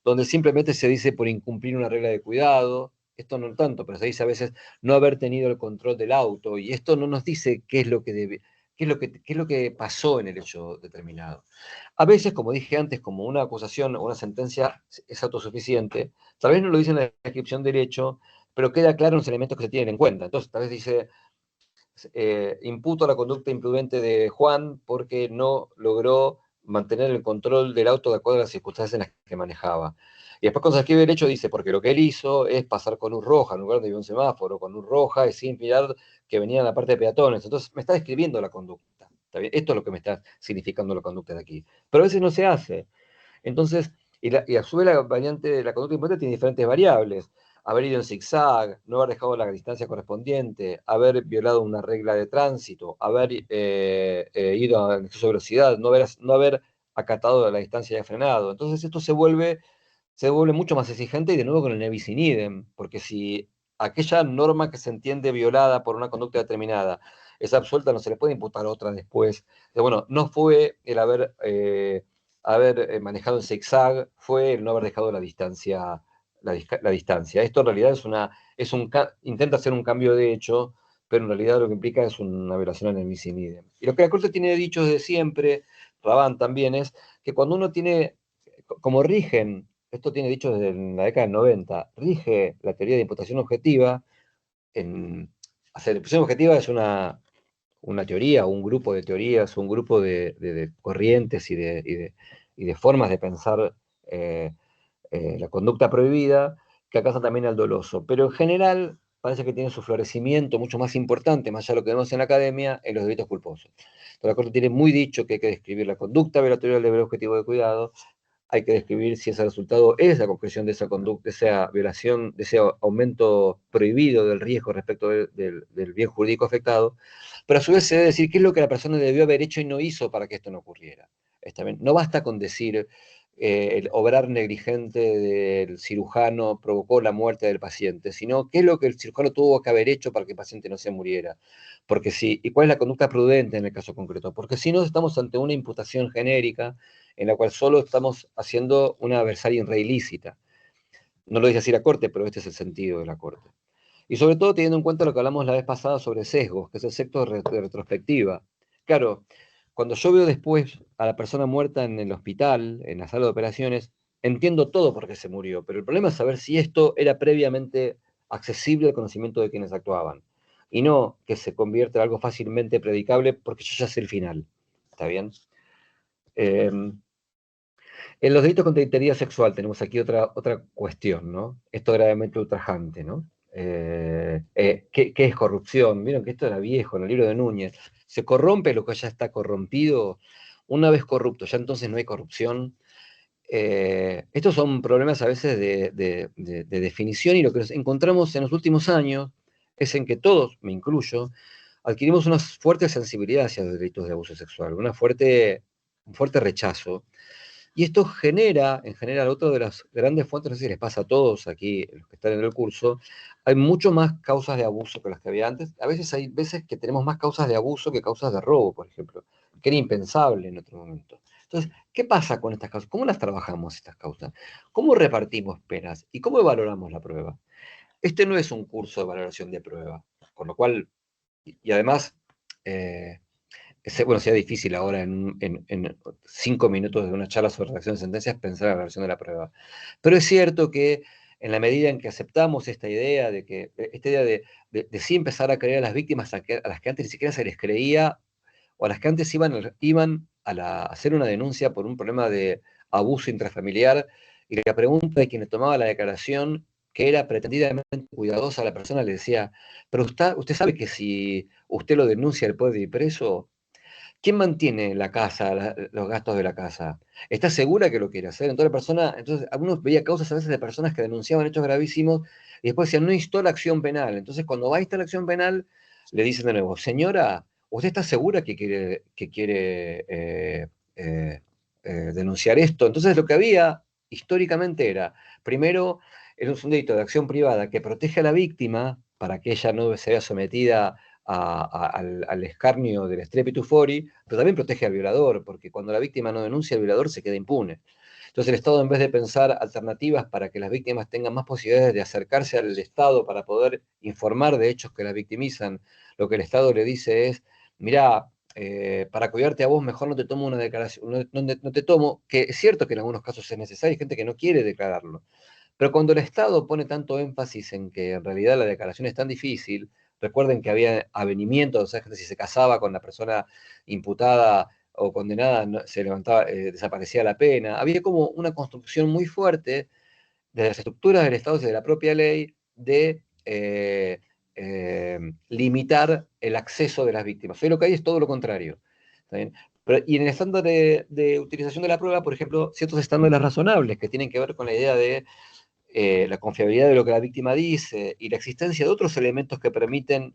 donde simplemente se dice por incumplir una regla de cuidado, esto no tanto, pero se dice a veces no haber tenido el control del auto, y esto no nos dice qué es lo que qué es lo que pasó en el hecho determinado. A veces, como dije antes, como una acusación o una sentencia es autosuficiente, tal vez no lo dice en la descripción del hecho, pero queda claro los elementos que se tienen en cuenta. Entonces, tal vez dice, imputo la conducta imprudente de Juan porque no logró mantener el control del auto de acuerdo a las circunstancias en las que manejaba. Y después cuando se escribe el hecho dice, porque lo que él hizo es pasar con luz roja, en lugar de un semáforo, con luz roja, y sin mirar que venía en la parte de peatones. Entonces me está describiendo la conducta. ¿Está bien? Esto es lo que me está significando la conducta de aquí. Pero a veces no se hace. Entonces, y a su vez la variante de la conducta imprudente tiene diferentes variables. Haber ido en zigzag, no haber dejado la distancia correspondiente, haber violado una regla de tránsito, haber ido en exceso de velocidad, no haber acatado la distancia y frenado. Entonces esto se vuelve mucho más exigente y de nuevo con el ne bis in idem, porque si aquella norma que se entiende violada por una conducta determinada es absuelta, no se le puede imputar otra después. Bueno, no fue el haber manejado en zigzag, fue el no haber dejado la distancia. Esto en realidad intenta hacer un cambio de hecho, pero en realidad lo que implica es una violación en el bis in idem. Y lo que la Corte tiene dicho desde siempre, Rabanne también, es que cuando uno tiene, como rigen, esto tiene dicho desde la década del 90, rige la teoría de imputación objetiva. La imputación objetiva es una teoría, un grupo de teorías, un grupo de corrientes y de formas de pensar eh, la conducta prohibida, que acasan también al doloso. Pero en general parece que tiene su florecimiento mucho más importante, más allá de lo que vemos en la academia, en los delitos culposos. Entonces, la Corte tiene muy dicho que hay que describir la conducta violatoria del deber objetivo de cuidado, hay que describir si ese resultado es la concreción de esa conducta, de esa violación, de ese aumento prohibido del riesgo respecto del bien jurídico afectado, pero a su vez se debe decir qué es lo que la persona debió haber hecho y no hizo para que esto no ocurriera. ¿Está bien? No basta con decir el obrar negligente del cirujano provocó la muerte del paciente, sino qué es lo que el cirujano tuvo que haber hecho para que el paciente no se muriera. Porque sí, ¿y cuál es la conducta prudente en el caso concreto? Porque si no, estamos ante una imputación genérica en la cual solo estamos haciendo una adversaria in re ilícita. No lo dice así la Corte, pero este es el sentido de la Corte. Y sobre todo teniendo en cuenta lo que hablamos la vez pasada sobre sesgos, que es el sesgo de retrospectiva. Claro, cuando yo veo después a la persona muerta en el hospital, en la sala de operaciones, entiendo todo por qué se murió, pero el problema es saber si esto era previamente accesible al conocimiento de quienes actuaban, y no que se convierta en algo fácilmente predicable porque yo ya sé el final. ¿Está bien? Eh, en los delitos contra la integridad sexual tenemos aquí otra cuestión, ¿no? Esto gravemente ultrajante, ¿no? ¿Qué es corrupción? Vieron que esto era viejo, en el libro de Núñez. Se corrompe lo que ya está corrompido. Una vez corrupto, ya entonces no hay corrupción. Estos son problemas a veces de definición, y lo que nos encontramos en los últimos años es en que todos, me incluyo, adquirimos una fuerte sensibilidad hacia los delitos de abuso sexual, un fuerte rechazo. Y esto genera, en general, otra de las grandes fuentes, no sé si les pasa a todos aquí, los que están en el curso, hay mucho más causas de abuso que las que había antes. A veces hay veces que tenemos más causas de abuso que causas de robo, por ejemplo, que era impensable en otro momento. Entonces, ¿qué pasa con estas causas? ¿Cómo las trabajamos estas causas? ¿Cómo repartimos penas? ¿Y cómo valoramos la prueba? Este no es un curso de valoración de prueba, con lo cual, y además, eh, bueno, sea difícil ahora en 5 minutos de una charla sobre redacción de sentencias pensar en la versión de la prueba. Pero es cierto que en la medida en que aceptamos esta idea de sí empezar a creer a las víctimas a las que antes ni siquiera se les creía, o a las que antes iban a hacer una denuncia por un problema de abuso intrafamiliar, y la pregunta de quien le tomaba la declaración, que era pretendidamente cuidadosa a la persona, le decía, pero usted sabe que si usted lo denuncia, él puede ir preso. ¿Quién mantiene la casa, los gastos de la casa? ¿Está segura que lo quiere hacer? Entonces, algunos veía causas a veces de personas que denunciaban hechos gravísimos y después decían, no instó la acción penal. Entonces, cuando va a instar la acción penal, le dicen de nuevo, señora, ¿usted está segura que quiere denunciar esto? Entonces, lo que había históricamente era, primero, era un delito de acción privada que protege a la víctima para que ella no se vea sometida al escarnio del Strepitus Fori, pero también protege al violador, porque cuando la víctima no denuncia, el violador se queda impune. Entonces el Estado, en vez de pensar alternativas para que las víctimas tengan más posibilidades de acercarse al Estado para poder informar de hechos que las victimizan, lo que el Estado le dice es, mirá, para cuidarte a vos mejor no te tomo una declaración, no te tomo, que es cierto que en algunos casos es necesario, hay gente que no quiere declararlo, pero cuando el Estado pone tanto énfasis en que en realidad la declaración es tan difícil, recuerden que había avenimientos, o sea, que si se casaba con la persona imputada o condenada, se levantaba, desaparecía la pena. Había como una construcción muy fuerte de las estructuras del Estado y de la propia ley de eh, limitar el acceso de las víctimas. Hoy lo que hay es todo lo contrario. ¿Está bien? Y en el estándar de utilización de la prueba, por ejemplo, ciertos estándares razonables que tienen que ver con la idea de la confiabilidad de lo que la víctima dice y la existencia de otros elementos que permiten,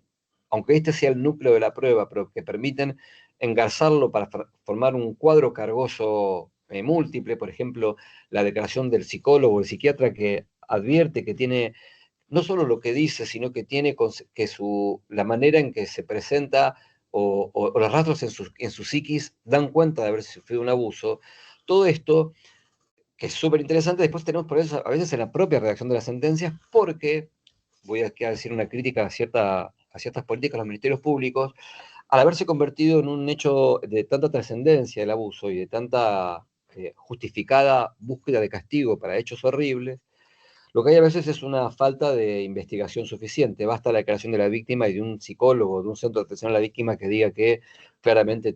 aunque este sea el núcleo de la prueba, pero que permiten engarzarlo para formar un cuadro cargoso múltiple, por ejemplo, la declaración del psicólogo o el psiquiatra que advierte que tiene no solo lo que dice, sino que tiene que la manera en que se presenta o los rastros en su psiquis dan cuenta de haber sufrido un abuso. Todo esto que es súper interesante. Después tenemos por eso a veces en la propia redacción de las sentencias, porque voy a decir una crítica a ciertas políticas de los ministerios públicos, al haberse convertido en un hecho de tanta trascendencia el abuso y de tanta justificada búsqueda de castigo para hechos horribles, lo que hay a veces es una falta de investigación suficiente. Basta la declaración de la víctima y de un psicólogo, de un centro de atención a la víctima que diga que claramente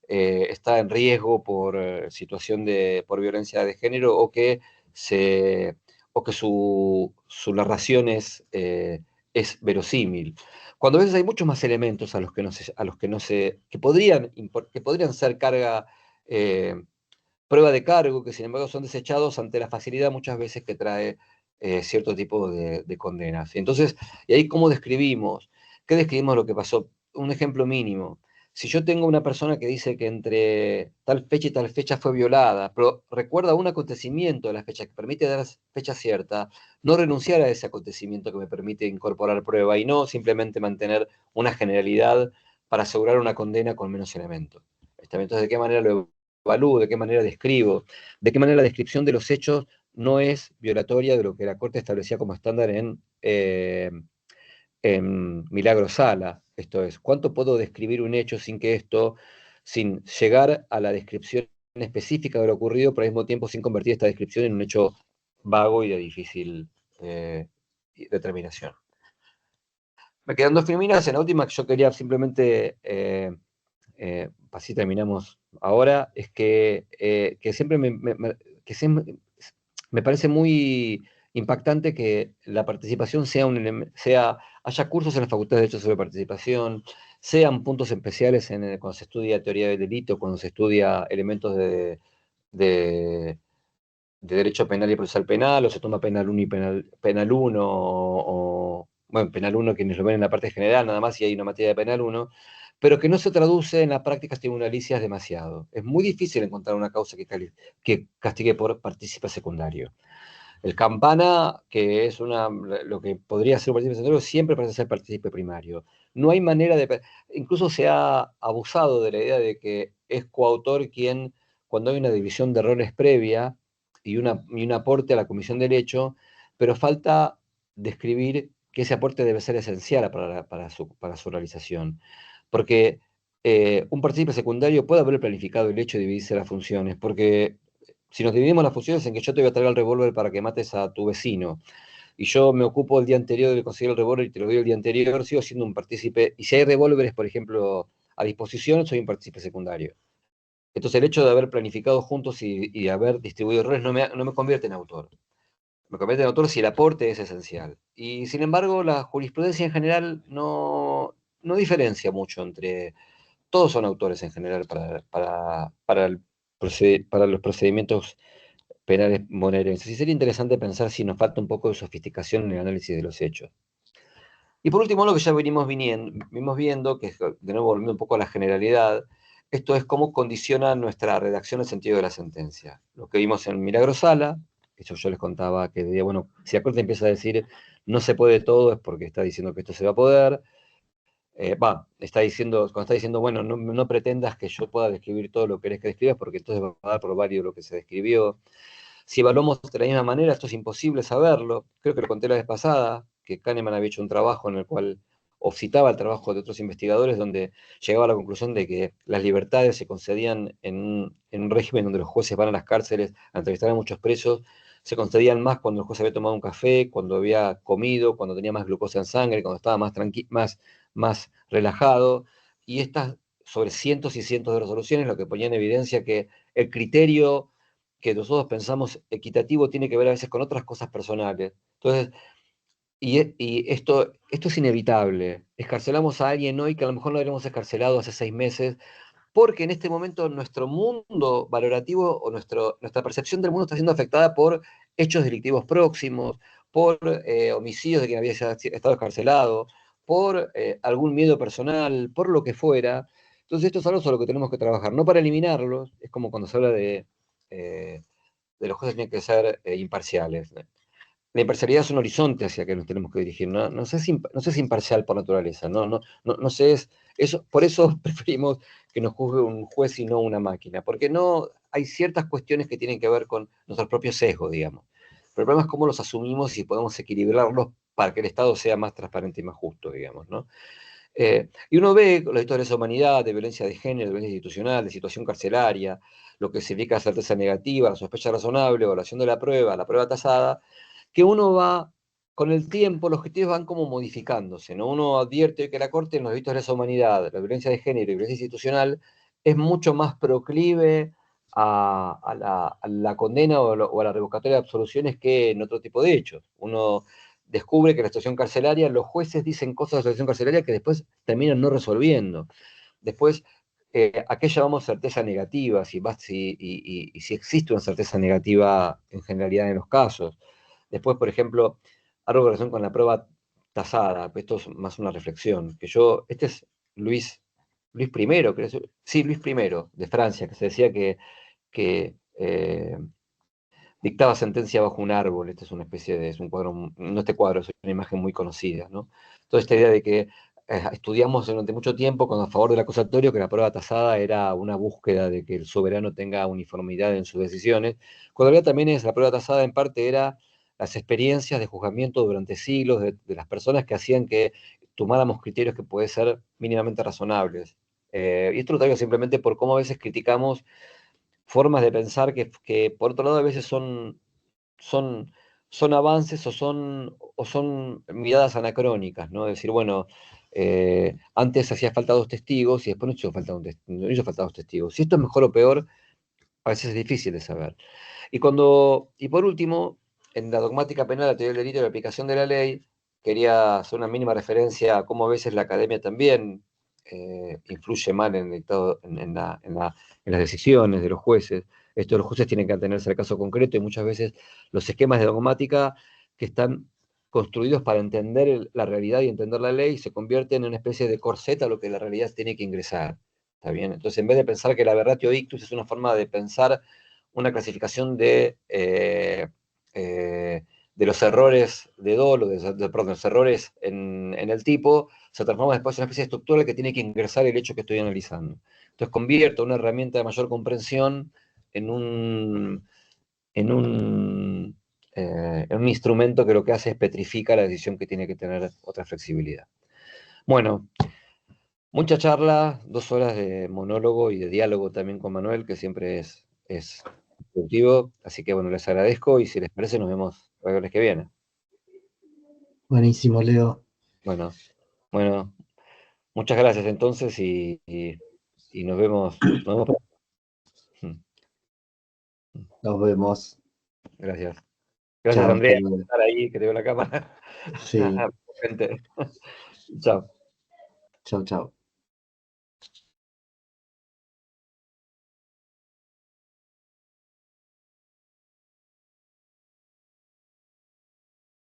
está en riesgo por situación por violencia de género o que su narración es verosímil. Cuando a veces hay muchos más elementos a los que no se, que podrían ser carga prueba de cargo, que sin embargo son desechados ante la facilidad muchas veces que trae cierto tipo de condenas. Entonces, ¿y ahí cómo describimos? ¿Qué describimos lo que pasó? Un ejemplo mínimo. Si yo tengo una persona que dice que entre tal fecha y tal fecha fue violada, pero recuerda un acontecimiento de la fecha que permite dar fecha cierta, no renunciar a ese acontecimiento que me permite incorporar prueba y no simplemente mantener una generalidad para asegurar una condena con menos elementos. Entonces, ¿de qué manera lo evalúo? ¿De qué manera describo? ¿De qué manera la descripción de los hechos no es violatoria de lo que la Corte establecía como estándar en Milagro Sala? Esto es, ¿cuánto puedo describir un hecho sin llegar a la descripción específica de lo ocurrido, pero al mismo tiempo sin convertir esta descripción en un hecho vago y de difícil determinación? Me quedan dos filminas. En la última que yo quería simplemente, así terminamos ahora, es que siempre que siempre me parece muy impactante que la participación haya cursos en la Facultad de Derecho sobre participación, sean puntos especiales cuando se estudia teoría del delito, cuando se estudia elementos de, de derecho penal y procesal penal, o se toma penal 1 y penal 1, bueno, penal 1 quienes lo ven en la parte general nada más, y hay una materia de penal 1, pero que no se traduce en las prácticas tribunalicias demasiado. Es muy difícil encontrar una causa que castigue por partícipe secundario. El campana, que es lo que podría ser un partícipe secundario, siempre parece ser partícipe primario. No hay manera de... Incluso se ha abusado de la idea de que es coautor quien, cuando hay una división de roles previa y un aporte a la comisión del hecho, pero falta describir que ese aporte debe ser esencial para su realización. Porque un partícipe secundario puede haber planificado el hecho de dividirse las funciones, porque si nos dividimos las funciones en que yo te voy a traer el revólver para que mates a tu vecino, y yo me ocupo el día anterior de conseguir el revólver y te lo doy el día anterior, sigo siendo un partícipe, y si hay revólveres, por ejemplo, a disposición, soy un partícipe secundario. Entonces el hecho de haber planificado juntos y haber distribuido roles no me convierte en autor. Me convierte en autor si el aporte es esencial. Y sin embargo, la jurisprudencia en general no diferencia mucho entre... Todos son autores en general para los procedimientos penales bonaerenses. Y sería interesante pensar si nos falta un poco de sofisticación en el análisis de los hechos. Y por último, lo que ya vimos viendo, que es, de nuevo volviendo un poco a la generalidad, esto es cómo condiciona nuestra redacción el sentido de la sentencia. Lo que vimos en Milagro Sala, que yo les contaba que, bueno, si la Corte empieza a decir no se puede todo, es porque está diciendo que esto se va a poder. Cuando está diciendo, bueno, no pretendas que yo pueda describir todo lo que querés que describas, porque entonces va a dar por válido lo que se describió. Si evaluamos de la misma manera, esto es imposible saberlo. Creo que lo conté la vez pasada, que Kahneman había hecho un trabajo en el cual o citaba el trabajo de otros investigadores donde llegaba a la conclusión de que las libertades se concedían en un régimen donde los jueces van a las cárceles a entrevistar a muchos presos, se concedían más cuando el juez había tomado un café, cuando había comido, cuando tenía más glucosa en sangre, cuando estaba más relajado, y estas sobre cientos y cientos de resoluciones, lo que ponía en evidencia que el criterio que nosotros pensamos equitativo tiene que ver a veces con otras cosas personales. Entonces, y esto es inevitable. Escarcelamos a alguien hoy que a lo mejor no habríamos escarcelado hace 6 meses, porque en este momento nuestro mundo valorativo o nuestra percepción del mundo está siendo afectada por hechos delictivos próximos, por homicidios de quien había estado escarcelado, por algún miedo personal, por lo que fuera. Entonces esto es algo sobre lo que tenemos que trabajar, no para eliminarlos, es como cuando se habla eh, de los jueces tienen que ser imparciales. La imparcialidad es un horizonte hacia que nos tenemos que dirigir. No sé si imparcial por naturaleza. No sé. Por eso preferimos que nos juzgue un juez y no una máquina. Porque no hay ciertas cuestiones que tienen que ver con nuestros propios sesgos, digamos. Pero el problema es cómo los asumimos y si podemos equilibrarlos para que el Estado sea más transparente y más justo, digamos, ¿no? Y uno ve los historias de humanidad, de violencia de género, de violencia institucional, de situación carcelaria, lo que significa certeza negativa, la sospecha razonable, evaluación de la prueba tasada, que uno va, con el tiempo, los objetivos van como modificándose, ¿no? Uno advierte que la Corte en los delitos de lesa humanidad, la violencia de género y violencia institucional es mucho más proclive a la condena o a la revocatoria de absoluciones que en otro tipo de hechos. Uno descubre que en la situación carcelaria los jueces dicen cosas de la situación carcelaria que después terminan no resolviendo. Después ¿a qué llamamos certeza negativa? Y si existe una certeza negativa en generalidad en los casos. Después, por ejemplo, algo en relación con la prueba tasada, esto es más una reflexión, este es Luis I, sí, Luis I de Francia, que se decía que dictaba sentencia bajo un árbol. Esta es una especie de, es un cuadro, no este cuadro, es una imagen muy conocida, ¿no? Toda esta idea de que estudiamos durante mucho tiempo con a favor del acusatorio que la prueba tasada era una búsqueda de que el soberano tenga uniformidad en sus decisiones, cuando en realidad también la prueba tasada en parte era las experiencias de juzgamiento durante siglos de las personas que hacían que tomáramos criterios que pueden ser mínimamente razonables. Y esto lo traigo simplemente por cómo a veces criticamos formas de pensar que por otro lado a veces son, son avances o son miradas anacrónicas, ¿no? Decir, bueno, antes hacía falta dos testigos y después no hizo falta dos testigos. Si esto es mejor o peor, a veces es difícil de saber. Y por último, en la dogmática penal, la teoría del delito y la aplicación de la ley, quería hacer una mínima referencia a cómo a veces la academia también influye mal en, el dictado- en las decisiones de los jueces. Esto los jueces tienen que atenerse al caso concreto y muchas veces los esquemas de dogmática que están construidos para entender la realidad y entender la ley se convierten en una especie de corseta a lo que la realidad tiene que ingresar. ¿Está bien? Entonces, en vez de pensar que la verratio ictus es una forma de pensar una clasificación de los errores de dolo, perdón, los errores en el tipo, se transforma después en una especie de estructura que tiene que ingresar el hecho que estoy analizando. Entonces convierto una herramienta de mayor comprensión en un instrumento que lo que hace es petrifica la decisión que tiene que tener otra flexibilidad. Bueno, mucha charla, 2 horas de monólogo y de diálogo también con Manuel, que siempre es productivo. Así que bueno, les agradezco y si les parece nos vemos el viernes que viene. Buenísimo, Leo. Bueno, bueno, muchas gracias entonces y nos vemos. Nos vemos. Nos vemos. Gracias. Gracias Chao, hasta Andrea por luego. estar ahí, que te veo la cámara. Sí, Gente. Chao. chao, chao.